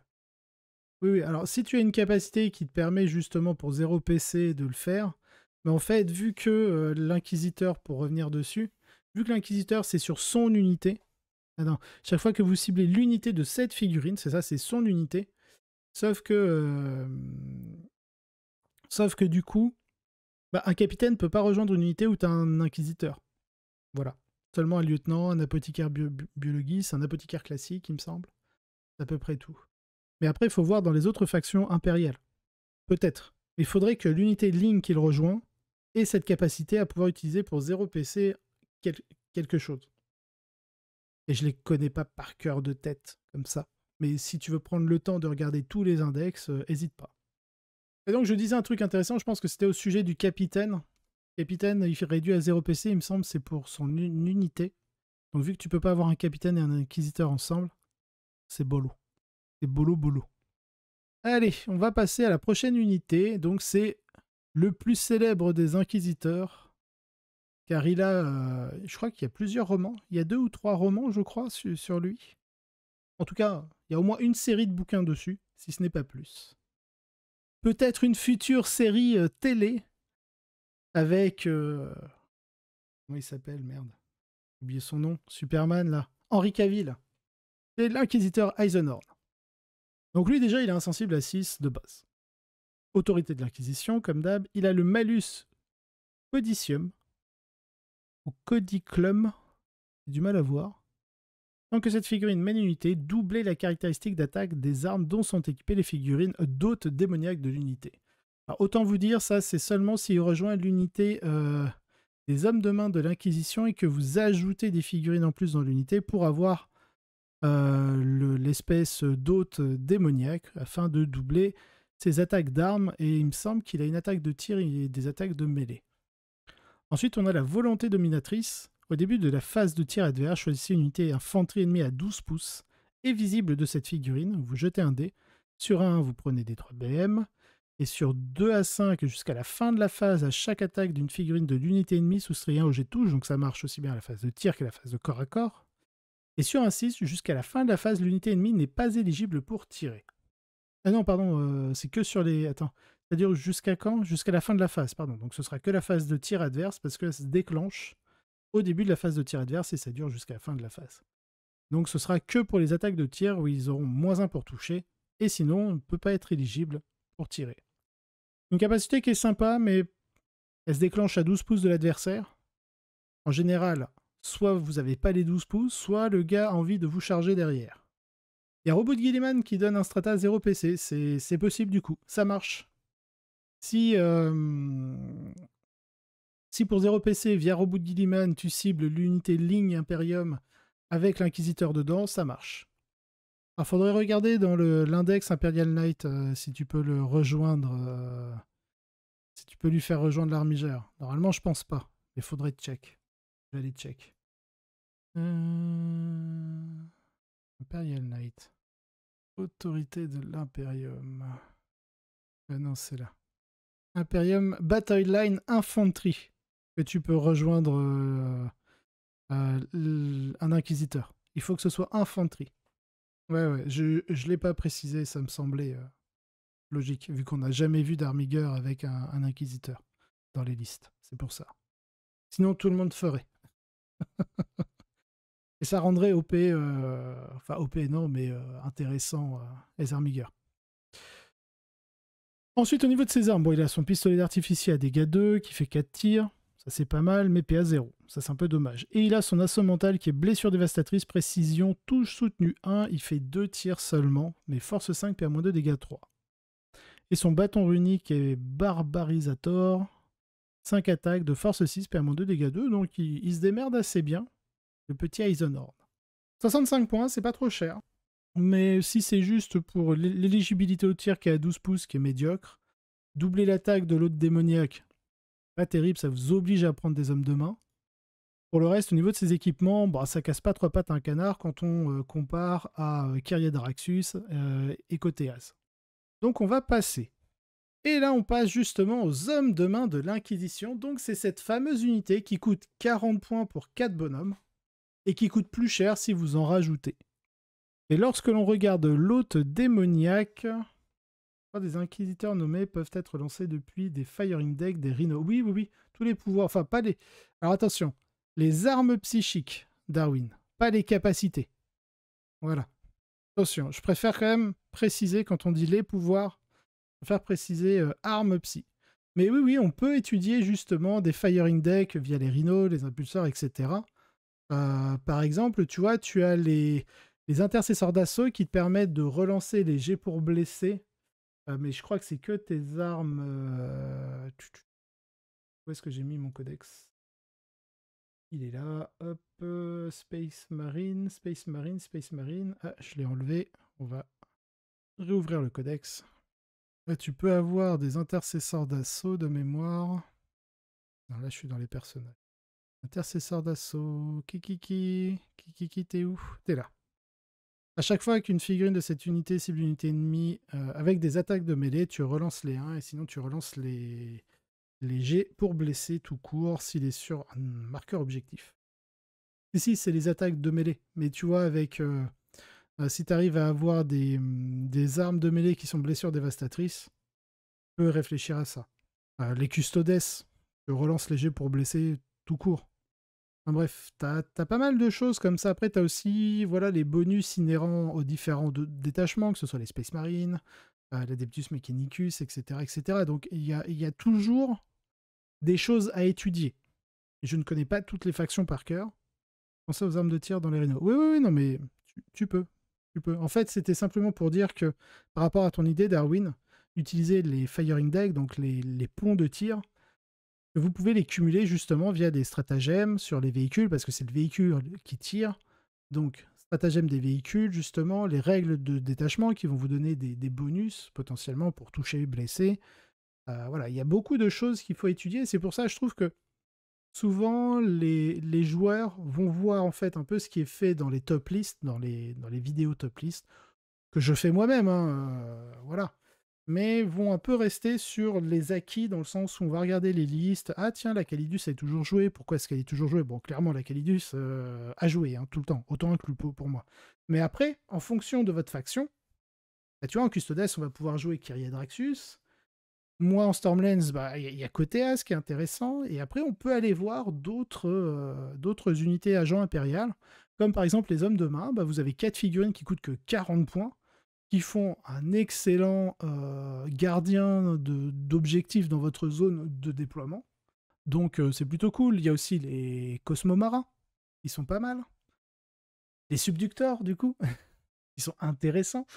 Oui, oui, alors si tu as une capacité qui te permet justement pour 0 PC de le faire, mais en fait, vu que l'inquisiteur, pour revenir dessus, vu que l'inquisiteur c'est sur son unité, ah non, chaque fois que vous ciblez l'unité de cette figurine, c'est ça, c'est son unité. Sauf que du coup, Bah, un capitaine peut pas rejoindre une unité où tu as un inquisiteur. Voilà. Seulement un lieutenant, un apothicaire biologiste, un apothicaire classique, il me semble. C'est à peu près tout. Mais après, il faut voir dans les autres factions impériales. Peut-être. Il faudrait que l'unité de ligne qu'il rejoint ait cette capacité à pouvoir utiliser pour 0 PC quelque chose. Et je les connais pas par cœur de tête, comme ça. Mais si tu veux prendre le temps de regarder tous les index, hésite pas. Et donc je disais un truc intéressant, je pense que c'était au sujet du capitaine. Capitaine, il fait réduit à 0 PC, il me semble, c'est pour son unité. Donc vu que tu peux pas avoir un capitaine et un inquisiteur ensemble, c'est bolo. C'est bolo. Allez, on va passer à la prochaine unité. Donc c'est le plus célèbre des inquisiteurs. Car il a, je crois qu'il y a plusieurs romans. Il y a 2 ou 3 romans, je crois, sur lui. En tout cas, il y a au moins une série de bouquins dessus, si ce n'est pas plus. Peut-être une future série télé avec... comment il s'appelle, merde. J'ai oublié son nom. Superman, là. Henry Cavill. C'est l'inquisiteur Eisenhorn. Donc lui, déjà, il est insensible à 6 de base. Autorité de l'Inquisition, comme d'hab. Il a le malus codicium. Ou codiclum. J'ai du mal à voir. Tant que cette figurine mène une unité, doublez la caractéristique d'attaque des armes dont sont équipées les figurines d'hôtes démoniaques de l'unité. Autant vous dire, ça c'est seulement s'il rejoint l'unité des hommes de main de l'Inquisition et que vous ajoutez des figurines en plus dans l'unité pour avoir l'espèce d'hôte démoniaque afin de doubler ses attaques d'armes, et il me semble qu'il a une attaque de tir et des attaques de mêlée. Ensuite, on a la volonté dominatrice. Au début de la phase de tir adverse, choisissez une unité infanterie ennemie à 12 pouces et visible de cette figurine. Vous jetez un dé. Sur 1, vous prenez des 3 BM. Et sur 2 à 5, jusqu'à la fin de la phase, à chaque attaque d'une figurine de l'unité ennemie, soustrayez un au jet de touche. Donc ça marche aussi bien à la phase de tir qu'à la phase de corps à corps. Et sur un 6, jusqu'à la fin de la phase, l'unité ennemie n'est pas éligible pour tirer. Ah non, pardon, c'est que sur les... Attends, c'est-à-dire jusqu'à quand? Jusqu'à la fin de la phase, pardon. Donc ce sera que la phase de tir adverse parce que ça se déclenche au début de la phase de tir adverse et ça dure jusqu'à la fin de la phase. Donc ce sera que pour les attaques de tir où ils auront -1 pour toucher, et sinon on ne peut pas être éligible pour tirer. Une capacité qui est sympa, mais elle se déclenche à 12 pouces de l'adversaire. En général, soit vous n'avez pas les 12 pouces, soit le gars a envie de vous charger derrière. Il y a Robot de Gilliman qui donne un strata 0 PC, c'est possible du coup, ça marche. Si pour 0 PC, via Robot de Gilliman, tu cibles l'unité ligne Imperium avec l'Inquisiteur dedans, ça marche. Alors, faudrait regarder dans l'index Imperial Knight si tu peux le rejoindre, si tu peux lui faire rejoindre l'armigère. Normalement, je pense pas, mais faudrait check. Je vais aller check. Imperial Knight. Autorité de l'Imperium. Non, c'est là. Imperium Battle Line Infantry. Que tu peux rejoindre un inquisiteur. Il faut que ce soit infanterie. Ouais, je l'ai pas précisé, ça me semblait logique, vu qu'on n'a jamais vu d'armigueur avec un inquisiteur dans les listes. C'est pour ça. Sinon, tout le monde ferait. Et ça rendrait OP, enfin OP non, mais intéressant les armigueurs. Ensuite, au niveau de ses armes, bon, il a son pistolet d'artificier à dégâts 2 qui fait 4 tirs. Ça c'est pas mal, mais PA 0. Ça c'est un peu dommage. Et il a son assaut mental qui est blessure dévastatrice, précision, touche soutenue 1. Il fait 2 tirs seulement, mais force 5, PA-2, dégâts 3. Et son bâton runique est barbarisator. 5 attaques de force 6, PA-2, dégâts 2. Donc il se démerde assez bien. Le petit Eisenhorn. 65 points, c'est pas trop cher. Mais si c'est juste pour l'éligibilité au tir qui est à 12 pouces, qui est médiocre, doubler l'attaque de l'autre démoniaque, pas terrible, ça vous oblige à prendre des hommes de main. Pour le reste, au niveau de ses équipements, bah, ça casse pas 3 pattes à un canard quand on compare à Kyria Daraxus et Cotéas. Donc on va passer. Et là, on passe justement aux hommes de main de l'Inquisition. Donc c'est cette fameuse unité qui coûte 40 points pour 4 bonhommes et qui coûte plus cher si vous en rajoutez. Et lorsque l'on regarde l'hôte démoniaque, des inquisiteurs nommés peuvent être lancés depuis des firing decks, des rhinos. Oui, tous les pouvoirs, enfin pas les... Alors attention, les armes psychiques, Darwin, pas les capacités. Voilà. Attention, je préfère quand même préciser, quand on dit les pouvoirs, je préfère préciser armes psy. Mais oui, oui, on peut étudier justement des firing decks via les rhinos, les impulseurs, etc. Par exemple, tu vois, tu as les intercesseurs d'assaut qui te permettent de relancer les jets pour blesser. Mais je crois que c'est que tes armes. Où est-ce que j'ai mis mon codex? Il est là. Hop. Space Marine, Space Marine, Space Marine. Ah, je l'ai enlevé. On va réouvrir le codex. Là, tu peux avoir des intercesseurs d'assaut de mémoire. Non, là, je suis dans les personnages. Intercesseur d'assaut. Kikiki. Kikiki, t'es où? T'es là. À chaque fois qu'une figurine de cette unité cible une unité ennemie avec des attaques de mêlée, tu relances les 1 et sinon tu relances les jets pour blesser tout court s'il est sur un marqueur objectif. Ici, c'est les attaques de mêlée. Mais tu vois, avec si tu arrives à avoir des armes de mêlée qui sont blessures dévastatrices, tu peux réfléchir à ça. Les custodes, tu relances les jets pour blesser tout court. Enfin, bref, t'as pas mal de choses comme ça. Après, t'as aussi voilà, les bonus inhérents aux différents détachements, que ce soit les Space Marines, l'Adeptus Mechanicus, etc., etc. Donc, il y a toujours des choses à étudier. Je ne connais pas toutes les factions par cœur. Pensez aux armes de tir dans les rhinos. Oui, oui, oui, non, mais tu peux. Tu peux. En fait, c'était simplement pour dire que, par rapport à ton idée, Darwin, utiliser les firing decks, donc les ponts de tir, que vous pouvez les cumuler justement via des stratagèmes sur les véhicules, parce que c'est le véhicule qui tire. Donc, stratagèmes des véhicules, justement, les règles de détachement qui vont vous donner des bonus potentiellement pour toucher, blesser. Voilà, il y a beaucoup de choses qu'il faut étudier. C'est pour ça que je trouve que souvent, les joueurs vont voir en fait un peu ce qui est fait dans les top lists, dans les vidéos top lists, que je fais moi-même, hein, voilà. Mais vont un peu rester sur les acquis, dans le sens où on va regarder les listes. Ah tiens, la Calidus est toujours jouée. Pourquoi est-ce qu'elle est toujours jouée? Bon, clairement, la Calidus a joué hein, tout le temps, autant inclus pour moi. Mais après, en fonction de votre faction, bah, tu vois, en Custodes, on va pouvoir jouer Kyrie Draxus. Moi, en Stormlands, bah, y a Koteas qui est intéressant. Et après, on peut aller voir d'autres unités agents impériales. Comme par exemple les hommes de main. Bah, vous avez 4 figurines qui coûtent que 40 points, qui font un excellent gardien d'objectifs dans votre zone de déploiement. Donc c'est plutôt cool. Il y a aussi les Cosmomarins, ils sont pas mal. Les Subductors, du coup, ils sont intéressants.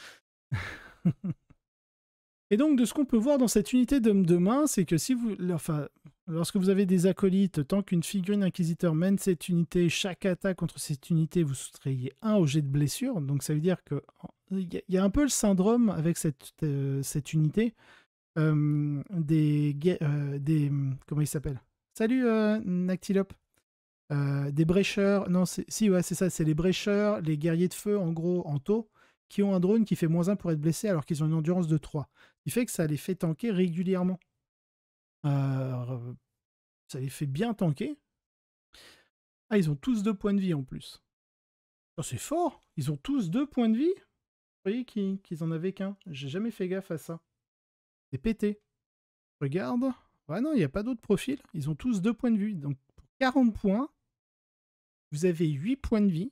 Et donc, de ce qu'on peut voir dans cette unité d'hommes de main, c'est que si vous, enfin, lorsque vous avez des acolytes, tant qu'une figurine inquisiteur mène cette unité, chaque attaque contre cette unité, vous soustrayez 1 au jet de blessure. Donc, ça veut dire que il y a un peu le syndrome avec cette unité des comment il s'appelle? Salut Nactilope. Des brécheurs. Non, si ouais, c'est ça. C'est les brécheurs, les guerriers de feu, en gros, en taux, qui ont un drone qui fait -1 pour être blessé alors qu'ils ont une endurance de 3. Ce qui fait que ça les fait tanker régulièrement. Ça les fait bien tanker. Ah, ils ont tous 2 points de vie en plus. Oh, c'est fort. Ils ont tous 2 points de vie. Vous voyez qu'ils en avaient qu'un. J'ai jamais fait gaffe à ça. C'est pété. Regarde. Ouais, non, il n'y a pas d'autres profils. Ils ont tous 2 points de vie. Donc, pour 40 points, vous avez 8 points de vie.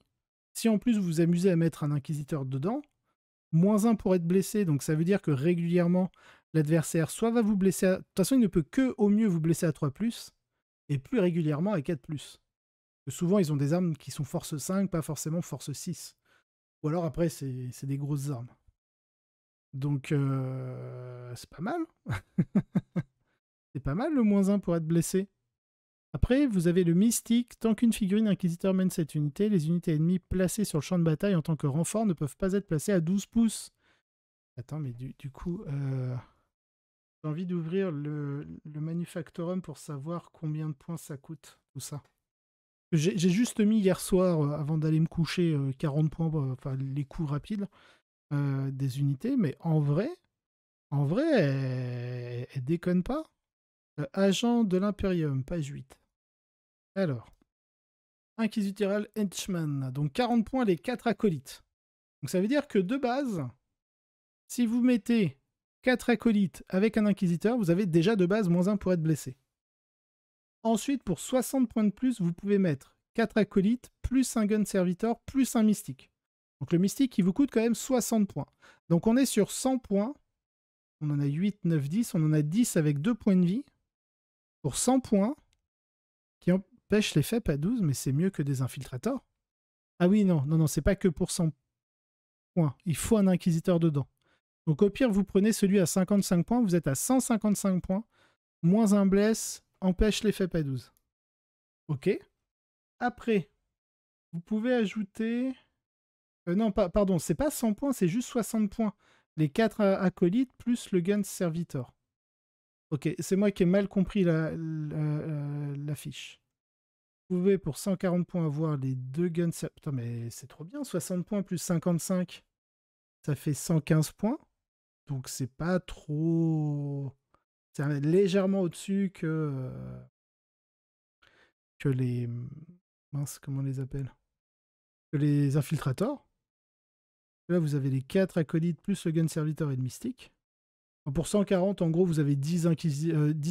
Si en plus vous vous amusez à mettre un inquisiteur dedans, -1 pour être blessé, donc ça veut dire que régulièrement, l'adversaire soit va vous blesser à... De toute façon, il ne peut que au mieux vous blesser à 3+, et plus régulièrement à 4+. Parce que souvent, ils ont des armes qui sont force 5, pas forcément force 6. Ou alors après, c'est des grosses armes. Donc, c'est pas mal. C'est pas mal le -1 pour être blessé. Après, vous avez le mystique. Tant qu'une figurine inquisiteur mène cette unité, les unités ennemies placées sur le champ de bataille en tant que renfort ne peuvent pas être placées à 12 pouces. Attends, mais du coup, j'ai envie d'ouvrir le Manufactorum pour savoir combien de points ça coûte, tout ça. J'ai juste mis hier soir, avant d'aller me coucher, 40 points, enfin les coups rapides des unités, mais en vrai, elle déconne pas. Agent de l'Imperium, page 8. Alors, Inquisitorial Henchman, donc 40 points les 4 acolytes. Donc ça veut dire que de base, si vous mettez 4 acolytes avec un inquisiteur, vous avez déjà de base -1 pour être blessé. Ensuite, pour 60 points de plus, vous pouvez mettre 4 acolytes, plus un gun servitor, plus un mystique. Donc le mystique, il vous coûte quand même 60 points. Donc on est sur 100 points. On en a 8, 9, 10. On en a 10 avec 2 points de vie. pour 100 points, qui empêche les FEP à 12, mais c'est mieux que des infiltrators. Ah oui, non, non, non, c'est pas que pour 100 points. Il faut un inquisiteur dedans. Donc au pire, vous prenez celui à 55 points, vous êtes à 155 points, moins un bless, empêche les FEP à 12. Ok. Après, vous pouvez ajouter... non, pardon, c'est pas 100 points, c'est juste 60 points. Les 4 acolytes plus le gun servitor. Ok, c'est moi qui ai mal compris la fiche. Vous pouvez pour 140 points avoir les deux guns... Putain, mais c'est trop bien, 60 points plus 55, ça fait 115 points. Donc c'est pas trop... C'est légèrement au-dessus que les... Mince, comment on les appelle? Que les infiltrators. Là, vous avez les 4 acolytes plus le gun servitor et le mystique. Pour 140, en gros, vous avez 10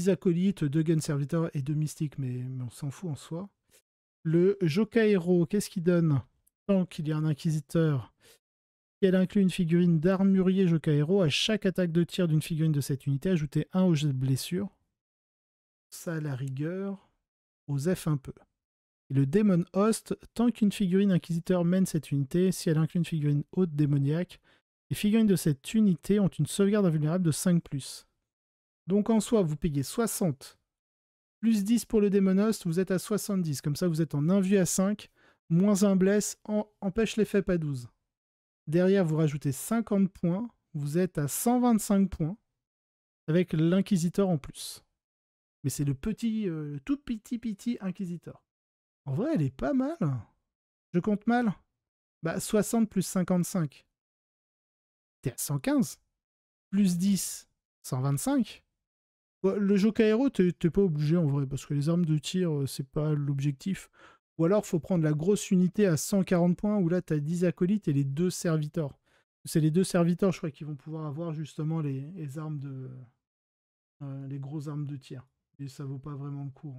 acolytes, 2 gun servitors et 2 mystiques, mais on s'en fout en soi. Le Jokaero, qu'est-ce qu'il donne? Tant qu'il y a un inquisiteur, elle inclut une figurine d'armurier Jokaero. À chaque attaque de tir d'une figurine de cette unité, ajoutez 1 au jet de blessure. Ça, à la rigueur, osef un peu. Et le Demon Host, tant qu'une figurine inquisiteur mène cette unité, si elle inclut une figurine haute démoniaque, les figurines de cette unité ont une sauvegarde invulnérable de 5+. Donc en soi, vous payez 60, plus 10 pour le Demon Host, vous êtes à 70. Comme ça, vous êtes en 1 vue à 5, moins un bless, empêche les FEP à 12. Derrière, vous rajoutez 50 points, vous êtes à 125 points, avec l'Inquisiteur en plus. Mais c'est le petit, tout petit Inquisiteur. En vrai, elle est pas mal. Je compte mal. Bah, 60 plus 55. T'es à 115. Plus 10, 125. Ouais, le Jokaero, t'es pas obligé en vrai, parce que les armes de tir, c'est pas l'objectif. Ou alors, faut prendre la grosse unité à 140 points, où là, t'as 10 acolytes et les 2 serviteurs. C'est les 2 serviteurs, je crois, qui vont pouvoir avoir justement les armes de... les grosses armes de tir. Et ça vaut pas vraiment le coup.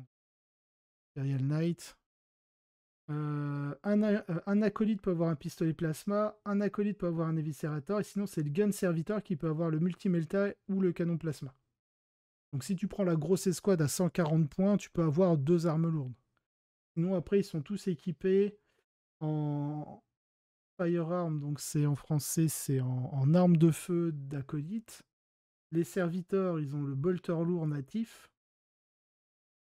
Imperial Knight. Un acolyte peut avoir un pistolet plasma, un acolyte peut avoir un éviscérateur, et sinon c'est le gun serviteur qui peut avoir le multimelta ou le canon plasma. Donc si tu prends la grosse escouade à 140 points, tu peux avoir 2 armes lourdes. Sinon après ils sont tous équipés en firearm, donc c'est en français c'est en arme de feu d'acolyte. Les serviteurs ils ont le bolter lourd natif.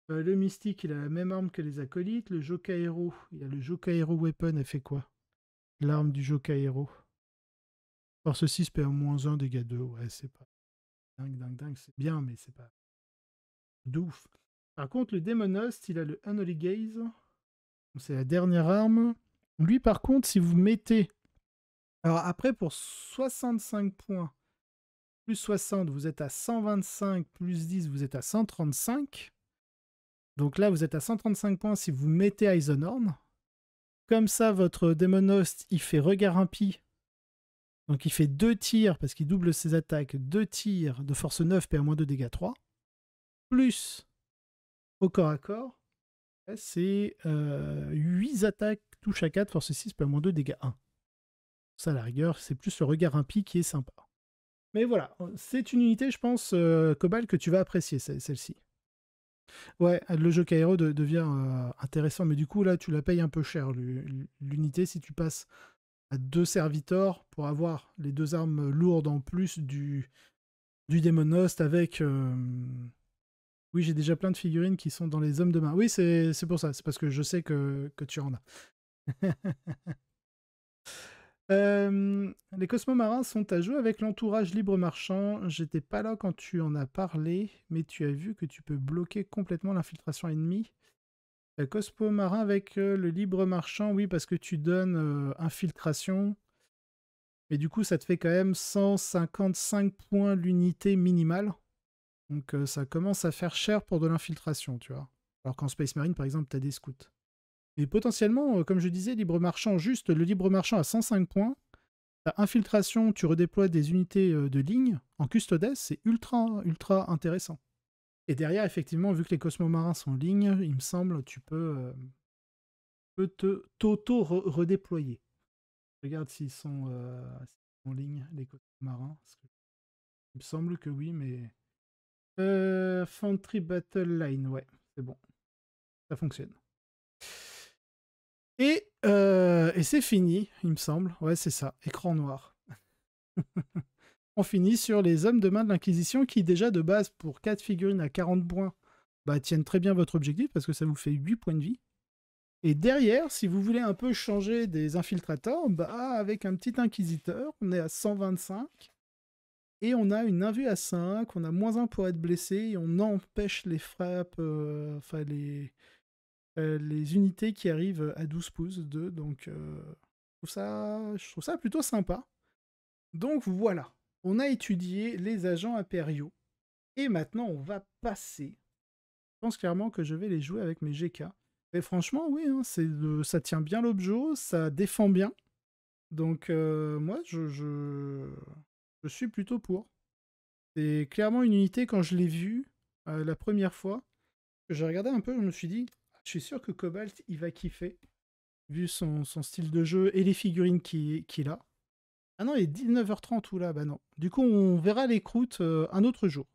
Le mystique il a la même arme que les acolytes. Le Jokaero, il a le Jokaero weapon, elle fait quoi? L'arme du Jokaero. Force 6, PA-1, dégâts 2. Ouais, c'est pas dingue. C'est bien, mais c'est pas de ouf. Par contre, le Demon Host, il a le Unholy Gaze. C'est la dernière arme. Lui, par contre, si vous mettez... Alors après, pour 65 points, plus 60, vous êtes à 125, plus 10, vous êtes à 135. Donc là, vous êtes à 135 points si vous mettez Eisenhorn. Comme ça, votre Demon Host, il fait regard impie. Donc il fait 2 tirs, parce qu'il double ses attaques, 2 tirs de force 9, PA-2, dégâts 3. Plus au corps à corps, c'est 8 attaques, touche à 4, force 6, PA-2, dégâts 1. Ça, à la rigueur, c'est plus le regard impie qui est sympa. Mais voilà, c'est une unité, je pense, Cobalt, que tu vas apprécier, celle-ci. Ouais, le jeu Kairo devient intéressant, mais du coup, là, tu la payes un peu cher, l'unité, si tu passes à 2 serviteurs pour avoir les 2 armes lourdes en plus du Demon Host avec... Oui, j'ai déjà plein de figurines qui sont dans les hommes de main. Oui, c'est pour ça, c'est parce que je sais que tu en as. Les Cosmomarins sont à jouer avec l'entourage libre marchand. J'étais pas là quand tu en as parlé, mais tu as vu que tu peux bloquer complètement l'infiltration ennemie. Cosmomarin avec le libre marchand, oui, parce que tu donnes infiltration. Mais du coup, ça te fait quand même 155 points l'unité minimale. Donc ça commence à faire cher pour de l'infiltration, tu vois. Alors qu'en Space Marine, par exemple, tu as des scouts. Mais potentiellement, comme je disais, libre marchand, juste le libre marchand à 105 points. Ta infiltration, tu redéploies des unités de ligne. En custodes, c'est ultra intéressant. Et derrière, effectivement, vu que les cosmomarins sont en ligne, il me semble, tu peux t'auto-redéployer. Regarde s'ils sont en ligne, les cosmomarins. Il me semble que oui, mais Infantry Battle Line, ouais, c'est bon. Ça fonctionne. Et c'est fini, il me semble. Ouais, c'est ça, écran noir. On finit sur les hommes de main de l'Inquisition qui, déjà de base, pour 4 figurines à 40 points, bah, tiennent très bien votre objectif parce que ça vous fait 8 points de vie. Et derrière, si vous voulez un peu changer des infiltrators, bah, avec un petit inquisiteur, on est à 125. Et on a une invue à 5, on a -1 pour être blessé, et on empêche les frappes, enfin les unités qui arrivent à 12 pouces d'eux. Donc je trouve ça plutôt sympa. Donc voilà, on a étudié les agents impériaux. Et maintenant, on va passer. Je pense clairement que je vais les jouer avec mes GK. Et franchement, oui, hein, ça tient bien l'objet, ça défend bien. Donc moi, je suis plutôt pour. C'est clairement une unité, quand je l'ai vue la première fois, que j'ai regardé un peu, je me suis dit, je suis sûr que Cobalt, il va kiffer, vu son style de jeu et les figurines qu'il a. Ah non, il est 19h30 ou là, bah non. Du coup, on verra les croûtes un autre jour.